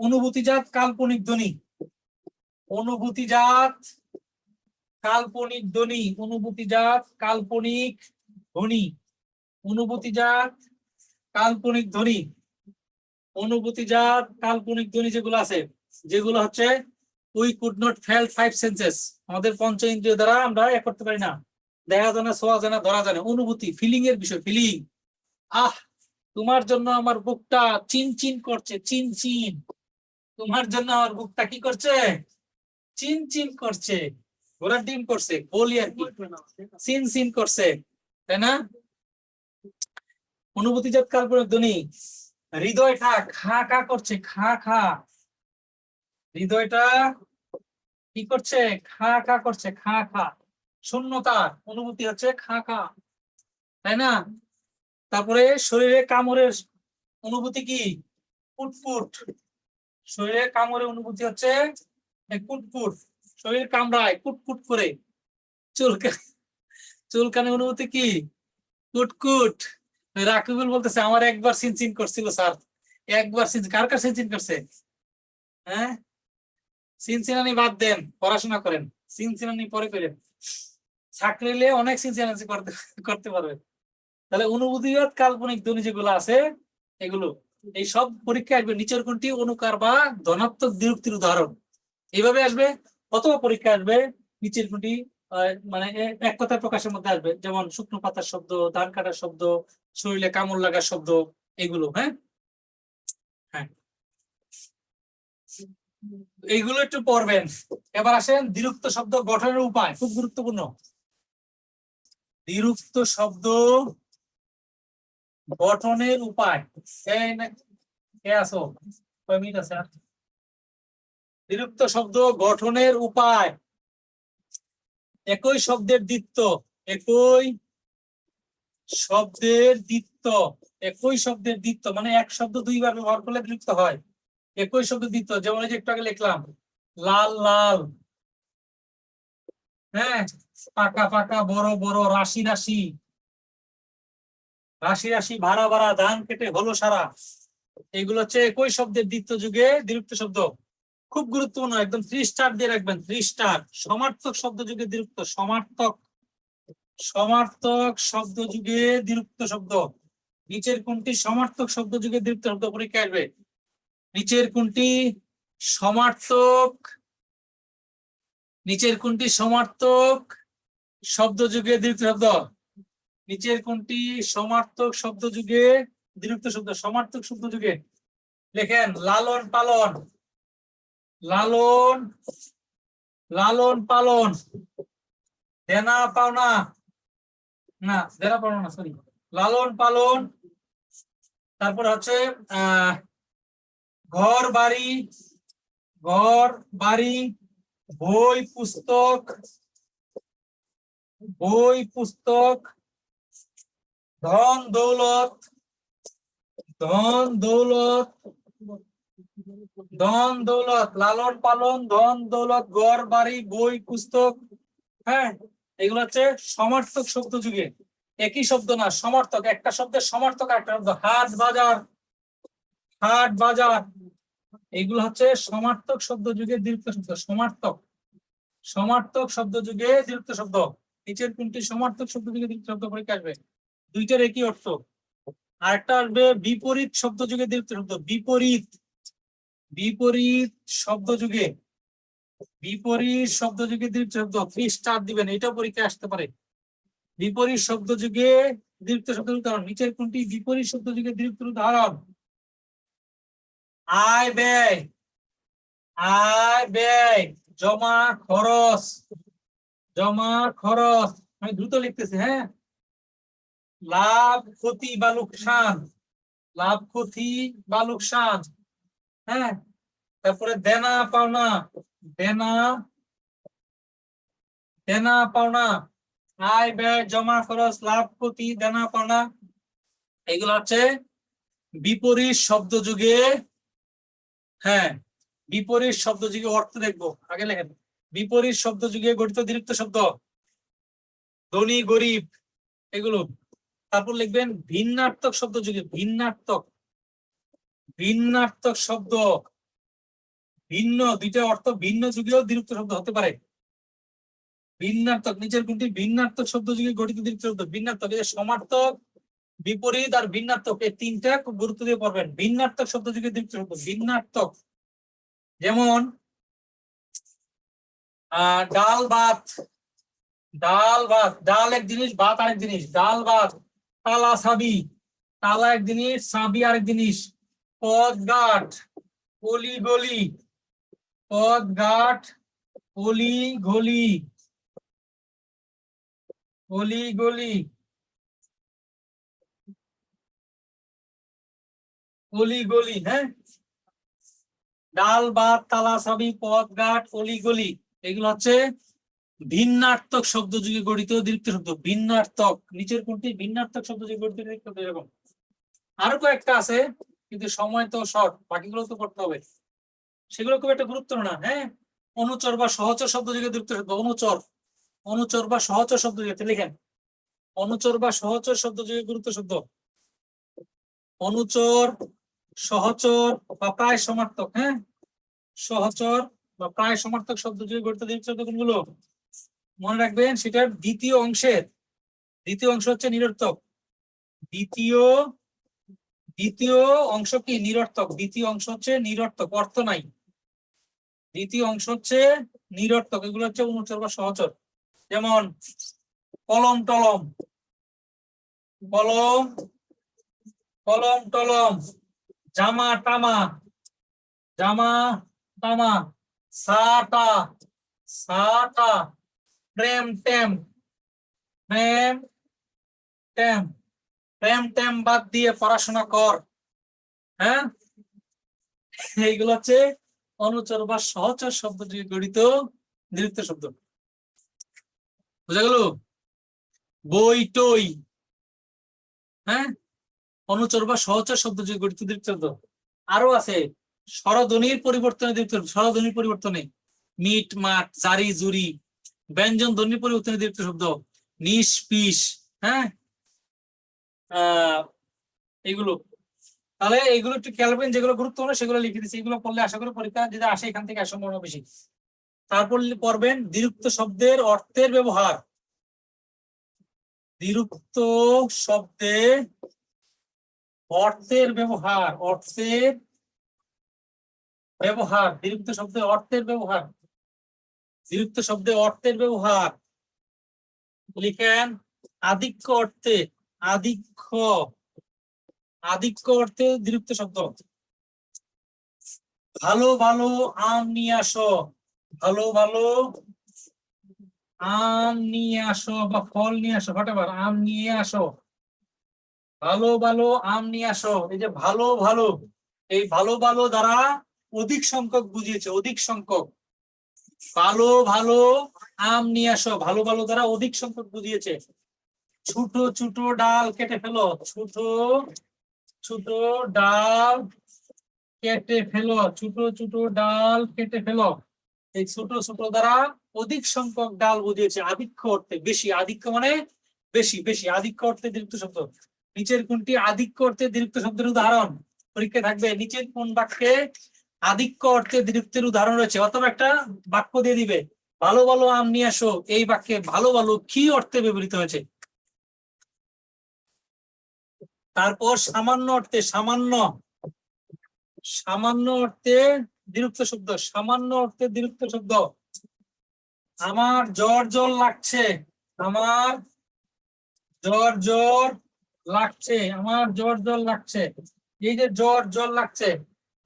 অনুভূতিজাত কাল্পনিক ধ্বনি, অনুভূতিজাত কাল্পনিক ধ্বনি, অনুভূতিজাত কাল্পনিক ধ্বনি, অনুভূতিজাত কাল্পনিক ধ্বনি, অনুভূতিজাত কাল্পনিক ধ্বনি যেগুলো আছে, যেগুলো হচ্ছে we could not fail five senses, আমাদের পঞ্চ ইন্দ্রিয় দ্বারা আমরা এ করতে পারি না, দেখা যায় না, ছোঁয়া যায় না, ধরা যায় না, অনুভূতি, ফিলিং এর বিষয়, ফিলিং। আহ, তোমার জন্য আমার বুকটা চিন চিন করছে, চিন চিন, তোমার জন্য আমার বুকটা কি করছে, চিন চিন করছে, ঘোড়ার ডিম করছে, বলি আর কি, চিন চিন করছে, তাই না? অনুভূতিজাত কাল্পনিক ধ্বনি, হৃদয়টা খা খা করছে, খা খা, হৃদয়টা কি করছে, খা খা করছে, খা খা, শূন্যতার অনুভূতি হচ্ছে খা খা, তাই না? তারপরে শরীরে কামড়ের অনুভূতি কি, কুটকুট, শরীরে কামড়ের অনুভূতি হচ্ছে কুটকুট, শরীর কামড়ায় কুটকুট করে, চুলকানি অনুভূতি কি, কুটকুট। রাকিবুল বলতেছে আমার একবার সিনচিন করছিল স্যার, একবার কার কার সিনচিন করছে? হ্যাঁ, সিনচিনানি বাদ দেন, পড়াশোনা করেন, সিনচিনানি পরে করেন, চাকরিলে অনেক সিনচিনানি করতে পারবে। তাহলে অনুভূতিগত কাল্পনিক ধ্বনি যেগুলো আছে এগুলো, এই সব পরীক্ষায় আসবে নিচের কোনটি অনুকার বা ধনাত্মক দ্বিরুক্তির উদাহরণ, এইভাবে আসবে। অথবা পরীক্ষা আসবে নিচের কোনটি মানে এক কথায় প্রকাশের মধ্যে আসবে, যেমন শুকনো পাতার শব্দ, ধান কাটার শব্দ, শরীরে কামড় লাগার শব্দ, এগুলো। হ্যাঁ হ্যাঁ, এইগুলো একটু পড়বেন। এবার আসেন দ্বিরুক্ত শব্দ গঠনের উপায়, খুব গুরুত্বপূর্ণ। দ্বিরুক্ত শব্দ গঠনের উপায়, কে আছো, কয় মিনিট আছে? দ্বিরুক্ত শব্দ গঠনের উপায়, একই শব্দের দ্বিত্ব, একই শব্দের দ্বিত্ব, একই শব্দের দ্বিত্ব মানে এক শব্দ দুইবার ব্যবহার করলে দ্বিরুক্ত হয়, একই শব্দ দ্বিত্ব। যেমন এই যে একটু আগে লিখলাম লাল লাল, হ্যাঁ, পাকা পাকা, বড় বড়, রাশি রাশি, রাশি রাশি, ভাড়া ভাড়া, ধান কেটে হলো সারা, এগুলো হচ্ছে একই শব্দের দ্বিত্ব যুগে দ্বিরুক্ত শব্দ। খুব গুরুত্বপূর্ণ, একদম 3 স্টার দিয়ে রাখবেন, 3 স্টার। সমার্থক শব্দ যুগে দ্বিরুক্ত, সমার্থক, সমার্থক শব্দ যুগে দ্বিরুক্ত শব্দ। নিচের কোনটি সমার্থক শব্দ যুগে দ্বিরুক্ত শব্দ? পরীক্ষা আসবে, নিচের কোনটি সমার্থক, নিচের কোনটি সমার্থক শব্দ যুগে দ্বিরুক্ত শব্দ? নিচের কোনটি সমার্থক শব্দ যুগে দ্বিরুক্ত শব্দ? সমার্থক শব্দ যুগে লেখেন লালন পালন, লালন, লালন পালন, দেনা পাওনা, না দেনা পাওনা না, সরি, লালন পালন। তারপর হচ্ছে ঘর বাড়ি, ঘর বাড়ি, বই পুস্তক, বই পুস্তক, ধন দৌলত, ধন দৌলত, ধন দৌলত, লালন পালন, ধন দৌলত, ঘর বাড়ি, বই পুস্তক। হ্যাঁ, এগুলো হচ্ছে সমার্থক শব্দ যুগে। একই শব্দ না, সমার্থক, একটা শব্দের সমার্থক একটা শব্দ। হাট বাজার, হাট বাজার, এগুলো হচ্ছে সমার্থক শব্দ যুগে দ্বিরুক্ত শব্দ। সমার্থক, সমার্থক শব্দ যুগে দ্বিরুক্ত শব্দ। নিচের কোনটি সমার্থক শব্দ যুগে দ্বিরুক্ত শব্দ? পরীক্ষা আসবে, দুইটার একই অর্থ। আর একটা আসবে বিপরীত শব্দ যুগে দ্বিরুক্ত শব্দ। বিপরীত, বিপরীত শব্দ যুগে, বিপরীত শব্দ যুগে দ্বিরুক্ত শব্দ। 3 স্টার দিবেন, এটাও পরীক্ষায় আসতে পারে। বিপরীত শব্দ যুগে দ্বিরুক্ত শব্দের উদাহরণ, নিচের কোনটি বিপরীত শব্দ যুগে দ্বিরুক্ত উদাহরণ? আয় ব্যয়, আয় ব্যয়, জমা খরচ, জমা খরচ, আমি দ্রুত লিখতেছি, হ্যাঁ। লাভ ক্ষতি বা লোকসান, লাভ ক্ষতি বা লোকসান, হ্যাঁ। তারপরে দেনা পাওনা, দেনা, দেনা পাওনা, আয় ব্যয়, জমা খরচ, লাভ ক্ষতি, দেনা পাওনা, এগুলো হচ্ছে বিপরীত শব্দ যুগে। হ্যাঁ, বিপরীত শব্দ যুগে অর্থ দেখবো, আগে লেখেন বিপরীত শব্দ যুগে গঠিত দ্বিরুক্ত শব্দ, ধনী গরিব, এগুলো। তারপর লিখবেন ভিন্নার্থক শব্দ যুগে, ভিন্নার্থক, ভিন্নার্থক শব্দ, ভিন্ন, দুইটা অর্থ ভিন্ন যুগেও দ্বিরুক্ত শব্দ হতে পারে। ভিন্নার্থক, নিচের কোনটি ভিন্নার্থক শব্দ যুগে গঠিত দ্বিরুক্ত শব্দ? ভিন্নার্থক, এই যে সমার্থক, বিপরীত আর ভিন্নার্থক, এই তিনটা খুব গুরুত্ব দিয়ে পড়বেন। ভিন্নার্থক শব্দ যুগে দ্বিরুক্ত শব্দ, ভিন্নার্থক, যেমন ডাল ভাত, ডাল ভাত, ডাল এক জিনিস, ভাত আরেক জিনিস। ডাল ভাত। তালা সাবি, তালা এক জিনিস, সাবি আরেক জিনিস। পথঘাট, অলি গলি, পথঘাট, অলি গলি, অলি গলি, অলি গলি। হ্যাঁ, ডাল ভাত, তালা সাবি, পথঘাট, অলি গলি, এগুলো হচ্ছে ভিন্নার্থক শব্দ যুগে গঠিত দ্বিরুক্ত শব্দ। ভিন্নার্থক, নিচের কোনটি ভিন্নার্থক শব্দ যুগে গঠিত দ্বিরুক্ত শব্দ? এরকম আরো কয়েকটা আছে, কিন্তু সময় তো শর্ট, বাকিগুলো তো করতে হবে, সেগুলো খুব একটা গুরুত্ব না। হ্যাঁ, অনুচর বা সহচর শব্দ যুগে দ্বিরুক্ত শব্দ। অনুচর, অনুচর বা সহচর শব্দ যুগে, লিখেন অনুচর বা সহচর শব্দ যুগে গুরুত্ব শব্দ। অনুচর, সহচর বা প্রায় সমার্থক। হ্যাঁ, সহচর বা প্রায় সমার্থক শব্দ যুগে গঠিত দ্বিরুক্ত শব্দ কোনগুলো মনে রাখবেন? সেটার দ্বিতীয় অংশের, দ্বিতীয় অংশ হচ্ছে নিরর্থক। দ্বিতীয়, দ্বিতীয় অংশ কি? নিরর্থক। দ্বিতীয় অংশ হচ্ছে নিরর্থক, অর্থ নাই। দ্বিতীয় অংশ হচ্ছে নিরর্থক, এগুলো হচ্ছে অনুচর বা সহচর। যেমন কলম টলম, কলম, কলম টলম, জামা টামা, জামা টামা, সাটা, সাটা, প্রেম টেম, প্রেম টেম, প্রেম টেম বাদ দিয়ে পড়াশোনা কর। হ্যাঁ, এইগুলো হচ্ছে অনুচর বা সহচর শব্দ দিয়ে গঠিত দ্বিরুক্ত শব্দ। বুঝা গেল? বই টই, হ্যাঁ, অনুচর বা সহচর শব্দ দিয়ে গঠিত দ্বিরুক্ত শব্দ। আরো আছে স্বরধ্বনির পরিবর্তনে দ্বিরুক্ত শব্দ, স্বরধ্বনির পরিবর্তনে মিট মাট, জারি জুরি, ব্যঞ্জন ধ্বনির পরিবর্তনে দ্বিরুক্ত শব্দ নিস পিস। হ্যাঁ, এগুলো, তাহলে এইগুলো একটু খেয়াল করবেন, যেগুলো গুরুত্বপূর্ণ সেগুলো লিখে দিচ্ছি। এগুলো পড়লে আশা করি পরীক্ষা যদি আসে এখান থেকে সম্ভাবনা বেশি। তারপর পড়বেন দ্বিরুক্ত শব্দের অর্থের ব্যবহার। দ্বিরুক্ত শব্দে অর্থের ব্যবহার, অর্থের ব্যবহার, দ্বিরুক্ত শব্দে অর্থের ব্যবহার, দ্বিরুক্ত শব্দে অর্থের ব্যবহার। লিখেন আধিক্য অর্থে, আধিক্য, আধিক্য অর্থে দ্বিরুক্ত শব্দ। ভালো ভালো আম নিয়ে আসো, ভালো ভালো আম নিয়ে আসো বা ফল নিয়ে আসো, হোয়াটএভার, আম নিয়ে আসো, ভালো ভালো আম নিয়ে আসো। এই যে ভালো ভালো, এই ভালো ভালো দ্বারা অধিক সংখ্যক বুঝিয়েছে, অধিক সংখ্যক। ভালো ভালো আম নিয়ে আসো, ভালো ভালো দ্বারা অধিক সংখ্যক বুঝিয়েছে। ছোট ছোট ডাল কেটে ফেলো, ছোট ছোট ডাল কেটে ফেলো, ছোট ছোট ডাল কেটে ফেলো। এই ছোট ছোট দ্বারা অধিক সংখ্যক ডাল বুঝিয়েছে, আধিক্য অর্থে, বেশি। আধিক্য মানে বেশি, বেশি, আধিক্য অর্থে দ্বিরুক্ত শব্দ। নিচের কোনটি আধিক্য অর্থে দ্বিরুক্ত শব্দের উদাহরণ? পরীক্ষা থাকবে নিচের কোন বাক্যে আধিক্য অর্থে দ্বিরুক্তের উদাহরণ রয়েছে, অথবা একটা বাক্য দিয়ে দিবে ভালো ভালো আম নিয়ে আসো, এই বাক্যে ভালো ভালো কি অর্থে ব্যবহৃত হয়েছে। তারপর সামান্য অর্থে, সামান্য, সামান্য অর্থে দ্বিরুক্ত শব্দ, সামান্য অর্থে দ্বিরুক্ত শব্দ। আমার জ্বর জ্বর লাগছে, আমার জ্বর জ্বর লাগছে, আমার জ্বর জ্বর লাগছে। এই যে জ্বর জ্বর লাগছে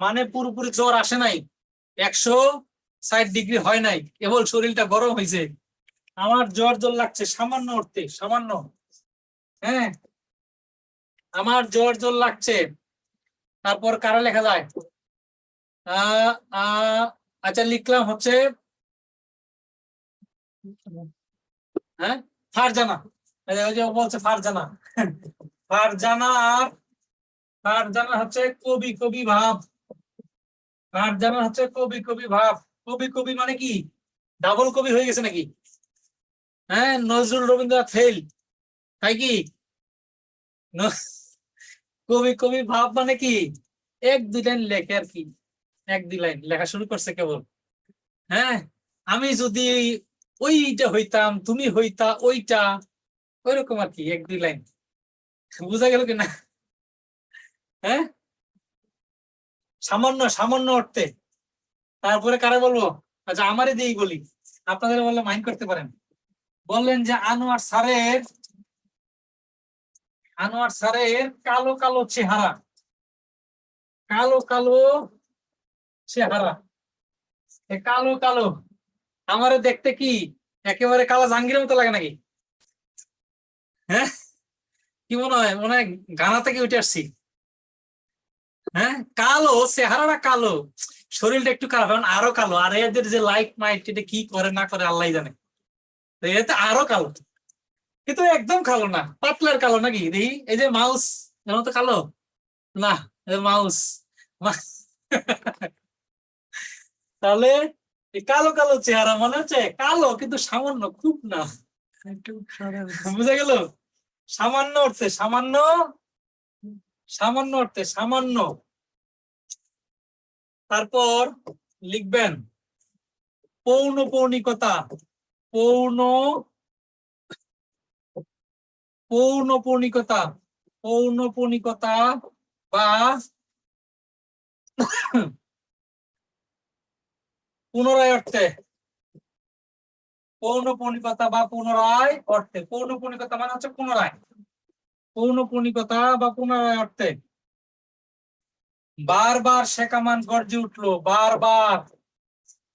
মানে পুরোপুরি জ্বর আসে নাই, 160 ডিগ্রি হয় নাই, কেবল শরীরটা গরম হয়েছে। আমার জ্বর জ্বর লাগছে সামান্য অর্থে, সামান্য। হ্যাঁ, আমার জ্বর জ্বর লাগছে। তারপর কারা লেখা যায়? আচ্ছা, লিখলাম হচ্ছে হ্যাঁ ফারজানা, ওই যে বলছে ফারজানা, ফারজানা। আর ফারজানা হচ্ছে কবি, কবি ভাব। ফারজানা হচ্ছে কবি, কবি ভাব। কবি কবি মানে কি? ডাবল কবি হয়ে গেছে নাকি? হ্যাঁ, নজরুল রবীন্দ্রনাথ ফেল, তাই কি? কবি কবি ভাব মানে কি? এক দুই লাইন লেখে আর কি, এক দুই লাইন লেখা শুরু করছে কেবল। হ্যাঁ, আমি যদি ওইটা হইতাম, তুমি হইতা ওইটা, ওইরকম আর কি, এক দুই লাইন। বুঝা গেল কিনা? হ্যাঁ, সামান্য সামান্য অর্থে। তারপরে কারে বলবো? আচ্ছা, আমারই দিয়েই বলি, আপনাদের বললে মাইন্ড করতে পারেন। বললেন যে আনোয়ার স্যারের কালো কালো চেহারা, কালো কালো চেহারা, কালো কালো আমারে দেখতে কি একেবারে কালা জাহাঙ্গীরের মতো লাগে নাকি? হ্যাঁ, কি মনে হয়? মনে হয় গানা থেকে উঠে আসছি। হ্যাঁ, কালো চেহারাটা কালো, শরীরটা একটু কালো, কারণ আরো কালো। আর এদের যে লাইট মাইট এটা কি করে না করে আল্লাহ জানে। তো এটা আরো কালো, কিন্তু একদম কালো না, পাতলার কালো নাকি দেখি। এই যে মাউস এর মতো কালো না, মাউস। তাহলে এই কালো কালো চেহারা মনে হচ্ছে কালো, কিন্তু সামান্য, খুব না। বুঝা গেল? সামান্য অর্থে সামান্য, সামান্য অর্থে সামান্য। তারপর লিখবেন পৌনপৌনিকতা, পৌন পৌনপৌনিকতা, পৌনপৌনিকতা বা পুনরায় অর্থে, পৌনপৌনিকতা বা পুনরায় অর্থে। পৌনপৌনিকতা মানে হচ্ছে পুনরায়, পৌনপৌনিকতা বা পুনরায় অর্থে। বারবার সে কামান গর্জে উঠলো, বারবার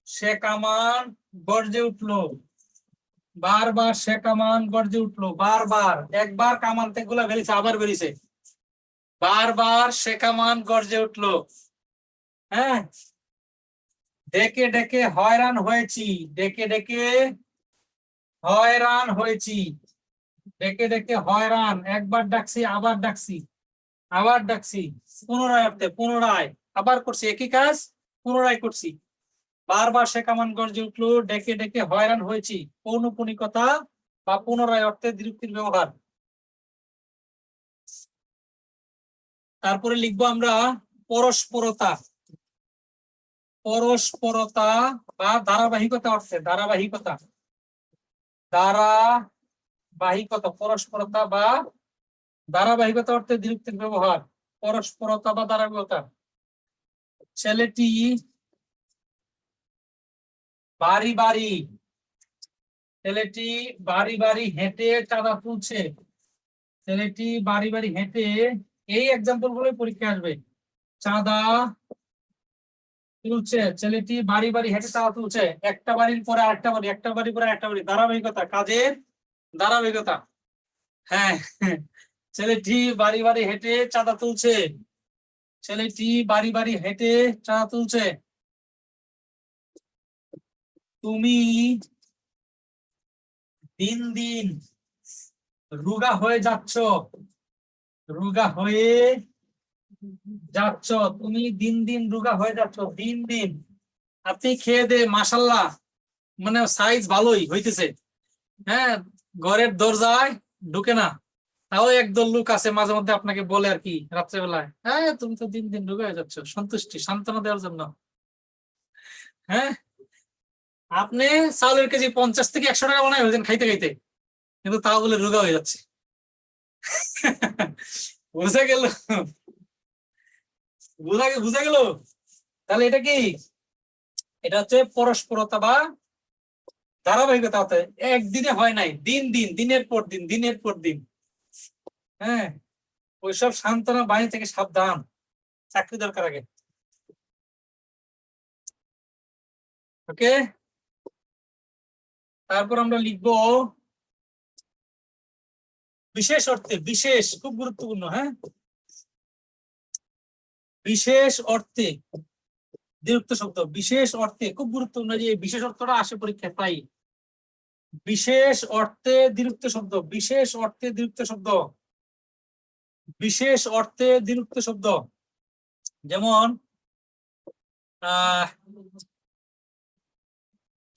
সে কামান গর্জে উঠলো, বারবার সে কামান গর্জে উঠলো, বারবার, একবার কামান থেকে গুলা বেরিয়েছে আবার বেরিয়েছে, বারবার সে কামান গর্জে উঠলো। হ্যাঁ, ডেকে ডেকে হয়রান হয়েছি, ডেকে ডেকে হয়রান হয়েছি, ডেকে ডেকে হয়রান, একবার ডাকছি আবার ডাকছি, আবার ডাকছি। পুনরায় অর্থে পুনরায়, আবার করছি একই কাজ, পুনরায় করছি। বারবার সে কামান গর্জে উঠলো, ডেকে ডেকে হয়রান হয়েছি। পৌনপুনিকতা বা পুনরায় অর্থে দ্বিরুক্তির ব্যবহার। তারপরে লিখবো আমরা পরস্পরতা, পরস্পরতা বা ধারাবাহিকতা অর্থে, ধারাবাহিকতা, ধারাবাহিকতা, পরস্পরতা বা ধারাবাহিকতা অর্থে দ্বিরুক্তির ব্যবহার। পরস্পরতা বা ধারাবাহিকতা। ছেলেটি বাড়ি বাড়ি, ছেলেটি বাড়ি বাড়ি হেঁটে চাঁদা তুলছে, ছেলেটি বাড়ি বাড়ি হেঁটে, এই এক্সাম্পল গুলো পরীক্ষা আসবে। চাঁদা তুলছে, ছেলেটি বাড়ি বাড়ি হেঁটে চাঁদা তুলছে, একটা বাড়ির পরে আরেকটা বাড়ি, একটা বাড়ি পরে একটা বাড়ি, ধারাবাহিকতা, কাজের ধারাবাহিকতা। হ্যাঁ, ছেলেটি বাড়ি বাড়ি হেঁটে চাঁদা তুলছে, ছেলেটি বাড়ি বাড়ি হেঁটে চাঁদা তুলছে। তুমি দিন দিন রোগা হয়ে যাচ্ছ, রোগা হয়ে যাচ্ছ, তুমি দিন দিন রোগা হয়ে যাচ্ছ, দিন দিন। আপনি খেয়ে দে মাশাল্লাহ, মানে সাইজ ভালোই হইতেছে। হ্যাঁ, ঘরের দরজায় ঢুকে না, তাও একদল লোক আছে মাঝে মধ্যে আপনাকে বলে আর কি রাত্রেবেলায়, হ্যাঁ তুমি তো দিন দিন রোগা হয়ে যাচ্ছ, সন্তুষ্টি সান্ত্বনা দেওয়ার জন্য। হ্যাঁ, আপনি চাউলের কেজি 50 থেকে 100 টাকা বানায় হয়েছেন খাইতে খাইতে, কিন্তু তাও বলে রোগা হয়ে যাচ্ছে। বুঝা গেল? বুঝা গেল? তাহলে এটা কি? এটা হচ্ছে পরস্পরতা বা ধারাবাহিকতা। একদিনে হয় নাই, দিন দিন, দিনের পর দিন, দিনের পর দিন। হ্যাঁ, ওইসব সান্ত্বনা বাণী থেকে সাবধান, চাকরি দরকার আগে। ওকে, তারপর আমরা লিখবো বিশেষ অর্থে, বিশেষ খুব গুরুত্বপূর্ণ। হ্যাঁ, বিশেষ অর্থে দ্বিরুক্ত শব্দ, বিশেষ অর্থে খুব গুরুত্বপূর্ণ, যে বিশেষ অর্থটা আসে পরীক্ষায়। তাই বিশেষ অর্থে দ্বিরুক্ত শব্দ, বিশেষ অর্থে দ্বিরুক্ত শব্দ, বিশেষ অর্থে দ্বিরুক্ত শব্দ। যেমন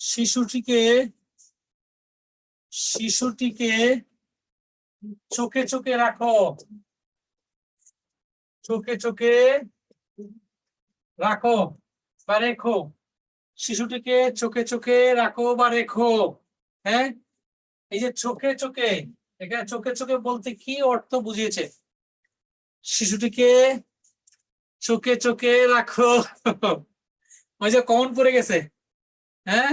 শিশুটিকে, শিশুটিকে চোখে চোখে রাখো, চোখে চোখে রাখো বা রেখো, শিশুটিকে চোখে চোখে রাখো বা রেখো। হ্যাঁ, এই যে চোখে চোখে, এখানে চোখে চোখে বলতে কি অর্থ বুঝিয়েছে? শিশুটিকে চোখে চোখে রাখো। ওই যে কমন পড়ে গেছে, হ্যাঁ,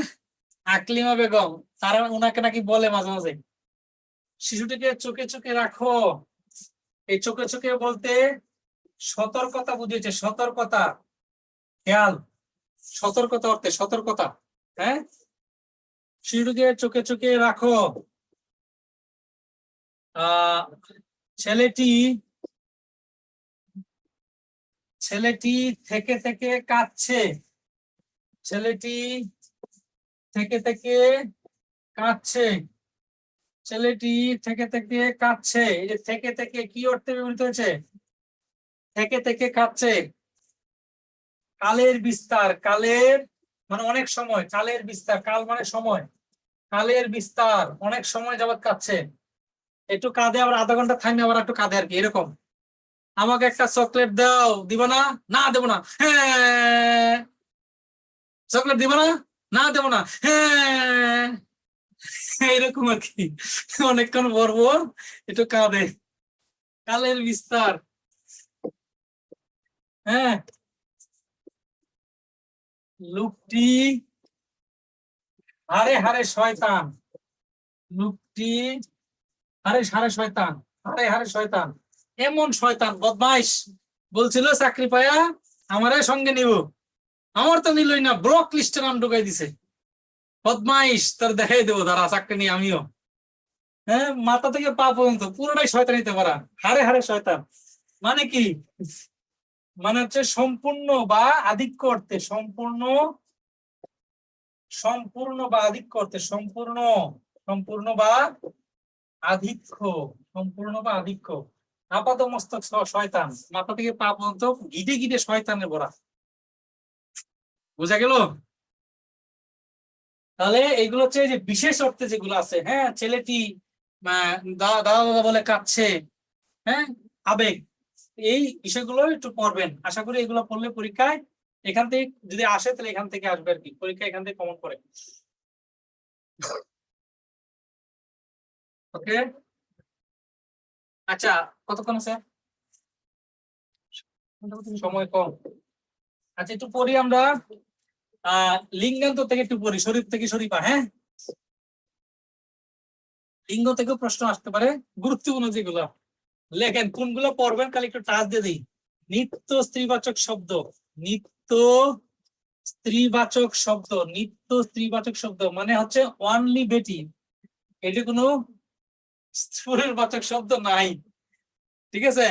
আকলিমা বেগম, তারা ওনাকে নাকি বলে মাঝে মাঝে শিশুটিকে চোখে চোখে রাখো। এই চোখে চোখে বলতে সতর্কতা বুঝিয়েছে, সতর্কতা, খেয়াল, সতর্কতা অর্থে সতর্কতা। হ্যাঁ, শিশুটিকে চোখে চোখে রাখো। ছেলেটি ছেলেটি থেকে থেকে কাঁদছে, ছেলেটি থেকে থেকে কাঁদছে, ছেলেটি থেকে থেকে কাঁদছে। এই যে থেকে থেকে কি অর্থে ব্যবহৃত হয়েছে? থেকে থেকে কাঁদছে, কালের বিস্তার, কালের মানে অনেক সময়, কালের বিস্তার, কাল মানে সময়, কালের বিস্তার, অনেক সময় যাবত কাঁদছে। একটু কাঁদে আবার আধা ঘন্টা থামে আবার একটু কাঁদে আর কি, এরকম। আমাকে একটা চকলেট দাও, দিবা না? না দেবো না। হ্যাঁ, চকলেট দিবা না? না দেবো না। হ্যাঁ, এরকম আর কি, অনেকক্ষণ পর একটু কাঁদে, কালের বিস্তার। হ্যাঁ, লোকটি হারে হারে শয়তান, লোকটি হারে হারে শয়তান, হারে হারে শয়তান, এমন শয়তান বদমাইশ, বলছিল চাকরি পায়া আমারে সঙ্গে নিব, আমার তো নিলই না, ব্লক লিস্টে নাম ঢুকাই দিছে। বদমাইশ, তোর দেখাই দেবো দাঁড়া, চাকরি নিয়ে আমিও। হ্যাঁ, মাথা থেকে পা পর্যন্ত পুরোটাই শয়তান নিতে পারা, হারে হারে শয়তান। মানে কি? মানে হচ্ছে সম্পূর্ণ বা আধিক্য অর্থে, সম্পূর্ণ, সম্পূর্ণ বা আধিক্য অর্থে, সম্পূর্ণ, সম্পূর্ণ বা আধিক্য, সম্পূর্ণ বা আধিক্য। আপাত মস্তক শয়তান, মাথা থেকে পা পর্যন্ত গিটে গিটে শয়তানে ভরা। বোঝা গেল? তাহলে এইগুলো হচ্ছে যে বিশেষ অর্থে যেগুলো আছে। হ্যাঁ, ছেলেটি দাদা দাদা বলে কাঁদছে, হ্যাঁ, আবেগ, এই বিষয়গুলো একটু পড়বেন। আশা করি এগুলো পড়লে পরীক্ষায় এখান থেকে যদি আসে তাহলে এখান থেকে আসবে আর কি, পরীক্ষা এখান থেকে কমন করে। ওকে, আচ্ছা, কতক্ষণ আছে? সময় কম। আচ্ছা, একটু পড়ি আমরা। লিঙ্গান্ত থেকে একটু পড়ি, শরীফ থেকে শরীফা। হ্যাঁ, লিঙ্গ থেকেও প্রশ্ন আসতে পারে, গুরুত্বপূর্ণ যেগুলো। লেখেন কোনগুলো পড়বেন, খালি একটু টাচ দিয়ে দিই। নিত্য স্ত্রীবাচক শব্দ, নিত্য স্ত্রীবাচক শব্দ, নিত্য স্ত্রীবাচক শব্দ মানে হচ্ছে অনলি বেটি, এটা কোনো পুরুষবাচক শব্দ নাই। ঠিক আছে,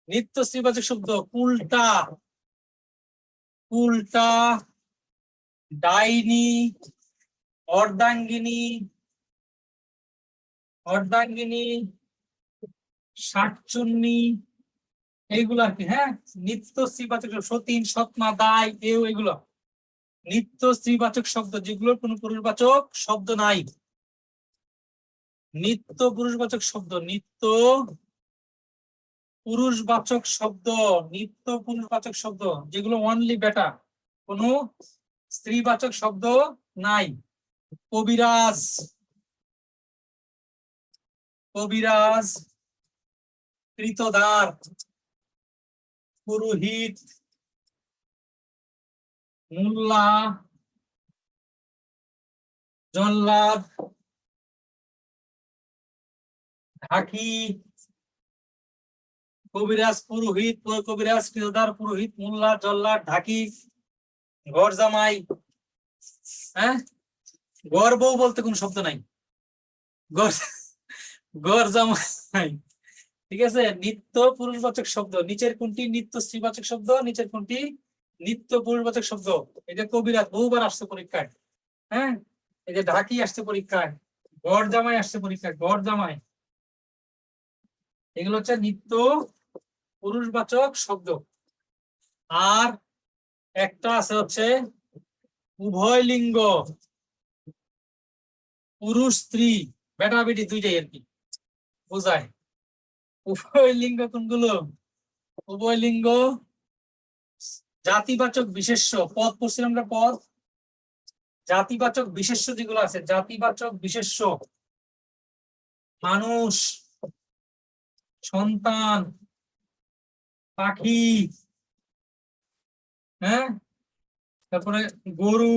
নিত্য স্ত্রীবাচক শব্দ উল্টা, উল্টা, ডাইনি, অর্ধাঙ্গিনী, অর্ধাঙ্গিনী, শাকচুন্নি, এইগুলো আর কি। হ্যাঁ, নিত্য স্ত্রীবাচক সতীন, সৎমা, দায়, এও, এগুলো নিত্য স্ত্রীবাচক শব্দ, যেগুলোর কোনো পুরুষবাচক শব্দ নাই। নিত্য পুরুষবাচক শব্দ, নিত্য পুরুষবাচক শব্দ, নিত্য পুরুষবাচক শব্দ, যেগুলো অনলি বেটা, কোনো স্ত্রীবাচক শব্দ নাই। কবিরাজ, কবিরাজ, কৃতদার, পুরোহিত, মোল্লা, জল্লাদ, ঢাকি, কবিরাজ, পুরোহিত, কবিরাজ, কৃতদার, পুরোহিত, মোল্লা, জল্লাদ, ঢাকি, ঘর জামাই। হ্যাঁ, ঘর বউ বলতে কোন শব্দ নাই, ঘর, ঘর জামাই। ঠিক আছে, নিত্য পুরুষবাচক শব্দ, নিচের কোনটি নিত্য স্ত্রীবাচক শব্দ, নিচের কোনটি নিত্য পুরুষবাচক শব্দ? এই যে কবিরাজ বহুবার আসছে পরীক্ষায়। হ্যাঁ, এই যে ঢাকি আসছে পরীক্ষায়, ঘর জামাই আসছে পরীক্ষায়, ঘর জামাই, এগুলো হচ্ছে নিত্য পুরুষবাচক শব্দ। আর একটা আছে হচ্ছে উভয় লিঙ্গ, পুরুষ স্ত্রী, বেটা বেটি দুইটাই আর কি বোঝায়। উভয় লিঙ্গ কোনগুলো? উভয় লিঙ্গ জাতিবাচক বিশেষ্য পদ পড়ছিলাম আমরা পদ। জাতিবাচক বিশেষ্য যেগুলো আছে, জাতিবাচক বিশেষ্য মানুষ, সন্তান, পাখি, হ্যাঁ, তারপরে গরু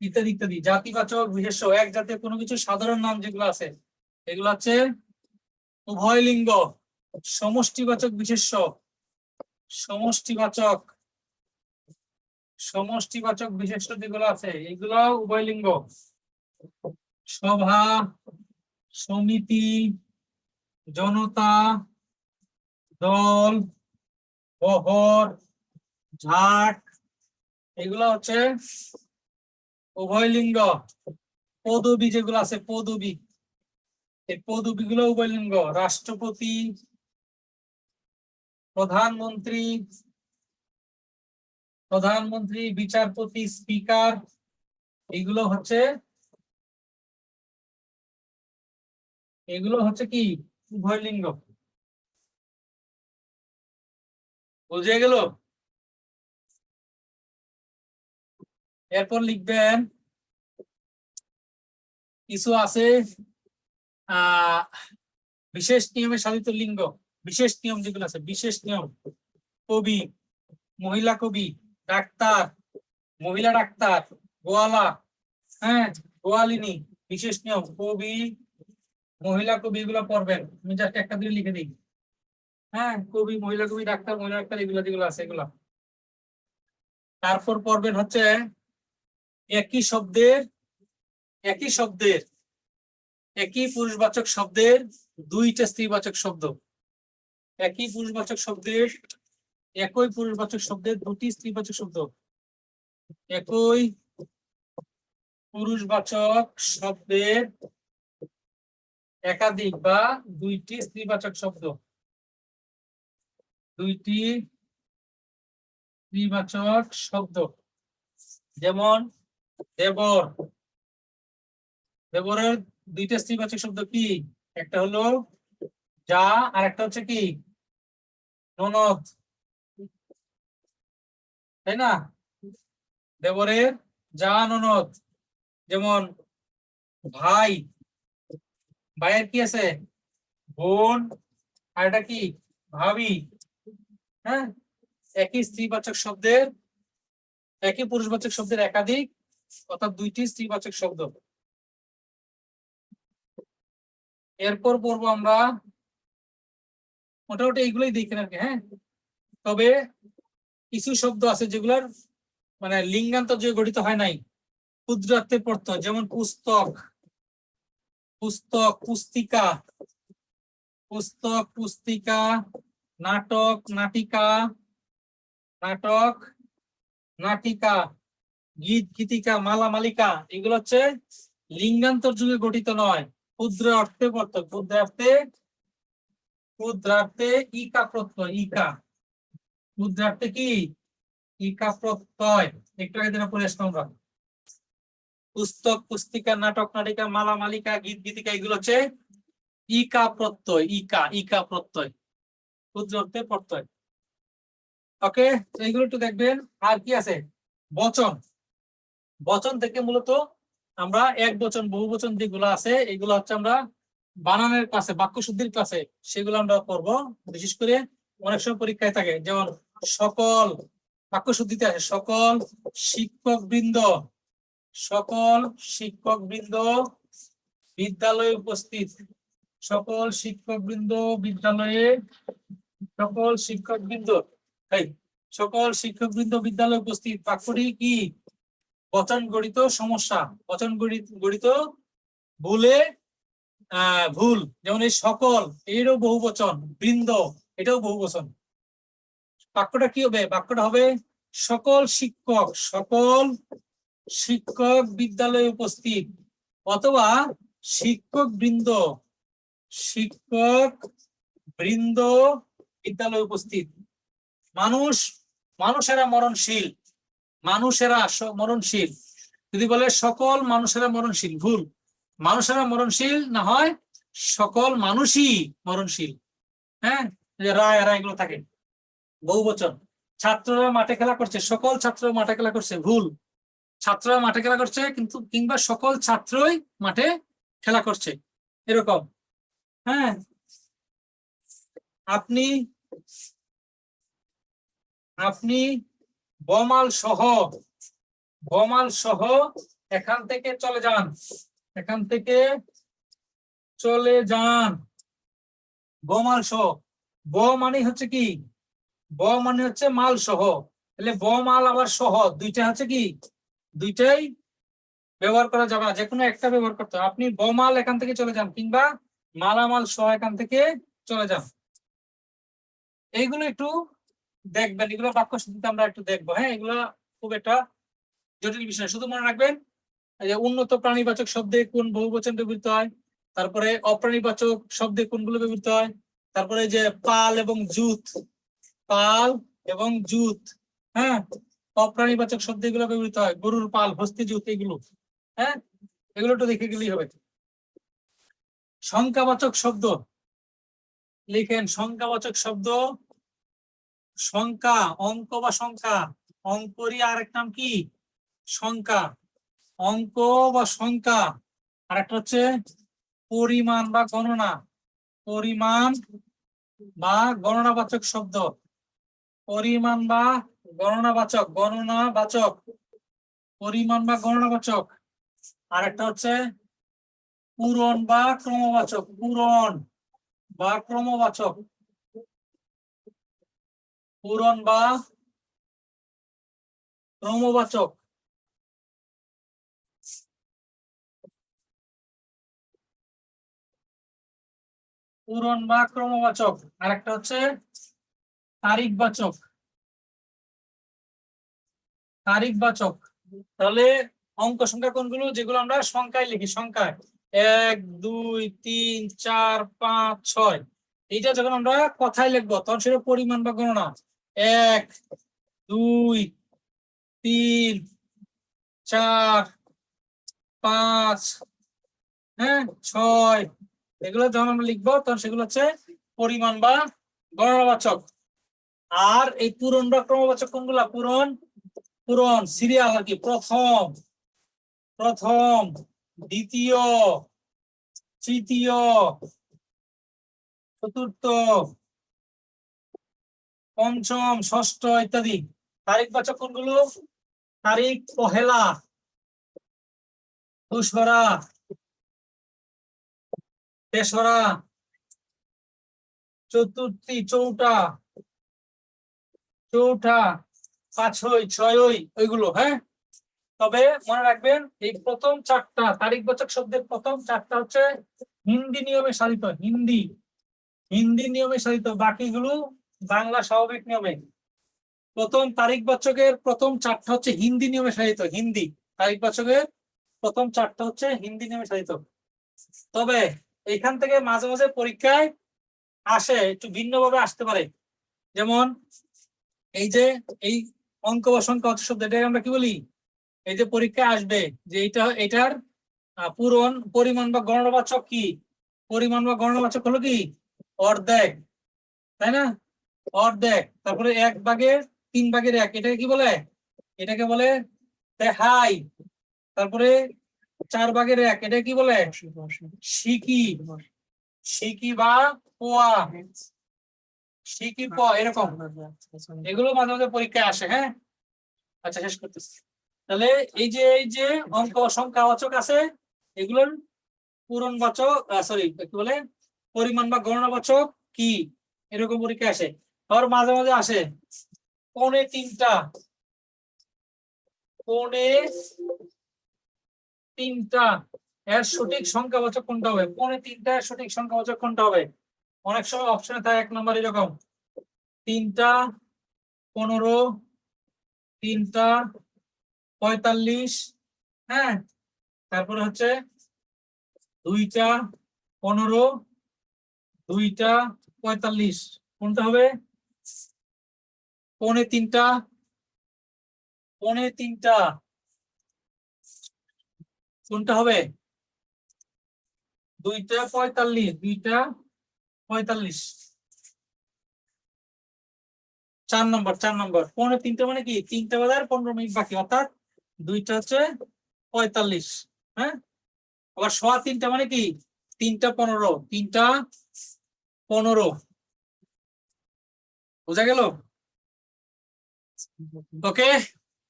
ইত্যাদি ইত্যাদি। জাতিবাচক বিশেষ্য এক জাতীয় কোনো কিছু সাধারণ নাম যেগুলো আছে এগুলো হচ্ছে উভয় লিঙ্গ। সমষ্টিবাচক বিশেষ্য, সমষ্টিবাচক সমষ্টিবাচক বিশেষ্য যেগুলো আছে এগুলো উভয় লিঙ্গ। সভা, সমিতি, জনতা, দল, বহর, ঝাঁক এগুলো হচ্ছে উভয় লিঙ্গ। পদবী যেগুলো আছে পদবী, এই পদবী গুলো উভয় লিঙ্গ। রাষ্ট্রপতি, প্রধানমন্ত্রী, প্রধানমন্ত্রী, বিচারপতি, স্পিকার এগুলো হচ্ছে কি উভয় লিঙ্গ। বুঝে গেল? এরপর লিখবেন কিছু আছে বিশেষ নিয়মে সাধিত লিঙ্গ। বিশেষ নিয়ম যেগুলো আছে, বিশেষ নিয়ম, কবি, মহিলা কবি, ডাক্তার, মহিলা ডাক্তার, গোয়ালা, হ্যাঁ, গোয়ালিনী, বিশেষ নিয়ম, কবি, মহিলা কবি এগুলো পড়বেন। আমি জাস্ট একটা দিয়ে লিখে দিই, হ্যাঁ, কবি, মহিলা কবি, ডাক্তার, মহিলা ডাক্তার এগুলো যেগুলো আছে এগুলো। তারপর পড়বেন হচ্ছে একই শব্দের একই পুরুষবাচক শব্দের দুইটা স্ত্রীবাচক শব্দ। একই পুরুষবাচক শব্দের একই পুরুষবাচক শব্দের দুটি স্ত্রীবাচক শব্দ। একই পুরুষবাচক শব্দের একাধিক বা দুইটি স্ত্রীবাচক শব্দ। দুইটি স্ত্রীবাচক শব্দ, যেমন দেবর। দেবরের দুইটা স্ত্রীবাচক শব্দ কি? একটা হলো যা, আর একটা হচ্ছে কি ননদ, তাই না? দেবরের যা, ননদ। যেমন ভাই, ভাইয়ের কি আছে? বোন, আর এটা কি ভাবি। হ্যাঁ, একই স্ত্রীবাচক শব্দের একই পুরুষবাচক শব্দের একাধিক অর্থাৎ দুইটি স্ত্রীবাচক শব্দ। এরপর পড়বো আমরা মোটামুটি এইগুলোই দেখেন আর কি। হ্যাঁ, তবে কিছু শব্দ আছে যেগুলোর মানে লিঙ্গান্তর যে গঠিত হয় নাই, ক্ষুদ্রার্থে পড়তে হয়। যেমন পুস্তক, পুস্তক, পুস্তিকা, পুস্তক, পুস্তিকা, নাটক, নাটিকা, নাটক, নাটিকা, গীত, গীতিকা, মালা, মালিকা এগুলো হচ্ছে লিঙ্গান্তর যুগে গঠিত নয়, ক্ষুদ্র অর্থে পড়তে। ক্ষুদ্রার্থে ইকা প্রত্যয়, ইকা। ক্ষুদ্রার্থে কি ইকা প্রত্যয়। একটু আগে দিনে পড়ে আসলাম আমরা। পুস্তক, পুস্তিকা, নাটক, নাটিকা, মালা, মালিকা, গীত, গীতিকা এগুলো হচ্ছে ইকা প্রত্যয়। ইকা প্রত্যয়, ক্ষুদ্র অর্থে প্রত্যয়। ওকে, এইগুলো একটু দেখবেন। আর কি আছে? বচন। বচন থেকে মূলত আমরা এক বচন, বহু বচন যেগুলো আছে এগুলো হচ্ছে আমরা বানানের ক্লাসে, বাক্য শুদ্ধির ক্লাসে সেগুলো আমরা পড়বো। বিশেষ করে অনেক সময় পরীক্ষায় থাকে, যেমন সকল, বাক্য শুদ্ধিতে আছে সকল শিক্ষক বৃন্দ, সকল শিক্ষক বৃন্দ বিদ্যালয়ে উপস্থিত, সকল শিক্ষক বৃন্দ বিদ্যালয়ে, সকল শিক্ষক বৃন্দ, সকল শিক্ষক বৃন্দ বিদ্যালয়ে উপস্থিত। বাক্যটি কি? বচন গঠিত সমস্যা, বচন গঠিত ভুলে ভুল। যেমন এই সকল, এরও বহু বচন, বৃন্দ এটাও বহু বচন। বাক্যটা কি হবে? বাক্যটা হবে সকল শিক্ষক বিদ্যালয়ে উপস্থিত, অথবা শিক্ষক বৃন্দ বিদ্যালয়ে উপস্থিত। মানুষেরা মরণশীল, মানুষেরা মরণশীল। যদি বলে সকল মানুষেরা মরণশীল, ভুল। মানুষেরা মরণশীল না হয় সকল মানুষই মরণশীল। হ্যাঁ, রায় এগুলো থাকে বহু বচন। ছাত্ররা মাঠে খেলা করছে, সকল ছাত্র মাঠে খেলা করছে, ভুল। ছাত্ররা মাঠে খেলা করছে কিন্তু কিংবা সকল ছাত্রই মাঠে খেলা করছে, এরকম। হ্যাঁ, আপনি আপনি বমাল সহ এখান থেকে চলে যান, এখান থেকে চলে যান। বমাল সহ, ব মানে হচ্ছে কি, ব মানে হচ্ছে মাল সহ, তাহলে ব মাল আবার সহ দুইটা হচ্ছে কি, দুইটাই ব্যবহার করা যাবে না, যে কোনো একটা ব্যবহার করতে হবে। আপনি ব মাল এখান থেকে চলে যান কিংবা মালামাল সহ এখান থেকে চলে যান। এইগুলো একটু দেখবেন, এগুলো বাক্য শুদ্ধিতে আমরা একটু দেখবো। হ্যাঁ, এগুলো খুব একটা জটিল বিষয়, শুধু মনে রাখবেন এই যে উন্নত প্রাণীবাচক শব্দে কোন বহুবচন ব্যবহৃত হয়, তারপরে অপ্রাণীবাচক শব্দে কোনগুলো ব্যবহৃত হয়, তারপরে যে পাল এবং জুত, পাল এবং জুত, হ্যাঁ, অপ্রাণীবাচক শব্দ এগুলো ব্যবহৃত হয়, গরুর পাল, হস্তি জুত, এগুলো। হ্যাঁ, এগুলো একটু দেখে গেলেই হবে। সংখ্যাবাচক শব্দ লিখেন, সংখ্যাবাচক শব্দ, সংখ্যা, অঙ্ক বা সংখ্যা, অঙ্করই আরেক নাম কি, সংখ্যা, অঙ্ক বা সংখ্যা। আরেকটা হচ্ছে পরিমাণ বা গণনা, পরিমাণ বা গণনাবাচক শব্দ, পরিমাণ বা গণনাবাচক, গণনাবাচক, পরিমাণ বা গণনাবাচক। আরেকটা হচ্ছে পূরণ বা ক্রমবাচক, পূরণ বা ক্রমবাচক, পূরণ বা ক্রমবাচক। পূরণ বা ক্রমবাচক। আরেকটা হচ্ছে তারিখবাচক, তারিখবাচক। তাহলে অঙ্ক সংখ্যা কোনগুলো, যেগুলো আমরা সংখ্যায় লিখি, সংখ্যায় 1 2 3 4 5 6, এইটা যখন আমরা কথায় লিখবো তখন সেটা পরিমাণ বা গণনা। 1 2 3 4 5, হ্যাঁ 6, এগুলো যখন আমরা লিখবো তখন সেগুলো হচ্ছে পরিমাণ বা গণনাবাচক। আর এই পূরণ বা ক্রমবাচক কোনগুলা, পূরণ, পূরণ সিরিয়াল আর কি, প্রথম, প্রথম, দ্বিতীয়, তৃতীয়, চতুর্থ, পঞ্চম, ষষ্ঠ ইত্যাদি। তারিখবাচক কোনগুলো, তারিখ, পহেলা, দোসরা, তেসরা, চতুর্থী, চৌঠা, চৌঠা, পাঁচই, ছয়ই, ওইগুলো। হ্যাঁ, তবে মনে রাখবেন এই প্রথম চারটা তারিখবাচক শব্দের প্রথম চারটা হচ্ছে হিন্দি নিয়মে সাধিত, হিন্দি, হিন্দি নিয়মে সাধিত, বাকিগুলো বাংলা স্বাভাবিক নিয়মে। প্রথম তারিখবাচকের প্রথম চারটা হচ্ছে হিন্দি নিয়মে সাধিত, হিন্দি তারিখবাচকের প্রথম চারটা হচ্ছে হিন্দি নিয়মে সাধিত। তবে এখান থেকে মাঝে মাঝে পরীক্ষায় আসে, একটু ভিন্নভাবে আসতে পারে। যেমন এই যে এই অঙ্ক বা সংখ্যা শব্দ, এটাকে আমরা কি বলি, এই যে পরীক্ষায় আসবে যে এটার পূরণ, পরিমাণ বা গণনাবাচক কি, পরিমাণ বা গণনাবাচক হলো কি অর্ধেক, তাই না, অর্ধেক। তারপরে 1/3 এটাকে কি বলে, এটাকে বলে তেহাই। তারপরে 4/1 এটা কি বলে, সিকি, সিকি বা পোয়া, সিকি পোয়া, এরকম। এগুলো মাঝে মাঝে পরীক্ষায় আসে। হ্যাঁ, আচ্ছা শেষ করতেছি। তাহলে এই যে অঙ্ক সংখ্যাবাচক আছে, এগুলোর পূরণবাচক, সরি কি বলে, পরিমাণ বা গণনাবাচক কি, এরকম পরীক্ষা আসে। আর মাঝে মাঝে আসে পৌনে তিনটা, পৌনে তিনটা এর সঠিক সংখ্যাবাচক কোনটা হবে, পৌনে তিনটা এর সঠিক সংখ্যাবাচক কোনটা হবে। অনেক সময় অপশনে থাকে 1 নম্বর এরকম 3টা 15, 3টা 45, হ্যাঁ, তারপরে হচ্ছে 2টা 15, 2টা 45, কোনটা হবে, পৌনে তিনটা, পৌনে তিনটা কোনটা হবে, 2টা 45, 2টা 45। 4 নম্বর 4:45 মানে কি 3টা বাজার 15 মিনিট বাকি, অর্থাৎ 2টা হচ্ছে 45। হ্যাঁ, আবার 3:15 মানে কি 3:15, 3:15 বোঝা গেল? ওকে,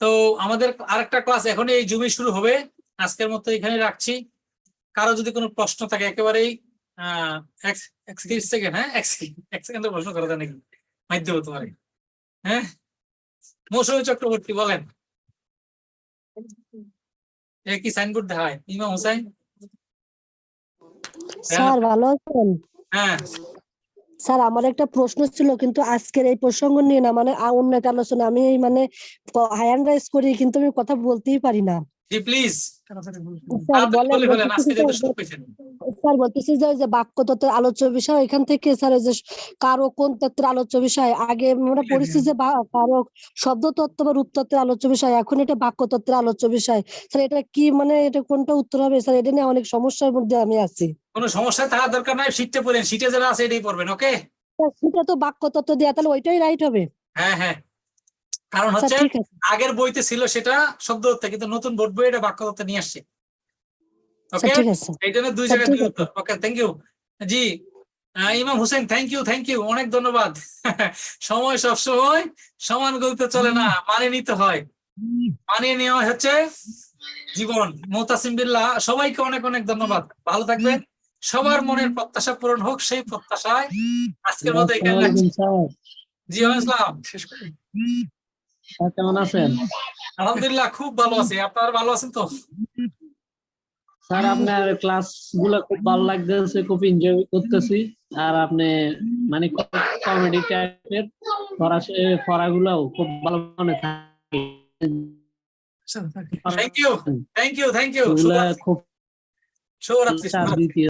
তো আমাদের আরেকটা ক্লাস এখনই এই জুমে শুরু হবে। আজকের মতো এখানে রাখছি। কারো যদি কোনো প্রশ্ন থাকে একেবারেই 30 সেকেন্ড, হ্যাঁ 1 সেকেন্ডের প্রশ্ন করা যায় নাকি মাধ্যম তোমার? হ্যাঁ, মৌসুমী চক্রবর্তী বলেন, এ কি সাইনবোর্ড দেখায়? ইমাম হোসেন। স্যার ভালো আছেন? হ্যাঁ, স্যার আমার একটা প্রশ্ন ছিল, কিন্তু আজকের এই প্রসঙ্গ নিয়ে না, মানে অন্য একটা আলোচনা আমি মানে হ্যান্ড রাইজ করি, কিন্তু আমি কথা বলতেই পারি না। জি প্লিজ স্যার বলেন, বলে ফেলেন, আজকে যেহেতু বলতেছি সুযোগ পেয়েছেন। স্যার বলতেছি যে ওই যে বাক্যতত্ত্বের আলোচ্য বিষয়, এখান থেকে স্যার ওই যে কারো কোন তত্ত্বের আলোচ্য বিষয়, আগে আমরা পড়েছি যে কারো শব্দ তত্ত্ব বা রূপ তত্ত্বের আলোচ্য বিষয়, এখন এটা বাক্য তত্ত্বের আলোচ্য বিষয়। স্যার এটা কি, মানে এটা কোনটা উত্তর হবে স্যার? এটা নিয়ে অনেক সমস্যার মধ্যে আমি আছি। কোনো সমস্যা থাকার দরকার নাই, শীটটা পড়েন, শীটে যারা আছে এটাই পড়বেন। ওকে, স্যার সেটা তো বাক্য তত্ত্ব দেয়া, তাহলে ওইটাই রাইট হবে? হ্যাঁ হ্যাঁ, কারণ স্যার হচ্ছে ঠিক আছে। আগের বইতে ছিল সেটা শব্দ তত্ত্ব, কিন্তু নতুন বোর্ড বই এটা বাক্য তত্ত্ব নিয়ে আসছে। স্যার ওকে, ঠিক আছে। এই জন্য 2 স্যার জায়গায় ঠিক 2 আছে। উত্তর। ওকে, থ্যাংক ইউ। জি, ইমাম হোসেন, থ্যাংক ইউ, অনেক ধন্যবাদ। সময় সবসময় সমান গতিতে চলে না, মানিয়ে নিতে হয়। মানিয়ে নেওয়া হচ্ছে জীবন। মুতাসিম বিল্লাহ, সবাইকে অনেক অনেক ধন্যবাদ। ভালো থাকবেন, সবার মনের প্রত্যাশা পূরণ হোক, সেই প্রত্যাশায় আজকের মতো এখানে রাখছি। জি আসসালাম, শেষ করি। স্যার কেমন আছেন? আলহামদুলিল্লাহ, খুব ভালো আছি। আপনারা ভালো আছেন তো? স্যার আপনার ক্লাস গুলো খুব ভালো লাগতেছে, খুব এনজয় করতেছি। আর আপনি মানে কমেডি টাইপের পড়াগুলোও খুব ভালো মনে থাকে। Thank you. ওগুলা খুব শুভরাত্রি। দ্বিতীয়